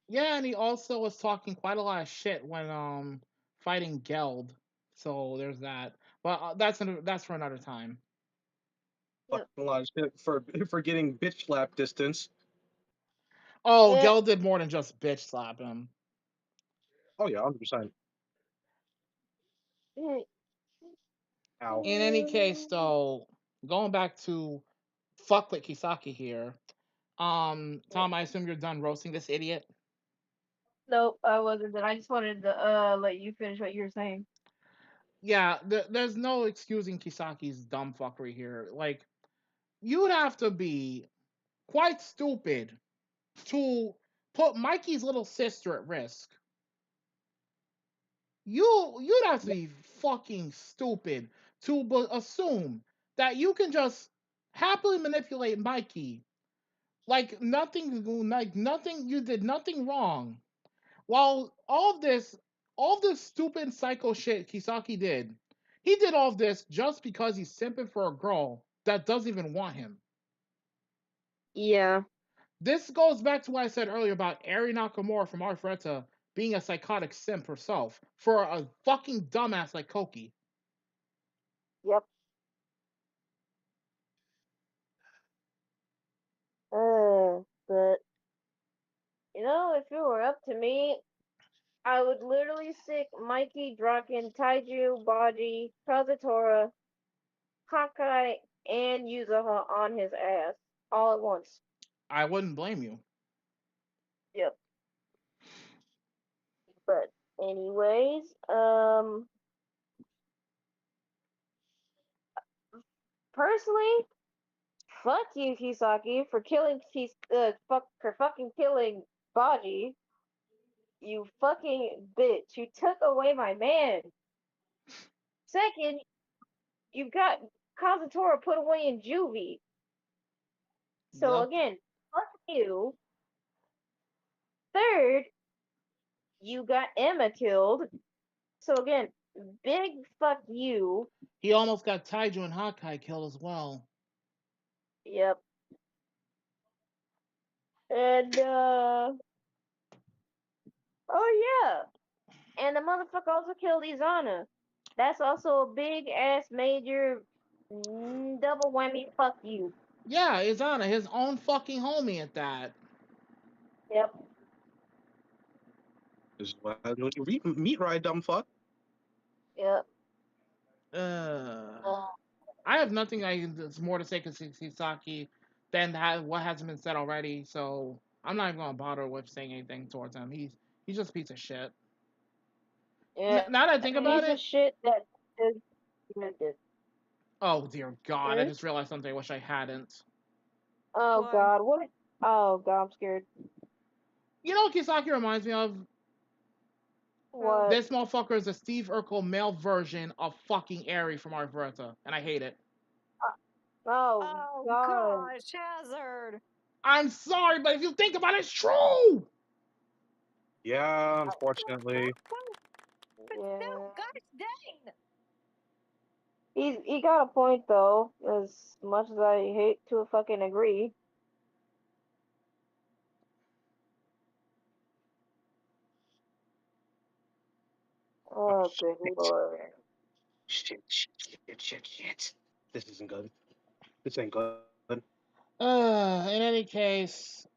Yeah, and he also was talking quite a lot of shit when fighting Geld. So there's that. But that's for another time. Yep. a lot of shit for getting bitch slap distance. Oh, Eh, Geld did more than just bitch slap him. Oh yeah, 100%. eh, Ow. In any case, though, going back to fuck with Kisaki here. Tom, I assume you're done roasting this idiot. Nope, I wasn't. I just wanted to let you finish what you were saying. Yeah, there's no excusing Kisaki's dumb fuckery here. Like, you'd have to be quite stupid to put Mikey's little sister at risk. You'd have to be fucking stupid to assume that you can just happily manipulate Mikey like nothing you did nothing wrong. While all this stupid psycho shit Kisaki did, he did all of this just because he's simping for a girl that doesn't even want him. Yeah. This goes back to what I said earlier about Eri Nakamura from Arifureta being a psychotic simp herself for a fucking dumbass like Koki. Yep. But if it were up to me, I would literally stick Mikey, Draken, Taiju, Baji, Kazutora, Hakai, and Yuzaha on his ass all at once. I wouldn't blame you. Yep. But anyways, personally, fuck you, Kisaki, for killing for fucking killing Baji. You fucking bitch. You took away my man. Second, you got Kazutora put away in juvie. So Yup. again, fuck you. Third, you got Emma killed. So again, big fuck you. He almost got Taiju and Hakai killed as well. Yep. And oh yeah. And the motherfucker also killed Izana. That's also a big ass major double whammy fuck you. Yeah, Izana, his own fucking homie at that. Yep. This is why I don't you meat ride, dumb fuck. Yep. Uh, Uh, I have nothing that's more to say Kisaki than what hasn't been said already, so I'm not even gonna bother with saying anything towards him. He's just a piece of shit. yeah. Now that I think about Piece of it, shit that is demented. oh dear God, I Hmm? just realized something I wish I hadn't. Oh What? god, what? Oh god, I'm scared. You know what Kisaki reminds me of? What? This motherfucker is a Steve Urkel male version of fucking Eri from Arverta, and I hate it. Oh Oh god. gosh, Hazard. I'm sorry, but if you think about it, it's true! Yeah, unfortunately. But still, Yeah. gosh dang. He got a point though, as much as I hate to fucking agree. Oh, good lord. Shit. This isn't good. This ain't good. In any case,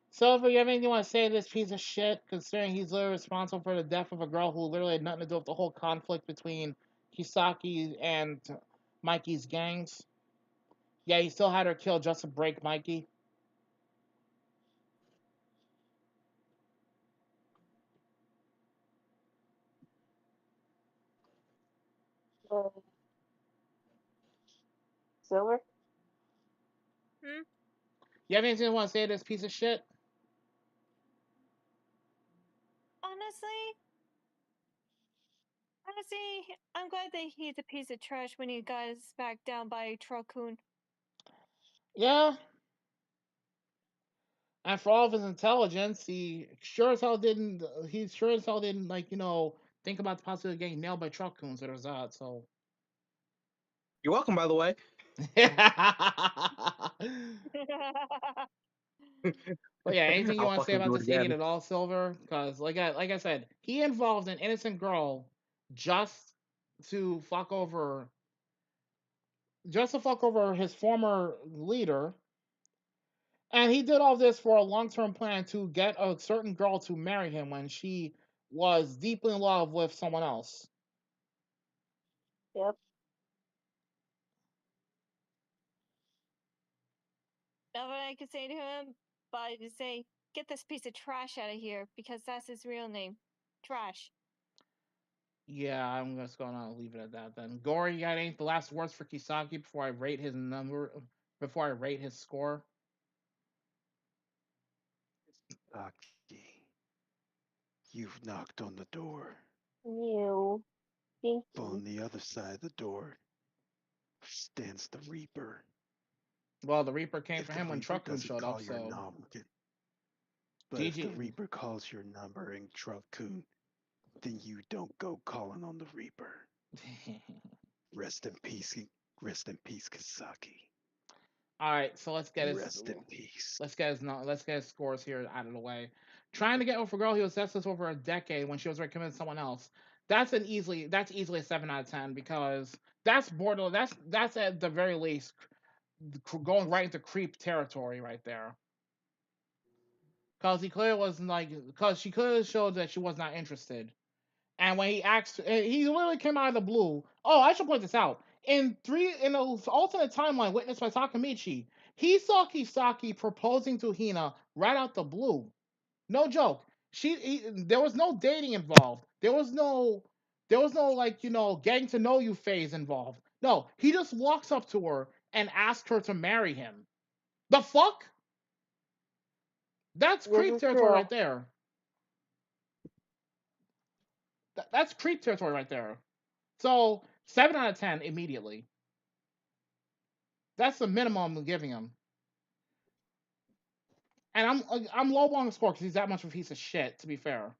Silver, you have anything you want to say to this piece of shit, considering he's literally responsible for the death of a girl who literally had nothing to do with the whole conflict between Kisaki and Mikey's gangs? Yeah, he still had her killed just to break Mikey. Silver? You have anything you want to say to this piece of shit? Honestly, I'm glad that he's a piece of trash when he got smacked down by Trocoon. Yeah. And for all of his intelligence, he sure as hell didn't. He sure as hell didn't think about the possibility of getting nailed by truck coons or that. So. You're welcome, by the way. But yeah, anything you I'll want to say fucking about do it this idiot again. at all, Silver? Because like I said, he involved an innocent girl just to fuck over his former leader. And he did all this for a long-term plan to get a certain girl to marry him when she was deeply in love with someone else. Yep. Nothing I could say to him, but I just say, get this piece of trash out of here, because that's his real name. Trash. Yeah, I'm just gonna leave it at that then. Gory, you got any the last words for Kisaki before I rate his score? Aki, you've knocked on the door. You. Thank But you. on the other side of the door stands the Reaper. Well, the Reaper came If for the him when Reaper Truckun doesn't showed up, call your so number, but if the GG. Reaper calls your number in Truckun, then you don't go calling on the Reaper. Rest in peace, Kisaki. All right, so let's get Rest in peace. let's get his scores here out of the way. Trying to get over a girl he was obsessed over a decade when she was already committed to someone else. That's easily a 7 out of 10 because that's border. That's at the very least going right into creep territory right there. Because he clearly wasn't because she clearly showed that she was not interested. And when he asked, he literally came out of the blue. Oh, I should point this out. In an alternate timeline witnessed by Takamichi, he saw Kisaki proposing to Hina right out the blue. No joke. There was no dating involved. There was no getting to know you phase involved. No, he just walks up to her and asks her to marry him. The fuck? That's creep territory right there. That's creep territory right there. So 7 out of 10 immediately. That's the minimum I'm giving him. And I'm low on the score because he's that much of a piece of shit. To be fair.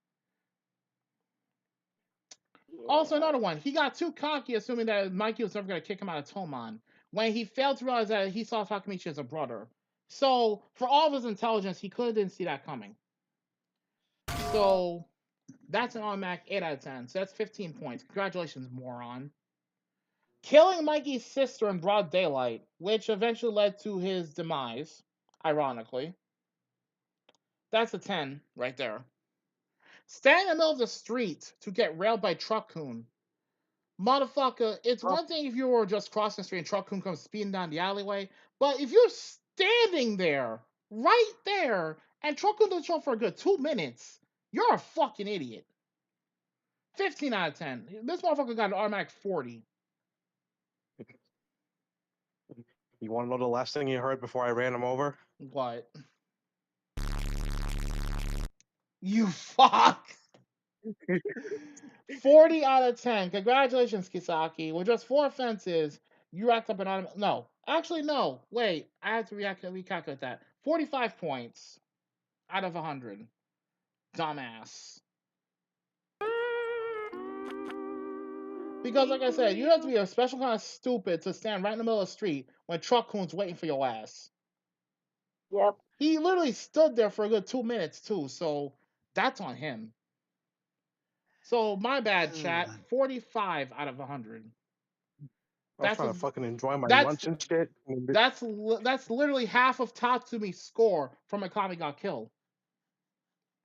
Yeah. Also, another one. He got too cocky, assuming that Mikey was never going to kick him out of Tomon, when he failed to realize that he saw Takamichi as a brother. So, for all of his intelligence, he clearly didn't see that coming. So, that's an automatic 8 out of 10. So that's 15 points. Congratulations, moron. Killing Mikey's sister in broad daylight, which eventually led to his demise, ironically. That's a 10 right there. Stand in the middle of the street to get railed by Truckun. Motherfucker, it's one thing if you were just crossing the street and Truckun comes speeding down the alleyway, but if you're standing there, right there, and Truckun doesn't show up for a good 2 minutes, you're a fucking idiot. 15 out of 10. This motherfucker got an automatic 40. You want to know the last thing you heard before I ran him over? What? You fuck! 40 out of 10. Congratulations, Kisaki. With just 4 offenses, you racked up an automatic. No. Actually, no. Wait. I have to recalculate that. 45 points out of 100. Dumbass. Because, like I said, you have to be a special kind of stupid to stand right in the middle of the street when Truck Coon's waiting for your ass. Yep. He literally stood there for a good 2 minutes, too, so that's on him. So my bad, chat. 45 out of 100. I was That's trying a, to fucking enjoy my that's lunch and shit. that's literally half of Tatsumi's score from Akami got killed.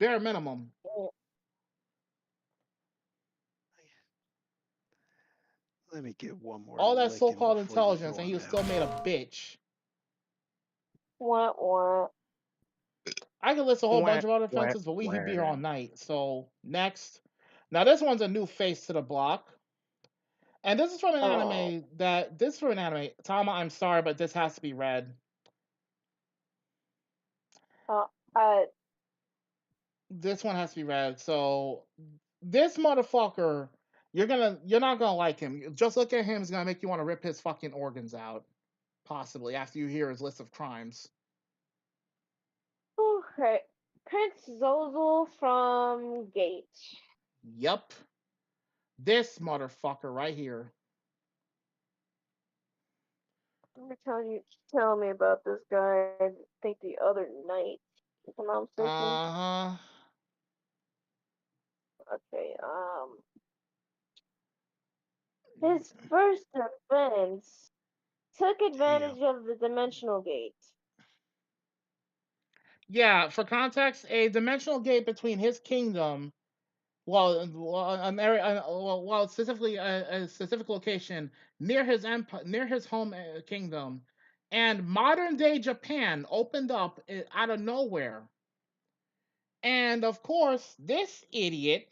Bare minimum. Let me get one more All that licking so-called before you intelligence, throw and he him was still out. made a bitch. What? I could list a whole Wah, bunch of other wah, offenses, but we could be here wah. all night. So next, now this one's a new face to the block, and this is from an Oh. anime that this is from an anime. Tama, I'm sorry, but this has to be read. Uh, This one has to be read. So this motherfucker, you're not gonna like him. Just look at him; is gonna make you want to rip his fucking organs out, possibly after you hear his list of crimes. okay. Prince Zozel from Gate. Yup, this motherfucker right here. Tell me about this guy. I think the other night, if I'm not mistaken. Uh huh. Okay. His first offense took advantage of the dimensional gate. Yeah, for context, a dimensional gate between his kingdom, an area, specifically a specific location near his empire, near his home kingdom, and modern day Japan opened up out of nowhere. And of course, this idiot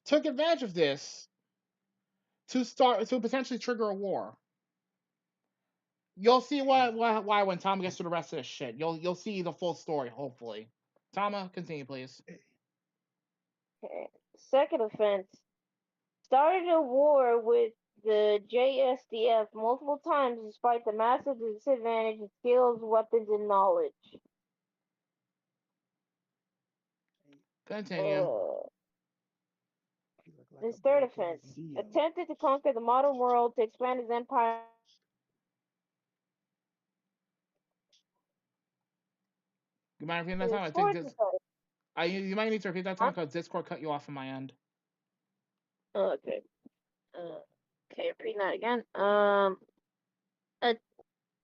took advantage of this to potentially trigger a war. You'll see why when Tom gets to the rest of this shit. You'll see the full story, hopefully. Tama, continue, please. Okay. Second offense started a war with the JSDF multiple times despite the massive disadvantage in skills, weapons, and knowledge. Continue. His third offense attempted to conquer the modern world to expand his empire. You mind repeating that time? I His think fourth this. offense. You might need to repeat that time because Discord cut you off on my end. Okay. Okay, repeating that again.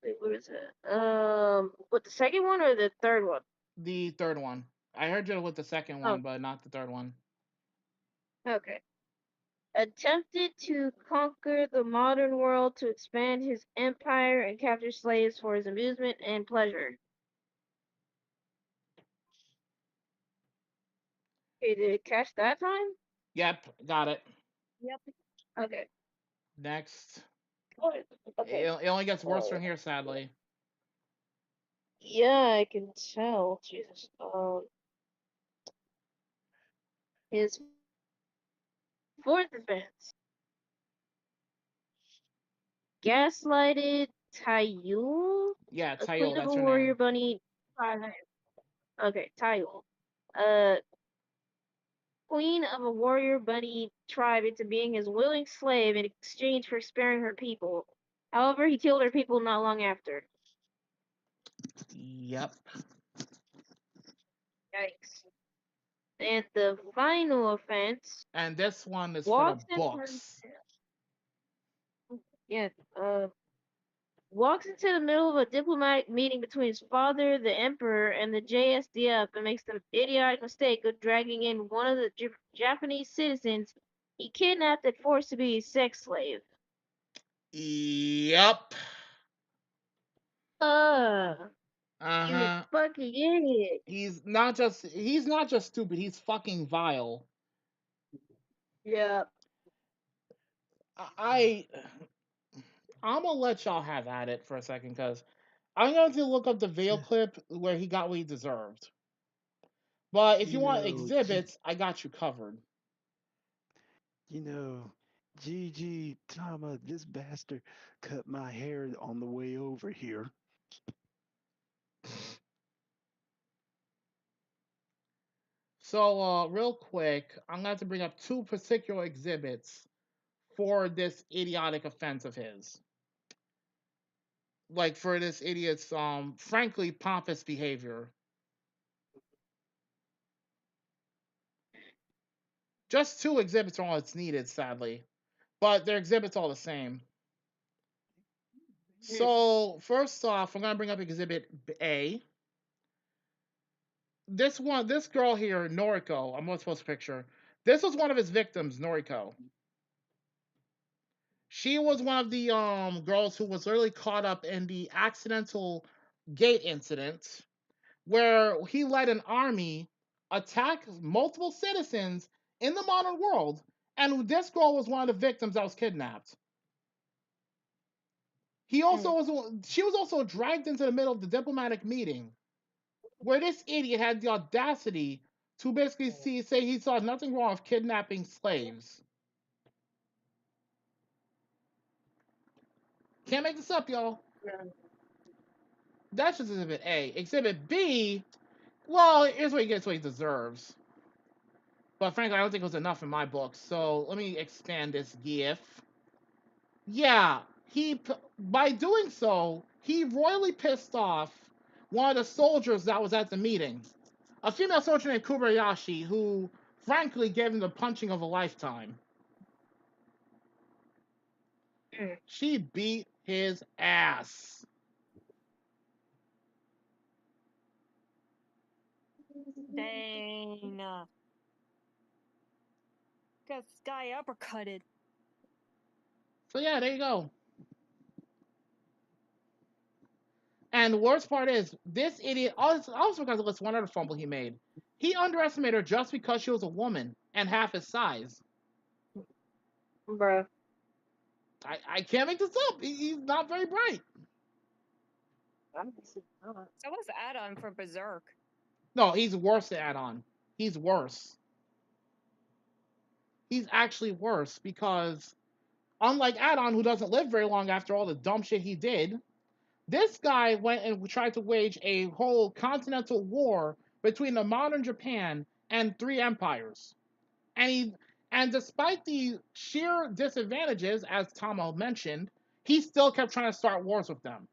Wait, what is it? What, the second one or the third one? The third one. I heard you with the second one, but not the third one. Okay. Attempted to conquer the modern world to expand his empire and capture slaves for his amusement and pleasure. Okay, did it catch that time? Yep, got it. Yep. Okay. Next. Okay. It only gets worse from here, sadly. Yeah, I can tell. Jesus. His fourth offense. Gaslighted Tayul? Yeah, A Tayo, queen of that's a her warrior name. bunny. Okay, Tayul. Queen of a warrior bunny tribe into being his willing slave in exchange for sparing her people. However, he killed her people not long after. Yep. Yikes. And the final offense. And this one is for the books. Yeah, walks into the middle of a diplomatic meeting between his father, the emperor, and the JSDF and makes the idiotic mistake of dragging in one of the Japanese citizens he kidnapped and forced to be a sex slave. Yep. You fucking idiot. He's not just stupid, he's fucking vile. Yeah. I'm gonna let y'all have at it for a second because I'm going to look up the Veil clip where he got what he deserved. But if you want exhibits, I got you covered. GG, Tama, this bastard cut my hair on the way over here. So, real quick, I'm going to have to bring up two particular exhibits for this idiotic offense of his. Like, for this idiot's, frankly, pompous behavior. Just 2 exhibits are all that's needed, sadly. But their exhibits all the same. So first off, I'm gonna bring up Exhibit A. This girl here, Noriko. I'm not supposed to picture. This was one of his victims, Noriko. She was one of the girls who was literally caught up in the accidental gate incident where he led an army attack multiple citizens in the modern world, and this girl was one of the victims that was kidnapped. She was also dragged into the middle of the diplomatic meeting, where this idiot had the audacity to basically say he saw nothing wrong with kidnapping slaves. Can't make this up, y'all. That's just Exhibit A. Exhibit B, well, here's what he gets what he deserves. But frankly, I don't think it was enough in my book. So let me expand this GIF. Yeah, by doing so, he royally pissed off one of the soldiers that was at the meeting. A female soldier named Kubayashi, who frankly gave him the punching of a lifetime. She beat his ass. Dang. Got Sky uppercutted. So yeah, there you go. And the worst part is, this idiot also forgot to list one other fumble he made. He underestimated her just because she was a woman and half his size. Bruh. I can't make this up. He's not very bright. So what's the add-on for Berserk? No, he's worse than Add-on. He's worse. He's actually worse because, unlike Add-on, who doesn't live very long after all the dumb shit he did, this guy went and tried to wage a whole continental war between the modern Japan and 3 empires. And despite the sheer disadvantages, as Tama mentioned, he still kept trying to start wars with them.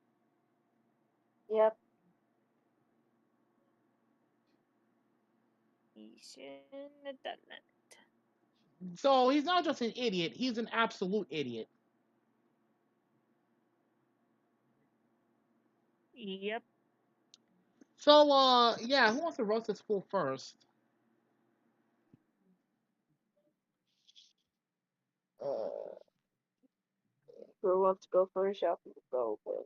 Yep. He shouldn't have done that. So he's not just an idiot, he's an absolute idiot. Yep. So, yeah, who wants to roast this fool first? Who wants to go first? Y'all can go, but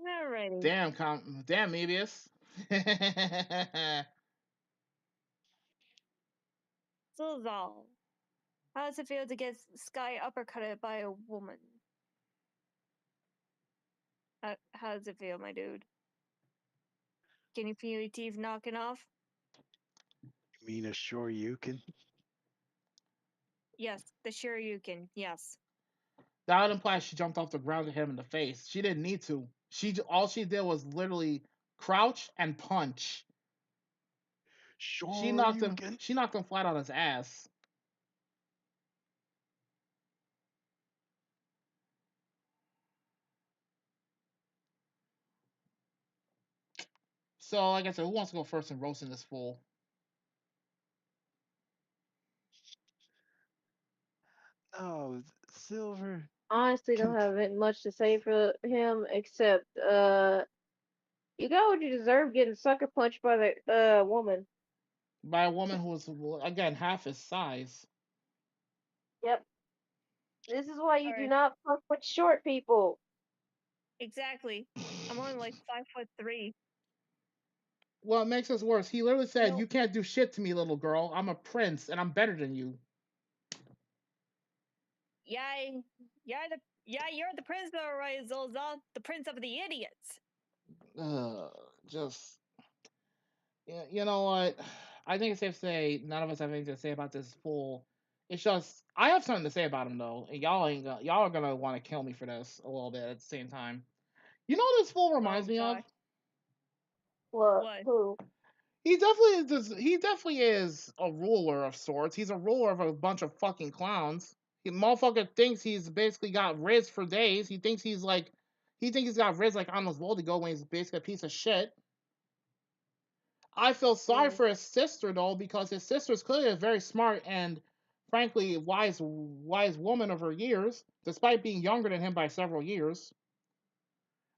Alrighty. Damn, Mebius. Zolzal. How does it feel to get Sky uppercutted by a woman? How does it feel, my dude? Can you feel your teeth knocking off? You mean a sure you can? Yes, the Shoryuken, yes. That would imply she jumped off the ground and hit him in the face. She didn't need to. All she did was literally crouch and punch. Sure She knocked you him. can. She knocked him flat on his ass. So, like I said, who wants to go first in roasting this fool? Oh, Silver. honestly don't have much to say for him except you got what you deserve getting sucker punched by the woman. By a woman who was, again, half his size. Yep. This is why you do Alright. not fuck with short people. Exactly. I'm only like 5'3". Well, it makes us worse. He literally said, Nope. "You can't do shit to me, little girl. I'm a prince, and I'm better than you." Yeah, you're the prince, alright, Zolzal. The prince of the idiots. Just, you know what? I think it's safe to say none of us have anything to say about this fool. It's just I have something to say about him though, and y'all are gonna want to kill me for this a little bit at the same time. You know what this fool reminds me of? What? Who? He definitely is a ruler of sorts. He's a ruler of a bunch of fucking clowns. He motherfucker thinks he's basically got Riz for days. He thinks he's he thinks he's got Riz like Arnold's Voldigo when he's basically a piece of shit. I feel sorry for his sister though, because his sister is clearly a very smart and frankly wise woman of her years, despite being younger than him by several years.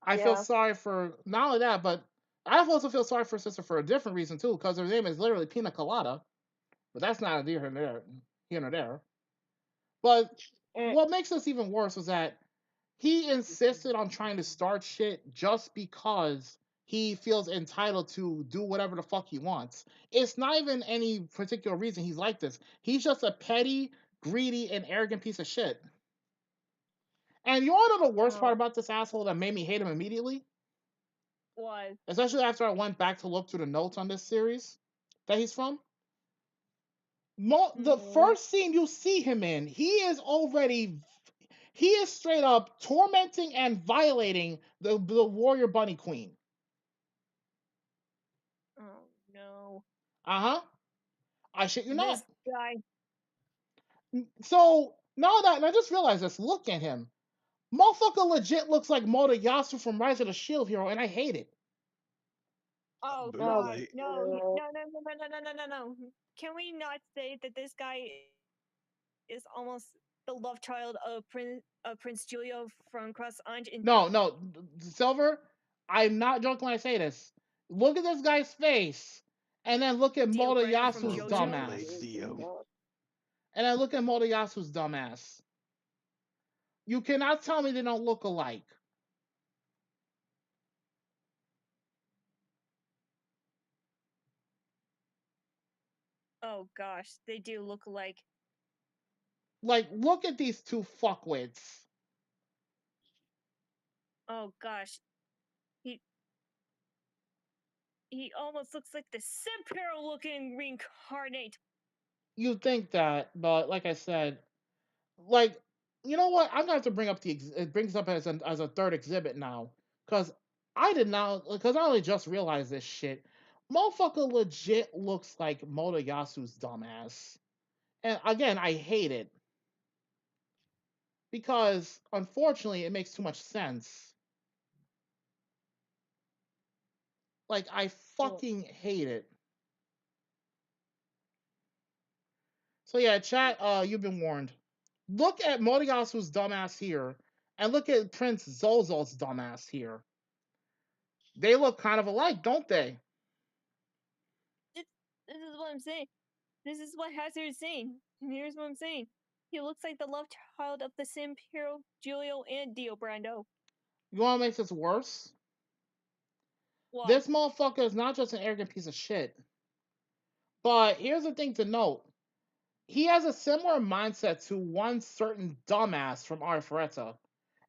I feel sorry for not only that, but I also feel sorry for his sister for a different reason too, because her name is literally Pina Colada. But that's not here nor there. But what makes this even worse was that he insisted on trying to start shit just because he feels entitled to do whatever the fuck he wants. It's not even any particular reason he's like this. He's just a petty, greedy, and arrogant piece of shit. And you want to know the worst part about this asshole that made me hate him immediately? What? Especially after I went back to look through the notes on this series that he's from. The first scene you see him in, he is straight up tormenting and violating the warrior bunny queen. Oh no. Uh-huh. I shit you not. This guy. So now that I just realized this, look at him. Motherfucker legit looks like Motoyasu from Rise of the Shield Hero, and I hate it. Oh god, no. Can we not say that this guy is almost the love child of Prince Julio from Cross Ange? No, Silver, I'm not joking when I say this. Look at this guy's face, and then look at Motoyasu's dumbass. And then look at Motoyasu's dumbass. You cannot tell me they don't look alike. Oh gosh, they do look alike. Like, look at these two fuckwits. Oh gosh. He almost looks like the Simpero looking reincarnate. You think that, but like I said, like, you know what? I'm gonna have to bring up it brings up as a third exhibit now, because I only just realized this shit. Motherfucker legit looks like Motoyasu's dumbass, and again, I hate it because unfortunately, it makes too much sense. Like, I fucking hate it. So yeah, chat, you've been warned. Look at Motoyasu's dumbass here, and look at Prince Zozo's dumbass here. They look kind of alike, don't they? This is what I'm saying. This is what Hazard is saying. And here's what I'm saying. He looks like the love child of the Simpero, Julio, and Dio Brando. You want to make this worse? What? This motherfucker is not just an arrogant piece of shit. But here's the thing to note. He has a similar mindset to one certain dumbass from Arifureta.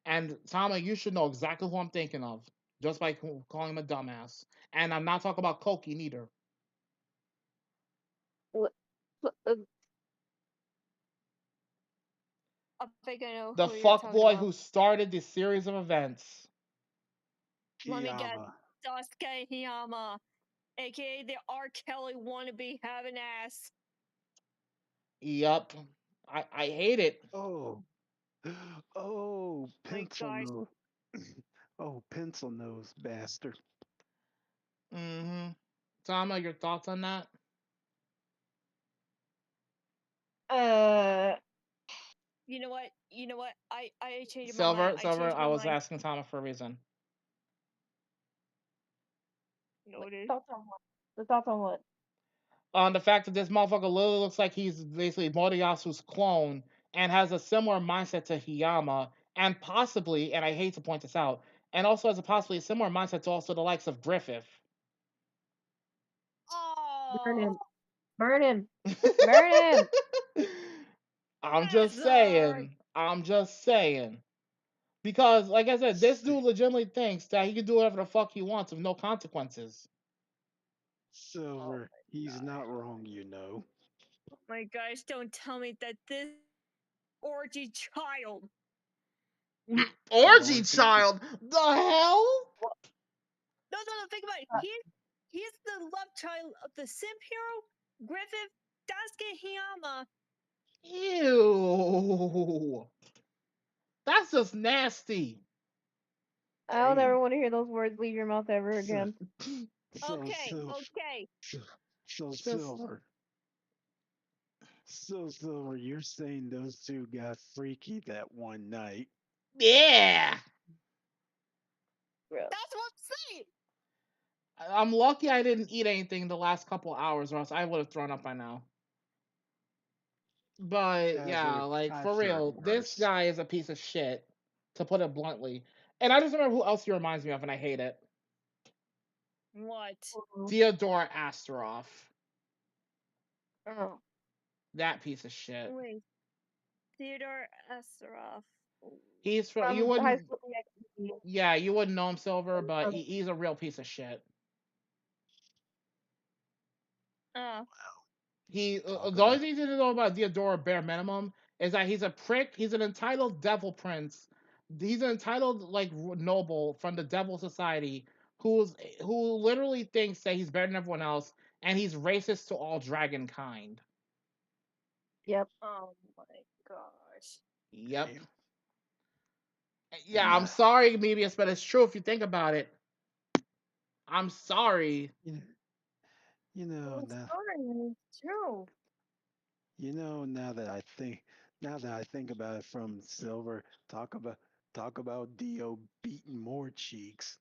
And Tama, you should know exactly who I'm thinking of, just by calling him a dumbass. And I'm not talking about Koki neither. I think I know The who you're talking fuckboy about. who started this series of events. Let me guess. Sasuke Hiyama, aka the R. Kelly wannabe having ass. Yup. I hate it. Oh, pencil nose. Oh, pencil nose bastard. Mm-hmm. Tama, your thoughts on that? You know what? I changed Silver, my mind. Silver, I was asking Tama for a reason. The thoughts on what? On the fact that this motherfucker literally looks like he's basically Moriyasu's clone and has a similar mindset to Hiyama, and possibly, and I hate to point this out, and also has possibly a similar mindset to also the likes of Griffith. Oh. Burn him. Burn him. Burn him. I'm just saying. I'm just saying. Because, like I said, this dude legitimately thinks that he can do whatever the fuck he wants with no consequences. Silver, he's not wrong, you know. Oh my gosh, don't tell me that this orgy child. Orgy child? The hell? No, think about it. He's the love child of the simp hero, Griffith Daisuke Hiyama. Ew. That's just nasty. I'll Damn. never want to hear those words leave your mouth ever So, again. Okay, so, okay. so, so Just Silver. So Silver, you're saying those two got freaky that one night? yeah. Gross. That's what I'm saying. I'm lucky I didn't eat anything the last couple hours, or else I would have thrown up by now. But yeah, like for I've heard real, this worse. guy is a piece of shit, to put it bluntly. And I just remember who else he reminds me of, and I hate it. What? Theodore Astaroth. Oh. That piece of shit. Wait, Theodore Astaroth. He's from you From High wouldn't. School DxD. Yeah, you wouldn't know him, Silver, but From he's a real piece of shit. Oh, Talk The only about. thing you need to know about Theodore, bare minimum, is that he's a prick. He's an entitled devil prince. He's an entitled like noble from the devil society who literally thinks that he's better than everyone else, and he's racist to all dragon kind. Yep. oh my gosh. Yep. Damn. Yeah, And I'm sorry, Mebius, but it's true if you think about it. I'm sorry. you, you know I'm now. sorry, it's true. Now that I think about it from Silver, talk about Dio beating more cheeks.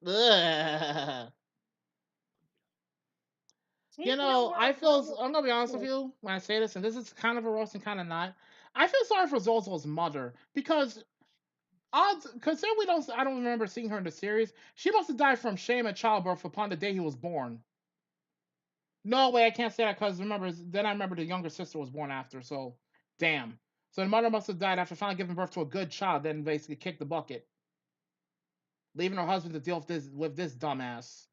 Ugh. He's no more I feel. available. I'm gonna be honest with you when I say this, and this is kind of a roast and kind of not. I feel sorry for Zozo's mother because odds, consider we don't. I don't remember seeing her in the series. She must have died from shame at childbirth upon the day he was born. No way, I can't say that because remember, then I remember the younger sister was born after. So, damn. So the mother must have died after finally giving birth to a good child, then basically kicked the bucket, leaving her husband to deal with this dumbass.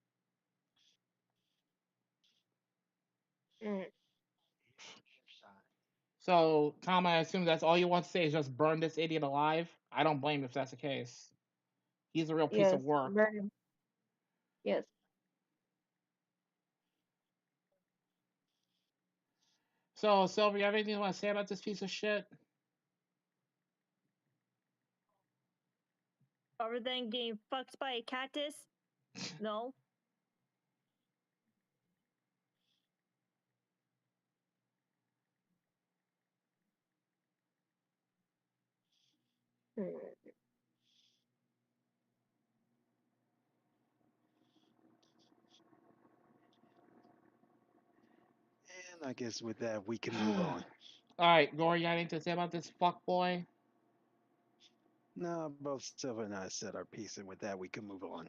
Mm. So, Tom, I assume that's all you want to say is just burn this idiot alive. I don't blame you if that's the case. He's a real piece Yes. of work. Burn. Yes. So, Silver, you have anything you want to say about this piece of shit? Other than getting fucked by a cactus? No. Mm. And I guess with that we can move on. All right, Gory, you got anything to say about this fuck boy? No, both Silver and I said our piece, and with that we can move on.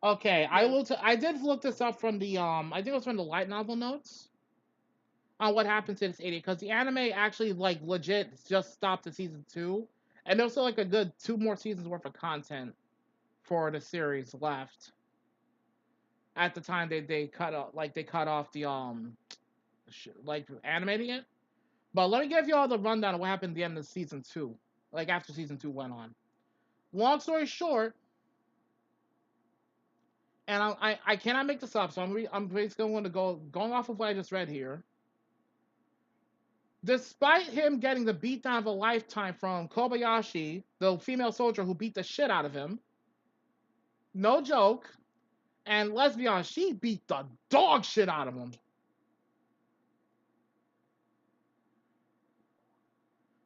Okay, Yes. I did look this up from the I think it was from the light novel notes on what happened to this idiot because the anime actually like legit just stopped at season 2, and there was still like a good 2 more seasons worth of content for the series left. At the time they cut off the like animating it. But let me give you all the rundown of what happened at the end of season 2, like after season 2 went on. Long story short, and I cannot make this up, so I'm basically going to going off of what I just read here. Despite him getting the beatdown of a lifetime from Kobayashi, the female soldier who beat the shit out of him, no joke, and let's be honest, she beat the dog shit out of him.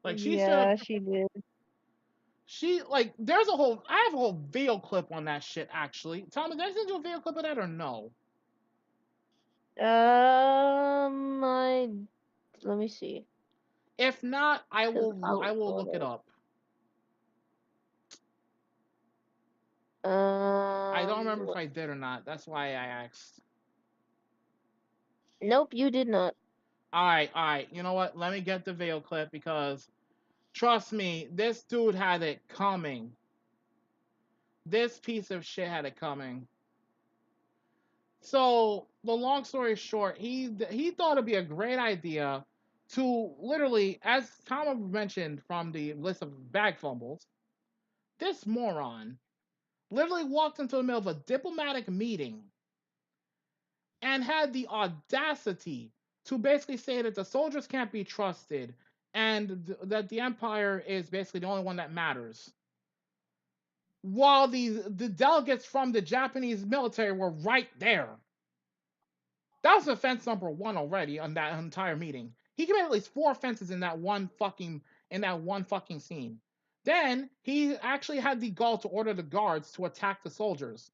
Like she straight up, Yeah, she did. she like there's a whole I have a whole video clip on that shit actually. Tommy, did I send you a video clip of that or no? I let me see, If not, cause I I'll will pull look it up. it up. I don't remember if I did or not. That's why I asked. Nope, you did not. All right. You know what? Let me get the video clip because trust me, this dude had it coming. This piece of shit had it coming. So the long story short, he thought it'd be a great idea to literally, as Tom mentioned from the list of bag fumbles, this moron literally walked into the middle of a diplomatic meeting and had the audacity to basically say that the soldiers can't be trusted and that the empire is basically the only one that matters. while the delegates from the Japanese military were right there. That was offense number 1 already on that entire meeting. He committed at least 4 offenses in that one fucking scene. Then he actually had the gall to order the guards to attack the soldiers,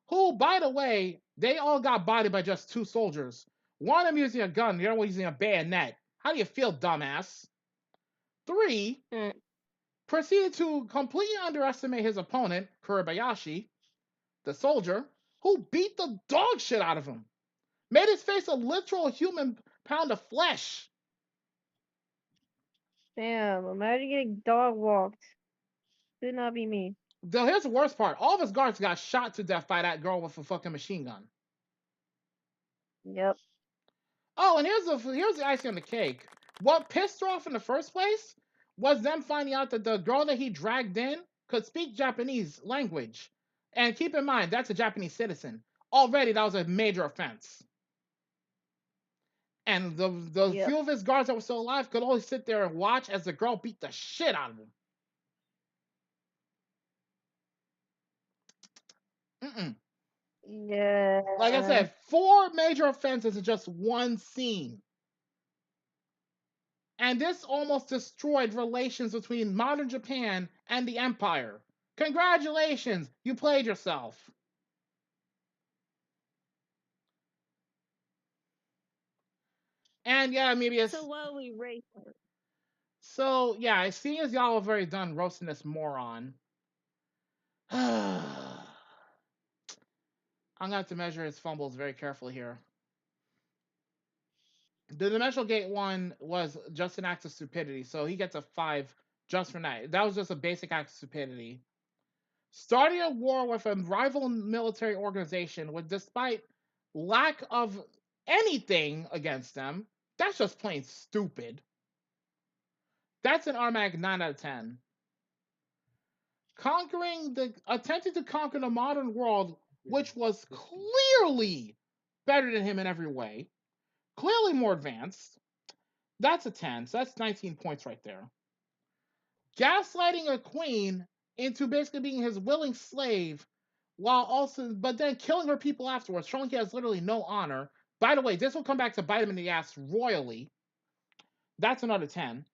who, by the way, they all got bodied by just 2 soldiers. One of them using a gun, the other one using a bayonet. How do you feel, dumbass? 3, proceeded to completely underestimate his opponent, Kuribayashi, the soldier, who beat the dog shit out of him. Made his face a literal human pound of flesh. Damn, imagine getting dog walked. Could not be me. Though here's the worst part. All of his guards got shot to death by that girl with a fucking machine gun. Yep. Oh, and here's the icing on the cake. What pissed her off in the first place was them finding out that the girl that he dragged in could speak Japanese language. And keep in mind, that's a Japanese citizen. Already, that was a major offense. And the few of his guards that were still alive could only sit there and watch as the girl beat the shit out of him. Yeah. Like I said, 4 major offenses in just one scene. And this almost destroyed relations between modern Japan and the Empire. Congratulations, you played yourself. And yeah, maybe it's... So while we rate her. So yeah, seeing as y'all have already done roasting this moron, I'm gonna have to measure his fumbles very carefully here. The Dimensional Gate one was just an act of stupidity, so he gets a 5 just for that. That was just a basic act of stupidity. Starting a war with a rival military organization, with despite lack of anything against them, that's just plain stupid. That's an automatic 9 out of 10. Attempting to conquer the modern world, which was clearly better than him in every way, clearly more advanced, that's a 10. So that's 19 points right there. Gaslighting a queen into basically being his willing slave, but then killing her people afterwards, showing he has literally no honor. By the way, this will come back to bite him in the ass royally. That's another 10.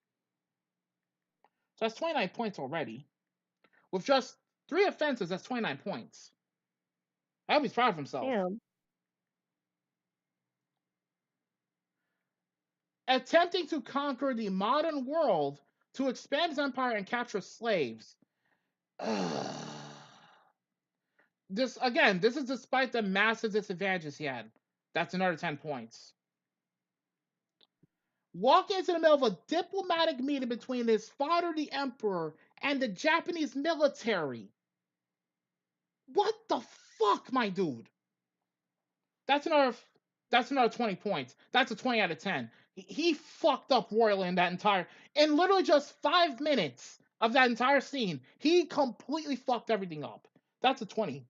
So that's 29 points already. With just 3 offenses, that's 29 points. I hope he's proud of himself. Damn. Attempting to conquer the modern world to expand his empire and capture slaves. This is despite the massive disadvantages he had. That's another 10 points. Walking into the middle of a diplomatic meeting between his father, the emperor, and the Japanese military. What the fuck, my dude? That's another 20 points. That's a 20 out of 10. He fucked up royally in literally just 5 minutes of that entire scene. He completely fucked everything up. That's a 20.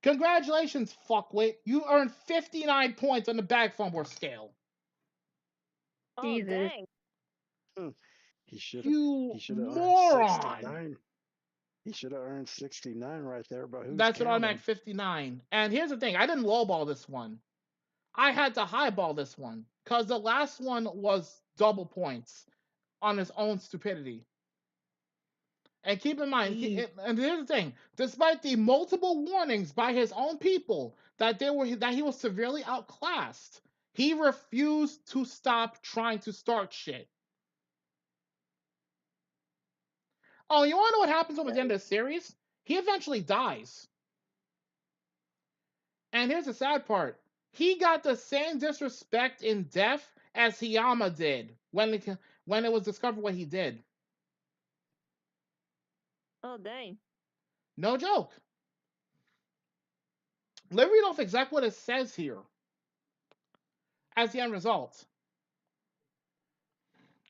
Congratulations, fuckwit. You earned 59 points on the bag fumbler scale. Oh, Jesus. dang. He should You have earned moron. 69. He should have earned 69 right there, but who's That's an counting? automatic 59. And here's the thing, I didn't lowball this one. I had to highball this one, because the last one was double points on his own stupidity. And keep in mind, and here's the thing, despite the multiple warnings by his own people that he was severely outclassed, he refused to stop trying to start shit. Oh, you want to know what happens at the end of the series? He eventually dies. And here's the sad part. He got the same disrespect in death as Hiyama did when it was discovered what he did. Oh, dang. No joke. Let me read off exactly what it says here as the end result.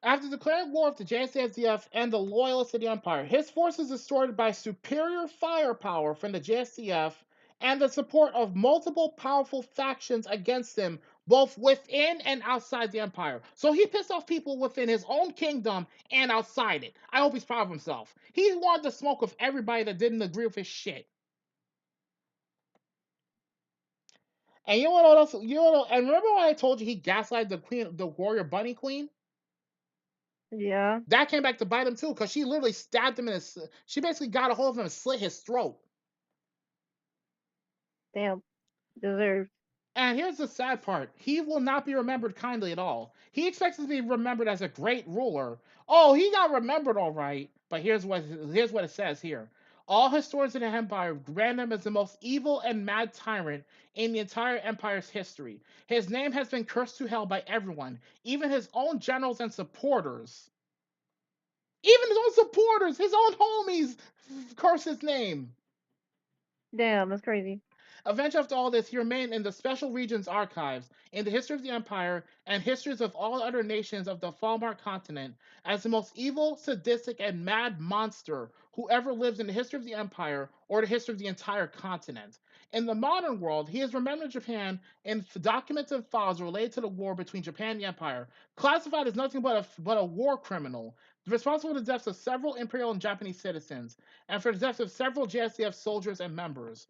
After declaring war with the JSDF and the loyalists of the Empire, his forces destroyed by superior firepower from the JSDF and the support of multiple powerful factions against him both within and outside the empire. So he pissed off people within his own kingdom and outside it. I hope he's proud of himself. He wanted the smoke of everybody that didn't agree with his shit. And you know what else? And remember when I told you he gaslighted the queen, the warrior bunny queen? Yeah. That came back to bite him too, because she literally stabbed him in his. She basically got a hold of him and slit his throat. Damn. Deserved. And here's the sad part. He will not be remembered kindly at all. He expects to be remembered as a great ruler. Oh, he got remembered all right. But here's what it says here. All historians of the empire brand him as the most evil and mad tyrant in the entire empire's history. His name has been cursed to hell by everyone, even his own generals and supporters. Even his own supporters, his own homies curse his name. Damn, that's crazy. Eventually, after all this, he remained in the Special Regions archives, in the history of the Empire, and histories of all other nations of the Falmar continent, as the most evil, sadistic, and mad monster who ever lived in the history of the Empire or the history of the entire continent. In the modern world, he is remembered in Japan in documents and files related to the war between Japan and the Empire, classified as nothing but a war criminal, responsible for the deaths of several Imperial and Japanese citizens, and for the deaths of several JSDF soldiers and members.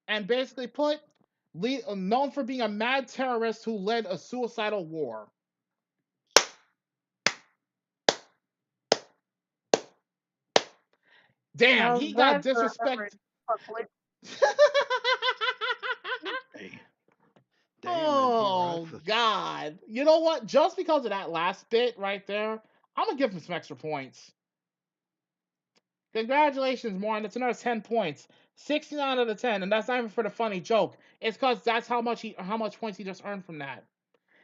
And basically put, known for being a mad terrorist who led a suicidal war. Damn, How's he got that for disrespect. Hey, damn, and here Oh God! You know what? Just because of that last bit right there, I'm gonna give him some extra points. Congratulations, Warren. That's another 10 points. 69 out of 10, and that's not even for the funny joke. It's because that's how much points he just earned from that.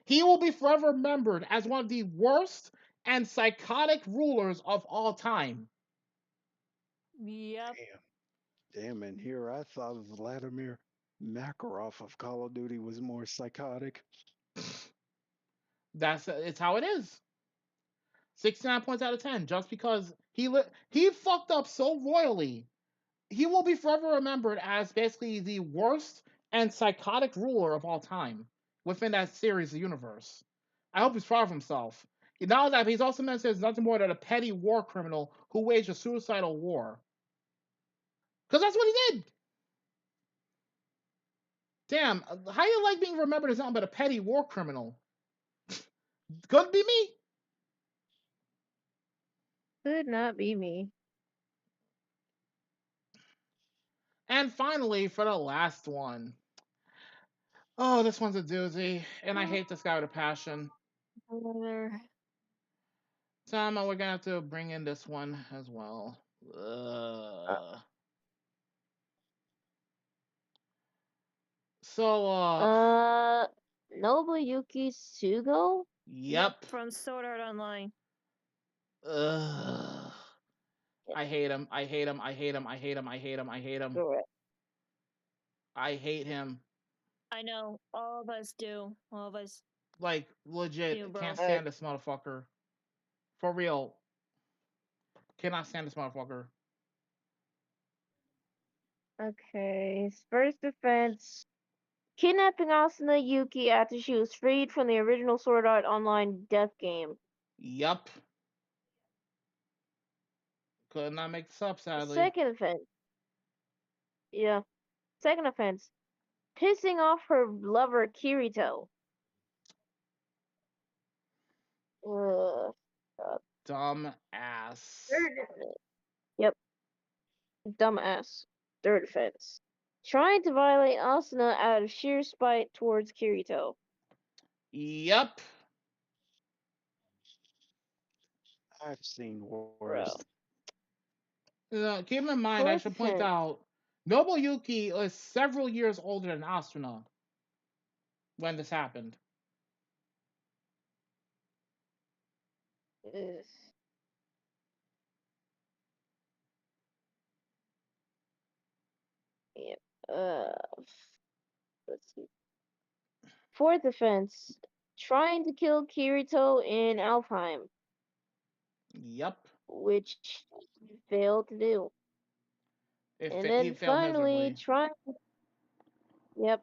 He will be forever remembered as one of the worst and psychotic rulers of all time. Yep. Damn, and here I thought Vladimir Makarov of Call of Duty was more psychotic. It's how it is. 69 points out of 10, just because he fucked up so royally. He will be forever remembered as basically the worst and psychotic ruler of all time within that series universe. I hope he's proud of himself. Not that, he's also mentioned as nothing more than a petty war criminal who waged a suicidal war. Because that's what he did. Damn, how you like being remembered as nothing but a petty war criminal? Could be me. Could not be me. And finally, for the last one. Oh, this one's a doozy, and I hate this guy with a passion. Tama, we're gonna have to bring in this one as well. So, Nobuyuki Sugo? yep. From Sword Art Online. Ugh. I hate him. I hate him. I hate him. I hate him. I hate him. I hate him. Correct. I hate him. I know. All of us do. All of us. Like, legit, You, bro. can't stand this motherfucker. For real. Cannot stand this motherfucker. Okay. First defense. Kidnapping Asuna Yuki after she was freed from the original Sword Art Online death game. Yup. Could not make this up, sadly. Second offense. Yeah. Second offense. Pissing off her lover Kirito. Ugh. Dumb ass. Third defense. Yep. Dumbass. Third offense. Trying to violate Asuna out of sheer spite towards Kirito. Yup. I've seen worse. Keep in mind, I should point out, Nobuyuki is several years older than Asuna when this happened. Ugh. Yep. Let's see. Fourth offense. Trying to kill Kirito in Alfheim. Yup. Which he failed to do. And then finally trying. Yep.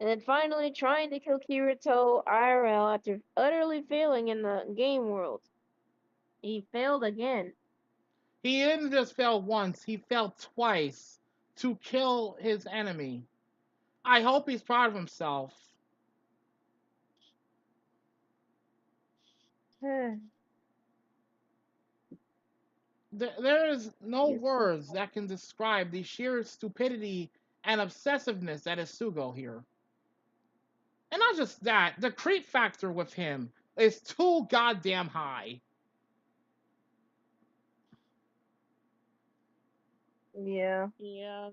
And then finally trying to kill Kirito IRL after utterly failing in the game world. He failed again. He didn't just fail once, he failed twice to kill his enemy. I hope he's proud of himself. There is no Yes. words that can describe the sheer stupidity and obsessiveness that is Sugo here. And not just that, the creep factor with him is too goddamn high. Yeah. Yeah.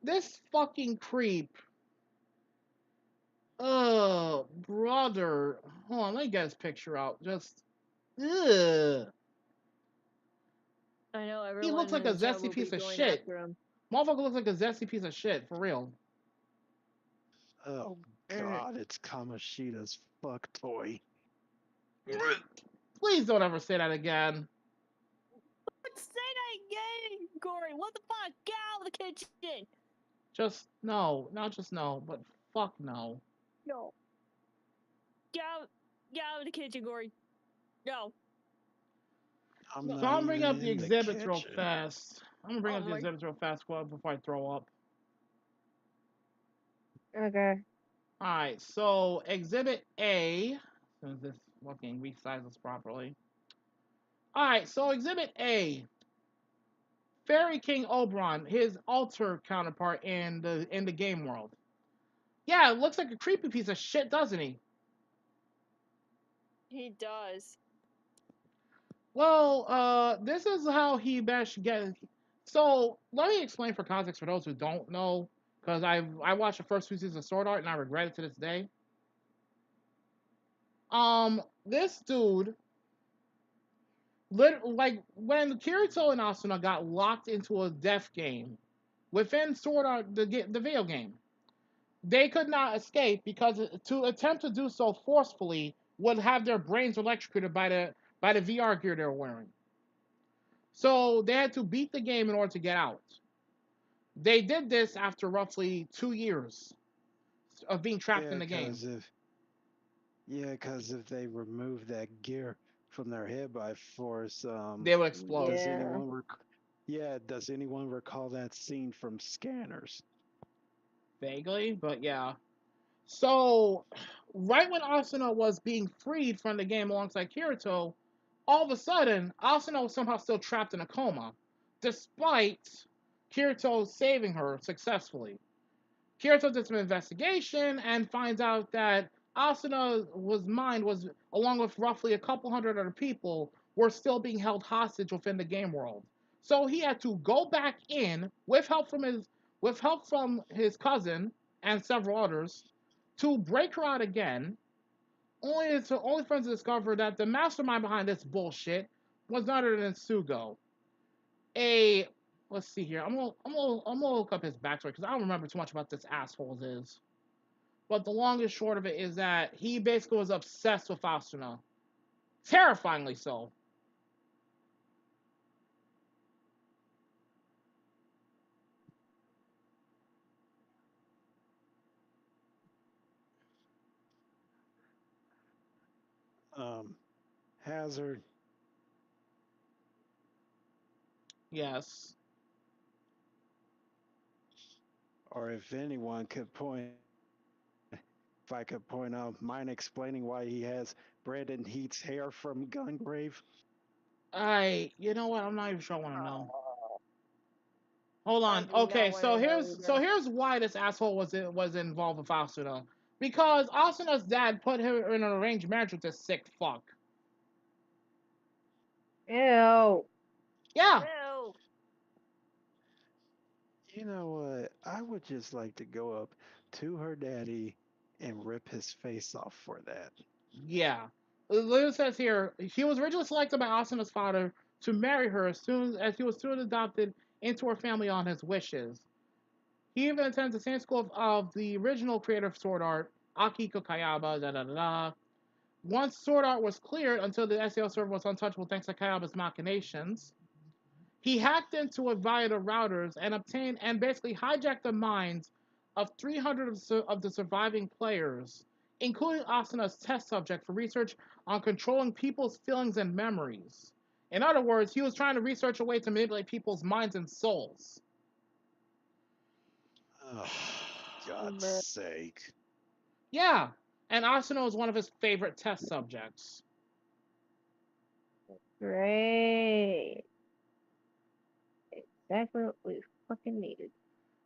This fucking creep. Oh, brother. Hold on, let me get his picture out. Just, ugh. I know He everyone looks like a in the chat zesty will be piece of going shit. after him. Motherfucker looks like a zesty piece of shit, for real. Oh God, it's Kamoshida's fuck toy. Please don't ever say that again. Don't say that again, Gory. What the fuck? Get out of the kitchen. Just no, not just no, but fuck no. No. Get out of the kitchen, Gory. No. I'm So not I'm bringing even up the in the exhibits real kitchen. fast. I'm gonna bring Oh up the my- exhibits real fast, Squad, before I throw up. Okay. Alright, so Exhibit A, since this fucking resizes properly. Alright, so Exhibit A. Fairy King Oberon, his alter counterpart in the game world. Yeah, it looks like a creepy piece of shit, doesn't he? He does. Well, this is how he best get. So let me explain for context for those who don't know, because I watched the first two seasons of Sword Art and I regret it to this day. This dude, like when Kirito and Asuna got locked into a death game within Sword Art, the video game, they could not escape because to attempt to do so forcefully would have their brains electrocuted by the VR gear they were wearing. So they had to beat the game in order to get out. They did this after roughly 2 years of being trapped in the game. Because if they remove that gear from their head by force, They would explode. does anyone recall that scene from Scanners? Vaguely, but yeah. So, right when Asuna was being freed from the game alongside Kirito, all of a sudden, Asuna was somehow still trapped in a coma, despite Kirito saving her successfully. Kirito does some investigation and finds out that Asuna's mind was, along with roughly a couple hundred other people, were still being held hostage within the game world. So he had to go back in with help from his cousin and several others to break her out again. Only for him to discover that the mastermind behind this bullshit was none other than Sugo, a let's see here. I'm gonna look up his backstory because I don't remember too much about this asshole's is. But the long and short of it is that he basically was obsessed with Asuna, terrifyingly so. Hazard. Yes. Or if anyone could point, if I could point out, mind explaining why he has Brandon Heat's hair from Gungrave? You know what? I'm not even sure I want to know. Hold I on. do not Okay, wanna so know here's why this asshole was involved with Asuna. Because Asuna's dad put her in an arranged marriage with this sick fuck. Ew. Yeah. Ew. You know what? I would just like to go up to her daddy and rip his face off for that. Yeah. It says here, he was originally selected by Asuna's father to marry her as soon as he was soon adopted into her family on his wishes. He even attended the same school of the original creator of Sword Art, Akiko Kayaba, da da da da. Once Sword Art was cleared until the SEO server was untouchable thanks to Kayaba's machinations, he hacked into it via the routers and obtained and basically hijacked the minds of 300 of the surviving players, including Asuna's test subject for research on controlling people's feelings and memories. In other words, he was trying to research a way to manipulate people's minds and souls. Oh, God's Bruh. sake. Yeah, and Asuna was one of his favorite test subjects. Great. Exactly what we fucking needed.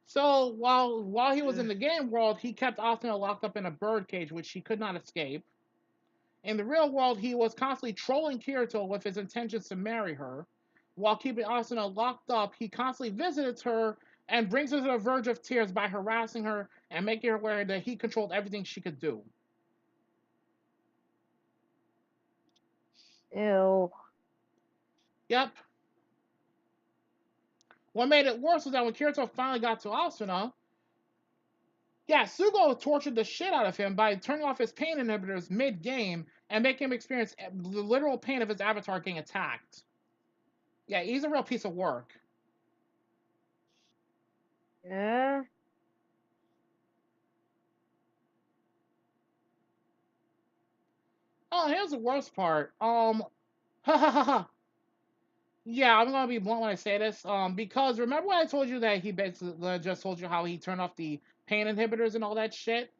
So while he was in the game world, he kept Asuna locked up in a bird cage, which she could not escape. In the real world, he was constantly trolling Kirito with his intentions to marry her. While keeping Asuna locked up, he constantly visits her and brings her to the verge of tears by harassing her and making her aware that he controlled everything she could do. Ew. Yep. What made it worse was that when Kirito finally got to Asuna, yeah, Sugo tortured the shit out of him by turning off his pain inhibitors mid-game and making him experience the literal pain of his avatar getting attacked. Yeah, he's a real piece of work. Yeah. Oh, here's the worst part. Yeah, I'm gonna be blunt when I say this. Because remember when I told you that he basically just told you how he turned off the pain inhibitors and all that shit?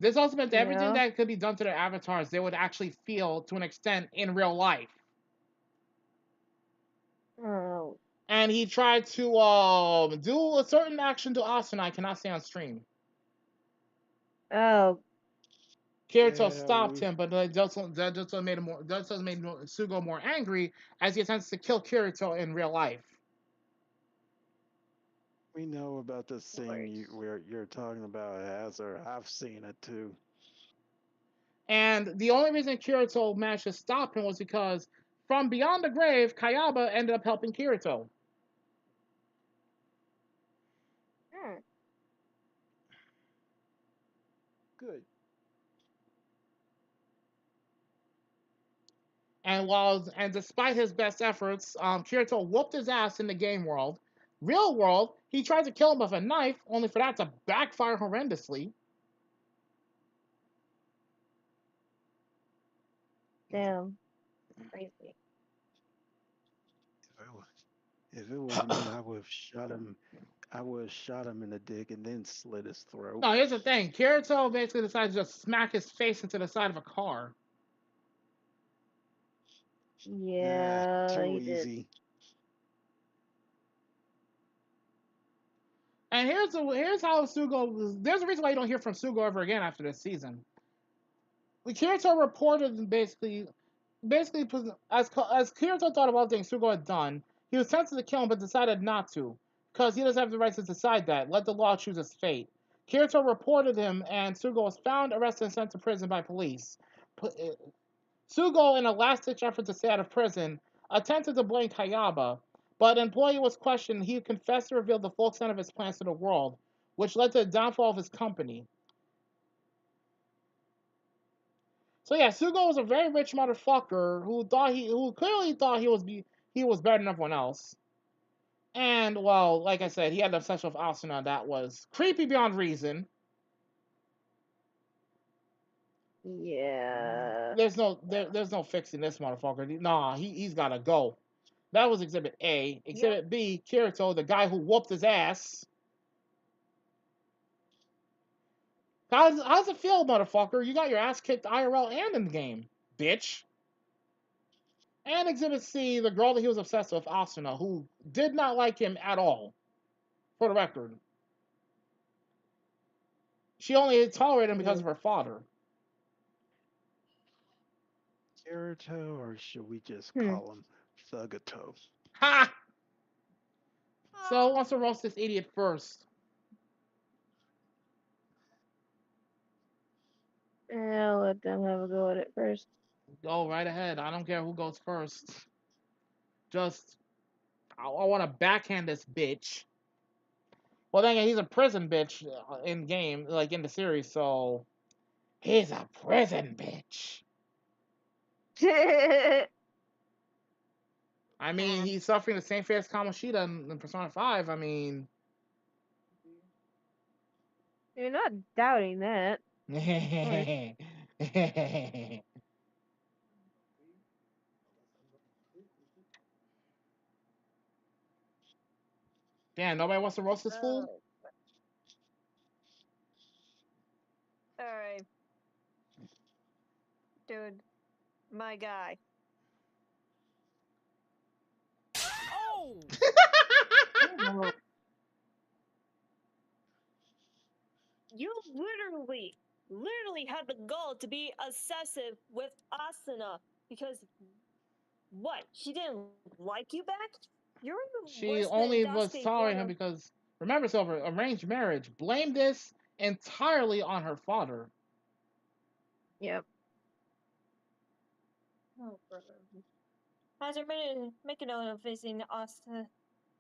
This also meant that everything Yeah. that could be done to their avatars, they would actually feel to an extent in real life. Oh. And he tried to do a certain action to Asuna I cannot say on stream. Oh. Kirito Yeah, stopped him, but that just made Sugo more angry as he attempts to kill Kirito in real life. we know about this thing where you're talking about, Hazard. I've seen it too. And the only reason Kirito managed to stop him was because from beyond the grave, Kayaba ended up helping Kirito. Hmm. Good. And despite his best efforts, Kirito whooped his ass in the game world. Real world, he tried to kill him with a knife, only for that to backfire horrendously. Damn. Crazy. If it was me, I would have shot him. I would have shot him in the dick and then slit his throat. No, here's the thing. Kirito basically decided to just smack his face into the side of a car. Yeah, Too he did. easy. And here's how Sugo. There's a reason why you don't hear from Sugo ever again after this season. Kirito reported basically as Kirito thought about things Sugo had done, he was tempted to kill him but decided not to, because he doesn't have the right to decide that. Let the law choose his fate. Kirito reported him, and Sugo was found, arrested, and sent to prison by police. Sugo, in a last-ditch effort to stay out of prison, attempted to blame Kayaba, but an employee was questioned. He confessed to reveal the full extent of his plans to the world, which led to the downfall of his company. So yeah, Sugo was a very rich motherfucker who clearly thought he was better than everyone else. And well, like I said, he had an obsession with Asuna that was creepy beyond reason. Yeah. There's no fixing this motherfucker. Nah, he's gotta go. That was Exhibit A. Exhibit B, Kirito, the guy who whooped his ass. How's it feel, motherfucker? You got your ass kicked IRL and in the game, bitch. And Exhibit C, the girl that he was obsessed with, Asuna, who did not like him at all. For the record. She only tolerated him because of her father. Kirito, or should we just Hmm. call him Thugato? Ha! So who wants to roast this idiot first? I'll let them have a go at it first. Go right ahead. I don't care who goes first. Just, I want to backhand this bitch. Well, then again, he's a prison bitch in game, like in the series, so he's a prison bitch. I mean, he's suffering the same fate as Kamoshida in Persona 5. I mean, You're not doubting that. Damn, nobody wants to roast this fool? Oh, all right, dude, my guy. Oh, Oh, you literally had the gall to be obsessive with Asuna because what? She didn't like you back? You're She worse than only was Dasuke tolerating him Guano. because, remember, Silver, arranged marriage. Blame this entirely on her father. yep. Oh, brother. Hazard, make a note of visiting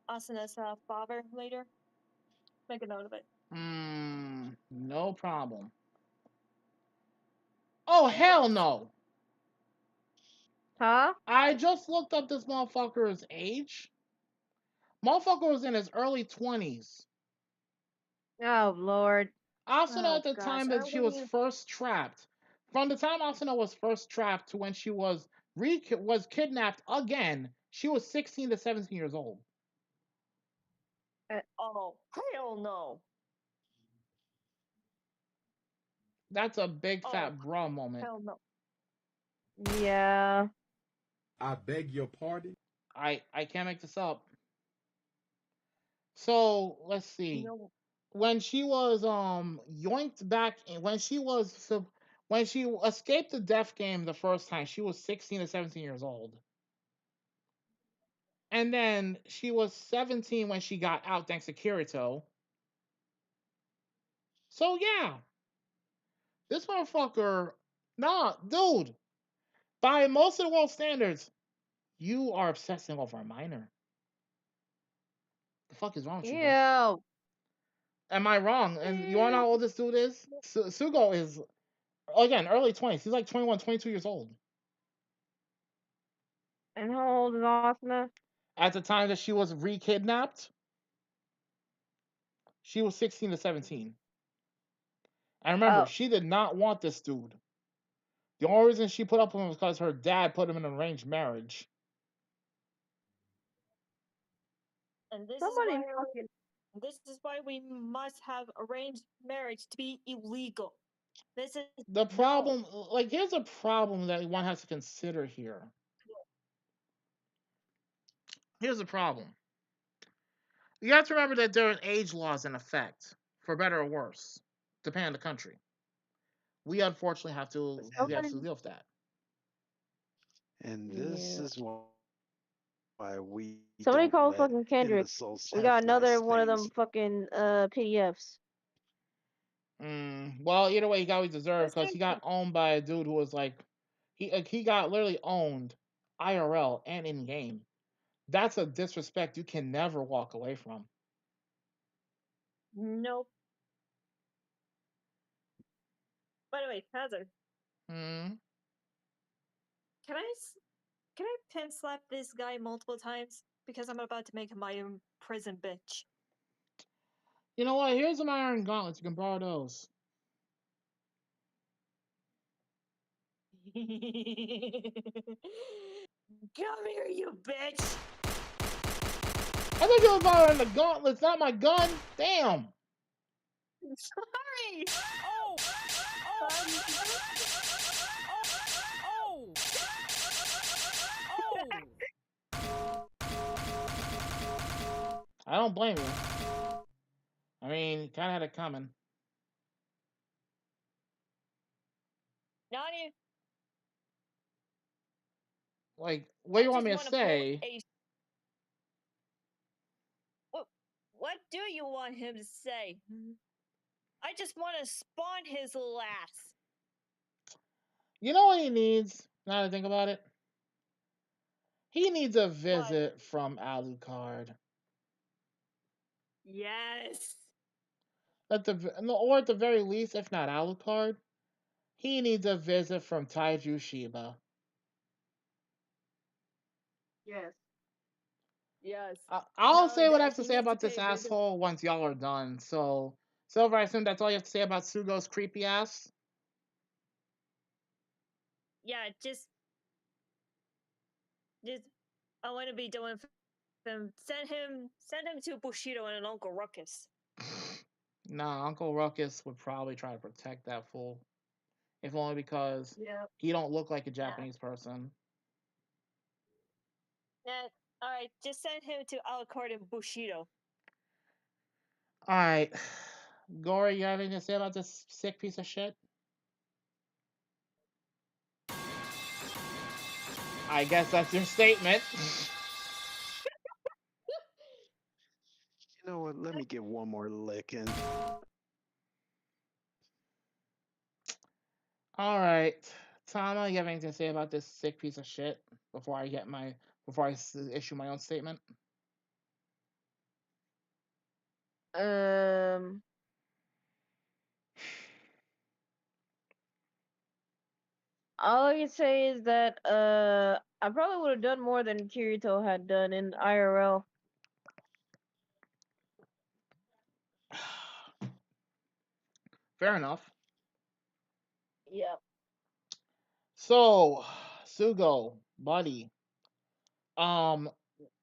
Asuna's father later. Make a note of it. No problem. Oh, hell no. Huh? I just looked up this motherfucker's age. Motherfucker was in his early 20s. Oh Lord. Asuna Oh at the gosh, time that are she was we? first trapped. From the time Asuna was first trapped to when she was kidnapped again, she was 16 to 17 years old. Oh hell no! That's a big Oh fat bra moment. hell no! Yeah. I beg your pardon? I can't make this up. So let's see. No. When she was yoinked back, when she escaped the death game the first time, she was 16 to 17 years old. And then she was 17 when she got out thanks to Kirito. So yeah, this motherfucker, nah, dude, by most of the world standards, you are obsessing over a minor. The fuck is wrong with you, bro? Ew. Am I wrong? And you wanna know how old this dude is? Sugo is, again, early 20s. He's like 21, 22 years old. And how old is Asuna? At the time that she was re-kidnapped, she was 16 to 17. And remember, Oh. she did not want this dude. The only reason she put up with him was because her dad put him in an arranged marriage. And Somebody fucking. this is why we must have arranged marriage to be illegal. This is The no. problem, like, here's a problem that one has to consider here. Here's the problem. You have to remember that there are age laws in effect, for better or worse, depending on the country. We unfortunately have to Somebody. deal with that. And this Yeah. is why we Somebody don't call let fucking Kendrick. imbeciles We have got another nice one of them things. fucking PDFs. Well, either way, he got what he deserved This because he got owned by a dude who was like, he got literally owned, IRL and in game. That's a disrespect you can never walk away from. nope. By the way, Hazard, Hmm. can can I pin slap this guy multiple times because I'm about to make him my own prison bitch. You know what? Here's some iron gauntlets. You can borrow those. Come here, you bitch! I think you were borrowing the gauntlets, not my gun. Damn. Sorry! Oh! Oh! Oh! Oh! I don't blame you. I mean, kind of had it coming. Nani, Like, what do I you want just me to want to pull say? a. What do you want him to say? I just want to spawn his lass. You know what he needs? Now that I think about it, he needs a What? visit from Alucard. Yes. Or at the very least, if not Alucard, he needs a visit from Taiju Shiba. Yes. Yes. I'll Know say what I that have to he say needs to about this pay a visit. asshole once y'all are done. So Silver, I assume that's all you have to say about Sugo's creepy ass? Yeah, just I want to be doing him. Send him to Bushido and an Uncle Ruckus. Nah, Uncle Ruckus would probably try to protect that fool. If only because he don't look like a Japanese person. Yeah, alright, just send him to Alucard and Bushido. Alright. Gory, you have anything to say about this sick piece of shit? I guess that's your statement. You know what? Let me get one more licking. Alright. Tama, you have anything to say about this sick piece of shit before I issue my own statement? All I can say is that I probably would have done more than Kirito had done in IRL. Fair enough. Yep. So, Sugo, buddy. I don't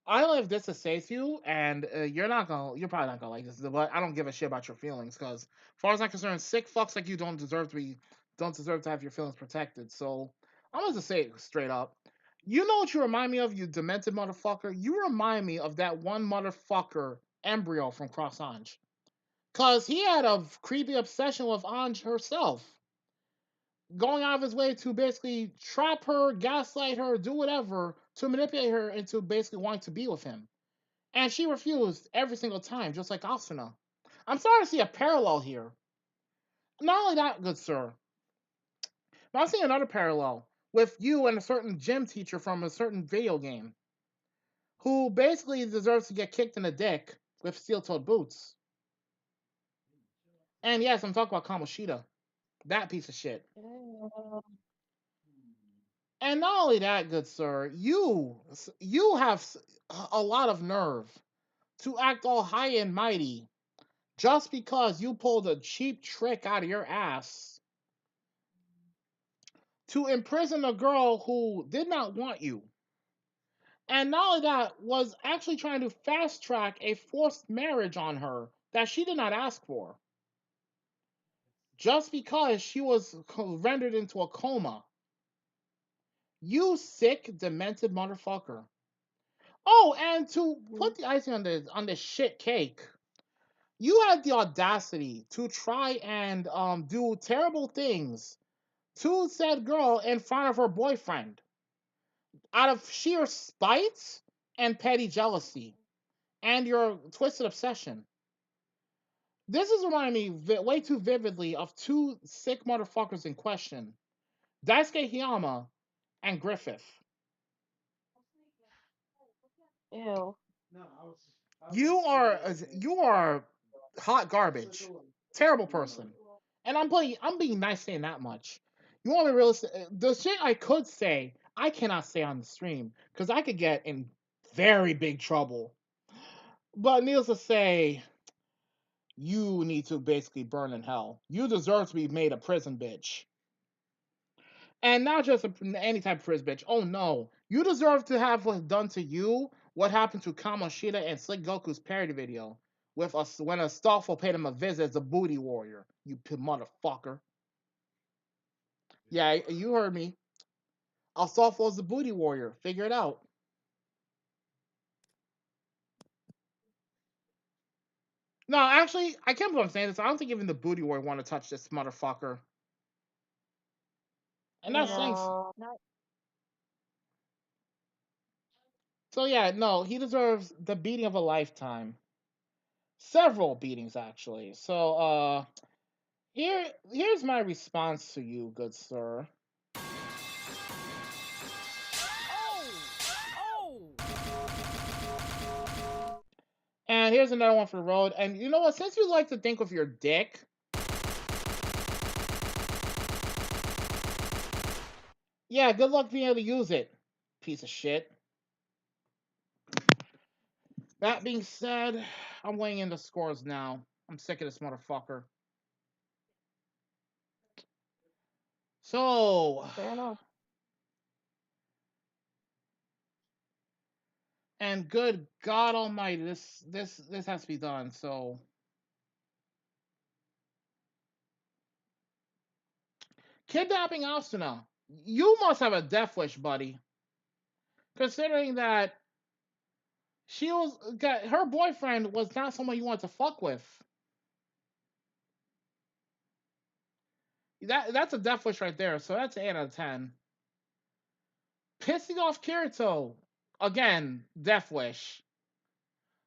know if this essays you, and you're probably not gonna like this, but I don't give a shit about your feelings, because as far as I'm concerned, sick fucks like you don't deserve to have your feelings protected. So I'm gonna just say it straight up. You know what you remind me of, you demented motherfucker? You remind me of that one motherfucker, Embryo from Cross Ange. Cause he had a creepy obsession with Ange herself, going out of his way to basically trap her, gaslight her, do whatever to manipulate her into basically wanting to be with him. And she refused every single time, just like Asuna. I'm starting to see a parallel here. Not only that, good sir, but I'm seeing another parallel with you and a certain gym teacher from a certain video game who basically deserves to get kicked in the dick with steel-toed boots. And yes, I'm talking about Kamoshida. That piece of shit. And not only that, good sir, you have a lot of nerve to act all high and mighty just because you pulled a cheap trick out of your ass to imprison a girl who did not want you. And not only that, was actually trying to fast track a forced marriage on her that she did not ask for. Just because she was rendered into a coma. You sick, demented motherfucker. Oh, and to put the icing on this shit cake, you had the audacity to try and do terrible things to said girl in front of her boyfriend out of sheer spite and petty jealousy and your twisted obsession. This is reminding me way too vividly of two sick motherfuckers in question, Daisuke Hiyama and Griffith. Ew. You are hot garbage, terrible person, and I'm being nice saying that much. You want me to realistic? The shit I could say, I cannot say on the stream because I could get in very big trouble. But needless to say, you need to basically burn in hell. You deserve to be made a prison bitch. And not just any type of prison bitch. Oh no. You deserve to have what's done to you what happened to Kamoshida and Slick Goku's parody video with us when Astolfo paid him a visit as a booty warrior. You motherfucker. Yeah, you heard me. Astolfo's the booty warrior. Figure it out. No, actually, I can't believe I'm saying this. I don't think even the booty warrior want to touch this motherfucker. And that's saying. So yeah, no, he deserves the beating of a lifetime. Several beatings actually. So here's my response to you, good sir. And here's another one for the road. And you know what? Since you like to think with your dick, yeah, good luck being able to use it, piece of shit. That being said, I'm weighing in the scores now. I'm sick of this motherfucker. So, Fair enough. and good God Almighty, this has to be done. So, kidnapping Asuna. You must have a death wish, buddy. Considering that her boyfriend was not someone you want to fuck with. That's a death wish right there. So that's 8 out of 10. Pissing off Kirito. Again, death wish.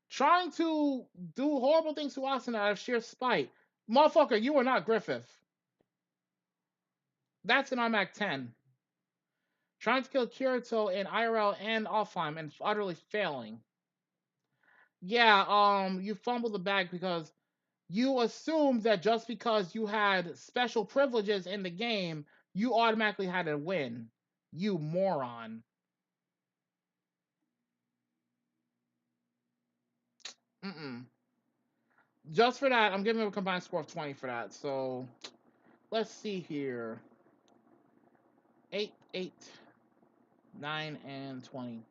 Trying to do horrible things to Asuna out of sheer spite. Motherfucker, you are not Griffith. That's an automatic 10. Trying to kill Kirito in IRL and offline and utterly failing. Yeah, you fumbled the bag because you assumed that just because you had special privileges in the game, you automatically had to win. You moron. Mm-mm. Just for that, I'm giving him a combined score of 20 for that. So, let's see here. 8, 8, 9, and 20.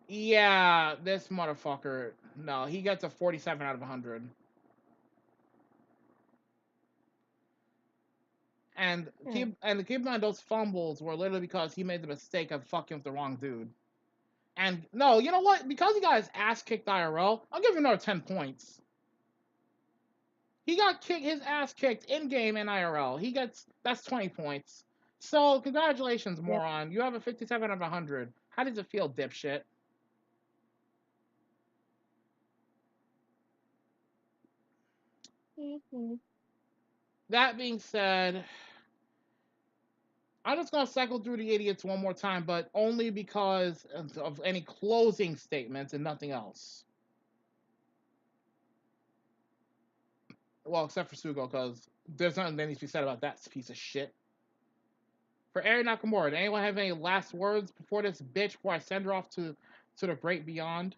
Yeah, this motherfucker. No, he gets a 47 out of 100. And keep in mind those fumbles were literally because he made the mistake of fucking with the wrong dude. And no, you know what? Because he got his ass kicked IRL, I'll give him another 10 points. He got his ass kicked in game in IRL. That's 20 points. So congratulations, moron. You have a 57 out of 100. How does it feel, dipshit? That being said, I'm just gonna cycle through the idiots one more time, but only because of any closing statements and nothing else. Well, except for Sugo, because there's nothing that needs to be said about that piece of shit. For Eri Nakamura, does anyone have any last words before this bitch, before I send her off to the great beyond?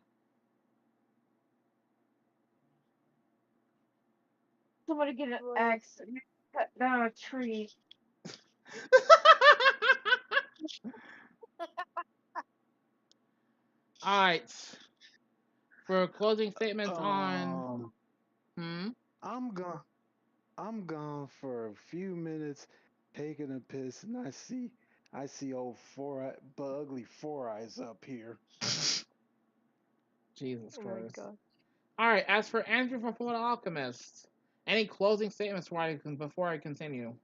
Somebody get an axe and cut down a tree. All right. For closing statements on. I'm gone for a few minutes, taking a piss, and I see old ugly Four Eyes up here. Jesus Oh Christ. my God. All right. As for Andrew from Fullmetal Alchemist, any closing statements before I continue?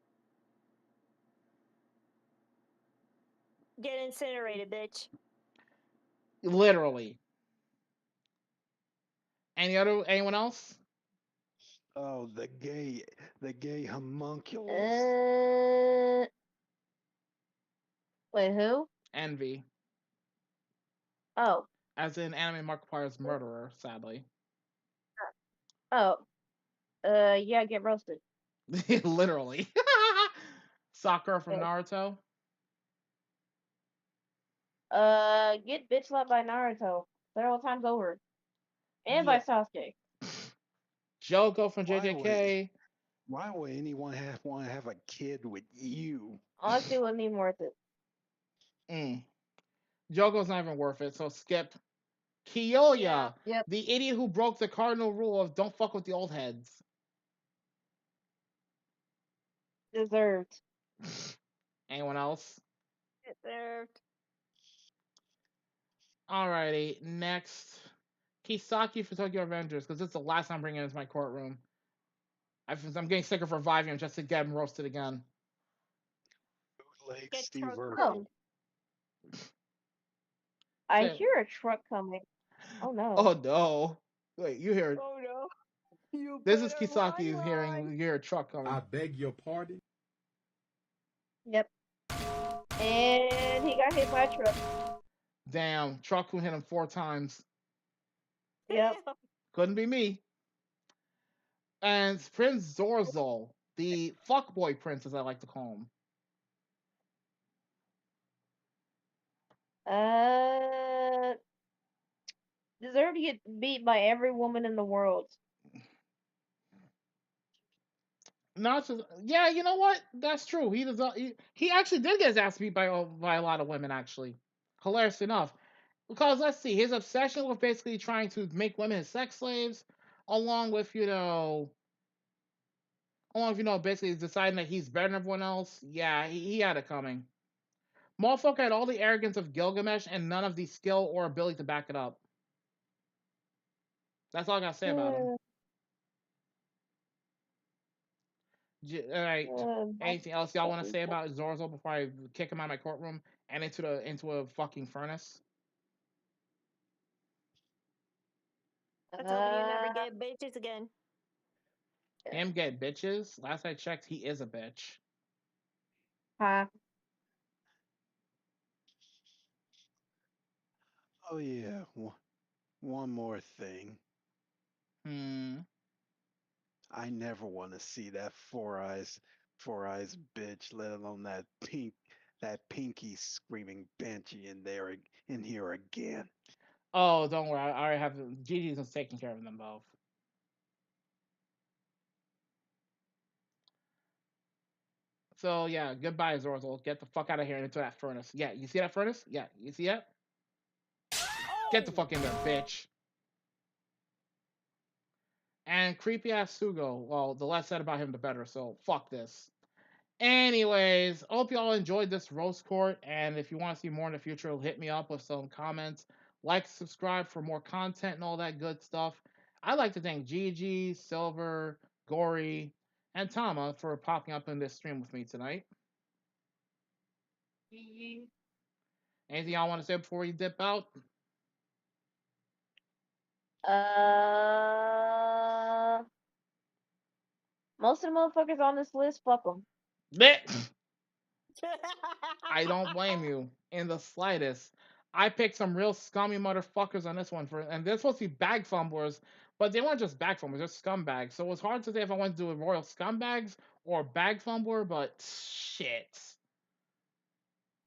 Get incinerated, bitch. Literally. Anyone else? Oh, the gay homunculus. Wait, who? Envy. Oh. As in Anime Markiplier's murderer, sadly. Oh. Yeah, get roasted. Literally. Sakura from Naruto. Get bitch slapped by Naruto several times over. And by Sasuke. Joko from JJK. Why would anyone want to have a kid with you? Honestly, it wasn't even worth it. Joko's not even worth it, so skip. Kiyoya, the idiot who broke the cardinal rule of don't fuck with the old heads. Deserved. Anyone else? Deserved. Alrighty, next. Kisaki for Tokyo Avengers, because this is the last time I'm bringing him into my courtroom. I'm getting sick of reviving him just to get him roasted again. Bootleg Steve Oh. I hear a truck coming. Oh no. Oh no. Wait, you hear it. Oh no. This is Kisaki hearing you hear a truck coming. I beg your pardon? Yep. And he got hit by a truck. Damn, truck who hit him 4 times. Yep. Couldn't be me. And Prince Zorzal, the fuckboy prince, as I like to call him. Deserve to get beat by every woman in the world. Not just yeah, you know what? That's true. He does. He actually did get his ass beat by a lot of women. Actually, hilarious enough. Because let's see, his obsession with basically trying to make women his sex slaves, along with basically deciding that he's better than everyone else. Yeah, he had it coming. Motherfucker had all the arrogance of Gilgamesh and none of the skill or ability to back it up. That's all I gotta say about him. All right. Anything else y'all want to say about Zorzo before I kick him out of my courtroom and into a fucking furnace? Let's hope you never get bitches again. Him get bitches? Last I checked, he is a bitch. Huh? Oh yeah, one more thing. I never want to see that four eyes bitch, let alone that pinky screaming banshee in here again. Oh, don't worry. I already have Gigi's taking care of them both. So yeah, goodbye, Zorzo. Get the fuck out of here into that furnace. Yeah, you see that furnace? Yeah, you see that? Get the fuck in there, bitch. And creepy ass Sugo. Well, the less said about him, the better. So fuck this. Anyways, I hope you all enjoyed this roast court. And if you want to see more in the future, hit me up with some comments. Like, subscribe for more content and all that good stuff. I'd like to thank Gigi, Silver, Gory, and Tama for popping up in this stream with me tonight. Anything y'all want to say before we dip out? Most of the motherfuckers on this list, fuck them. I don't blame you in the slightest. I picked some real scummy motherfuckers on this one and they're supposed to be bag fumblers, but they weren't just bag fumblers, they're scumbags. So it was hard to say if I wanted to do a royal scumbags or bag fumbler, but shit.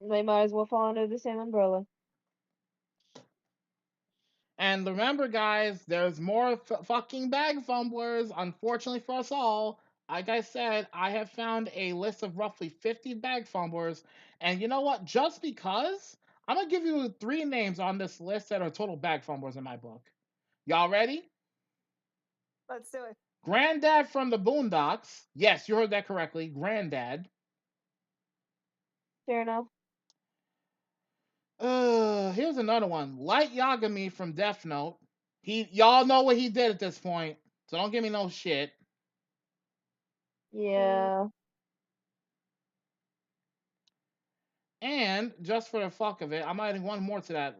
They might as well fall under the same umbrella. And remember, guys, there's more fucking bag fumblers. Unfortunately for us all, like I said, I have found a list of roughly 50 bag fumblers. And you know what? Just because, I'm going to give you 3 names on this list that are total bag fumblers in my book. Y'all ready? Let's do it. Granddad from the Boondocks. Yes, you heard that correctly. Granddad. Fair enough. Here's another one. Light Yagami from Death Note. Y'all know what he did at this point, so don't give me no shit. Yeah. And just for the fuck of it, I'm adding one more to that.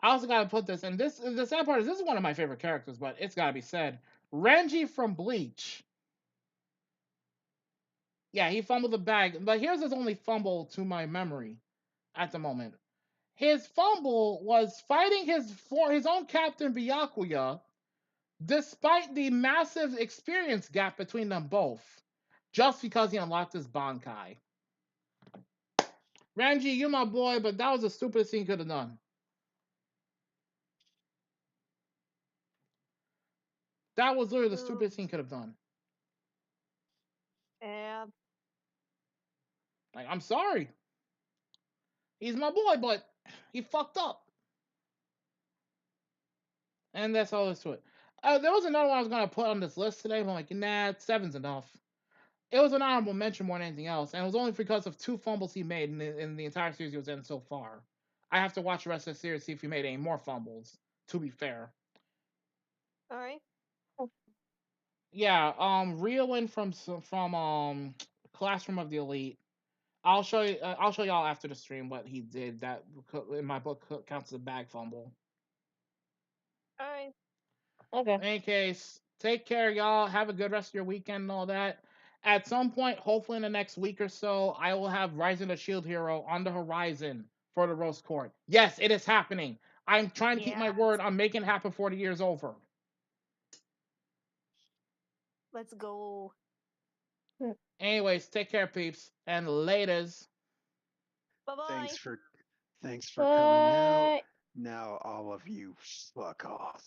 I also gotta put this, and the sad part is this is one of my favorite characters, but it's gotta be said. Renji from Bleach. Yeah, he fumbled the bag, but here's his only fumble to my memory at the moment. His fumble was fighting his own captain Byakuya, despite the massive experience gap between them both, just because he unlocked his Bankai. Renji, you're my boy, but that was the stupidest thing he could have done. That was literally the stupidest thing he could have done. Yeah. Like, I'm sorry. He's my boy, but he fucked up. And that's all there's to it. There was another one I was going to put on this list today, but I'm like, nah, 7's enough. It was an honorable mention more than anything else, and it was only because of 2 fumbles he made in the entire series he was in so far. I have to watch the rest of the series to see if he made any more fumbles, to be fair. All right. Yeah, Riowin from Classroom of the Elite. I'll show y'all after the stream what he did. That in my book counts as a bag fumble. All right. Okay. In any case, take care, y'all. Have a good rest of your weekend and all that. At some point, hopefully in the next week or so, I will have Rising the Shield Hero on the horizon for the Roast Court. Yes, it is happening. I'm trying to keep my word. I'm making it happen before the year's over. Let's go. Anyways, take care, peeps, and laters. Bye bye. Thanks for coming out. Now all of you fuck off.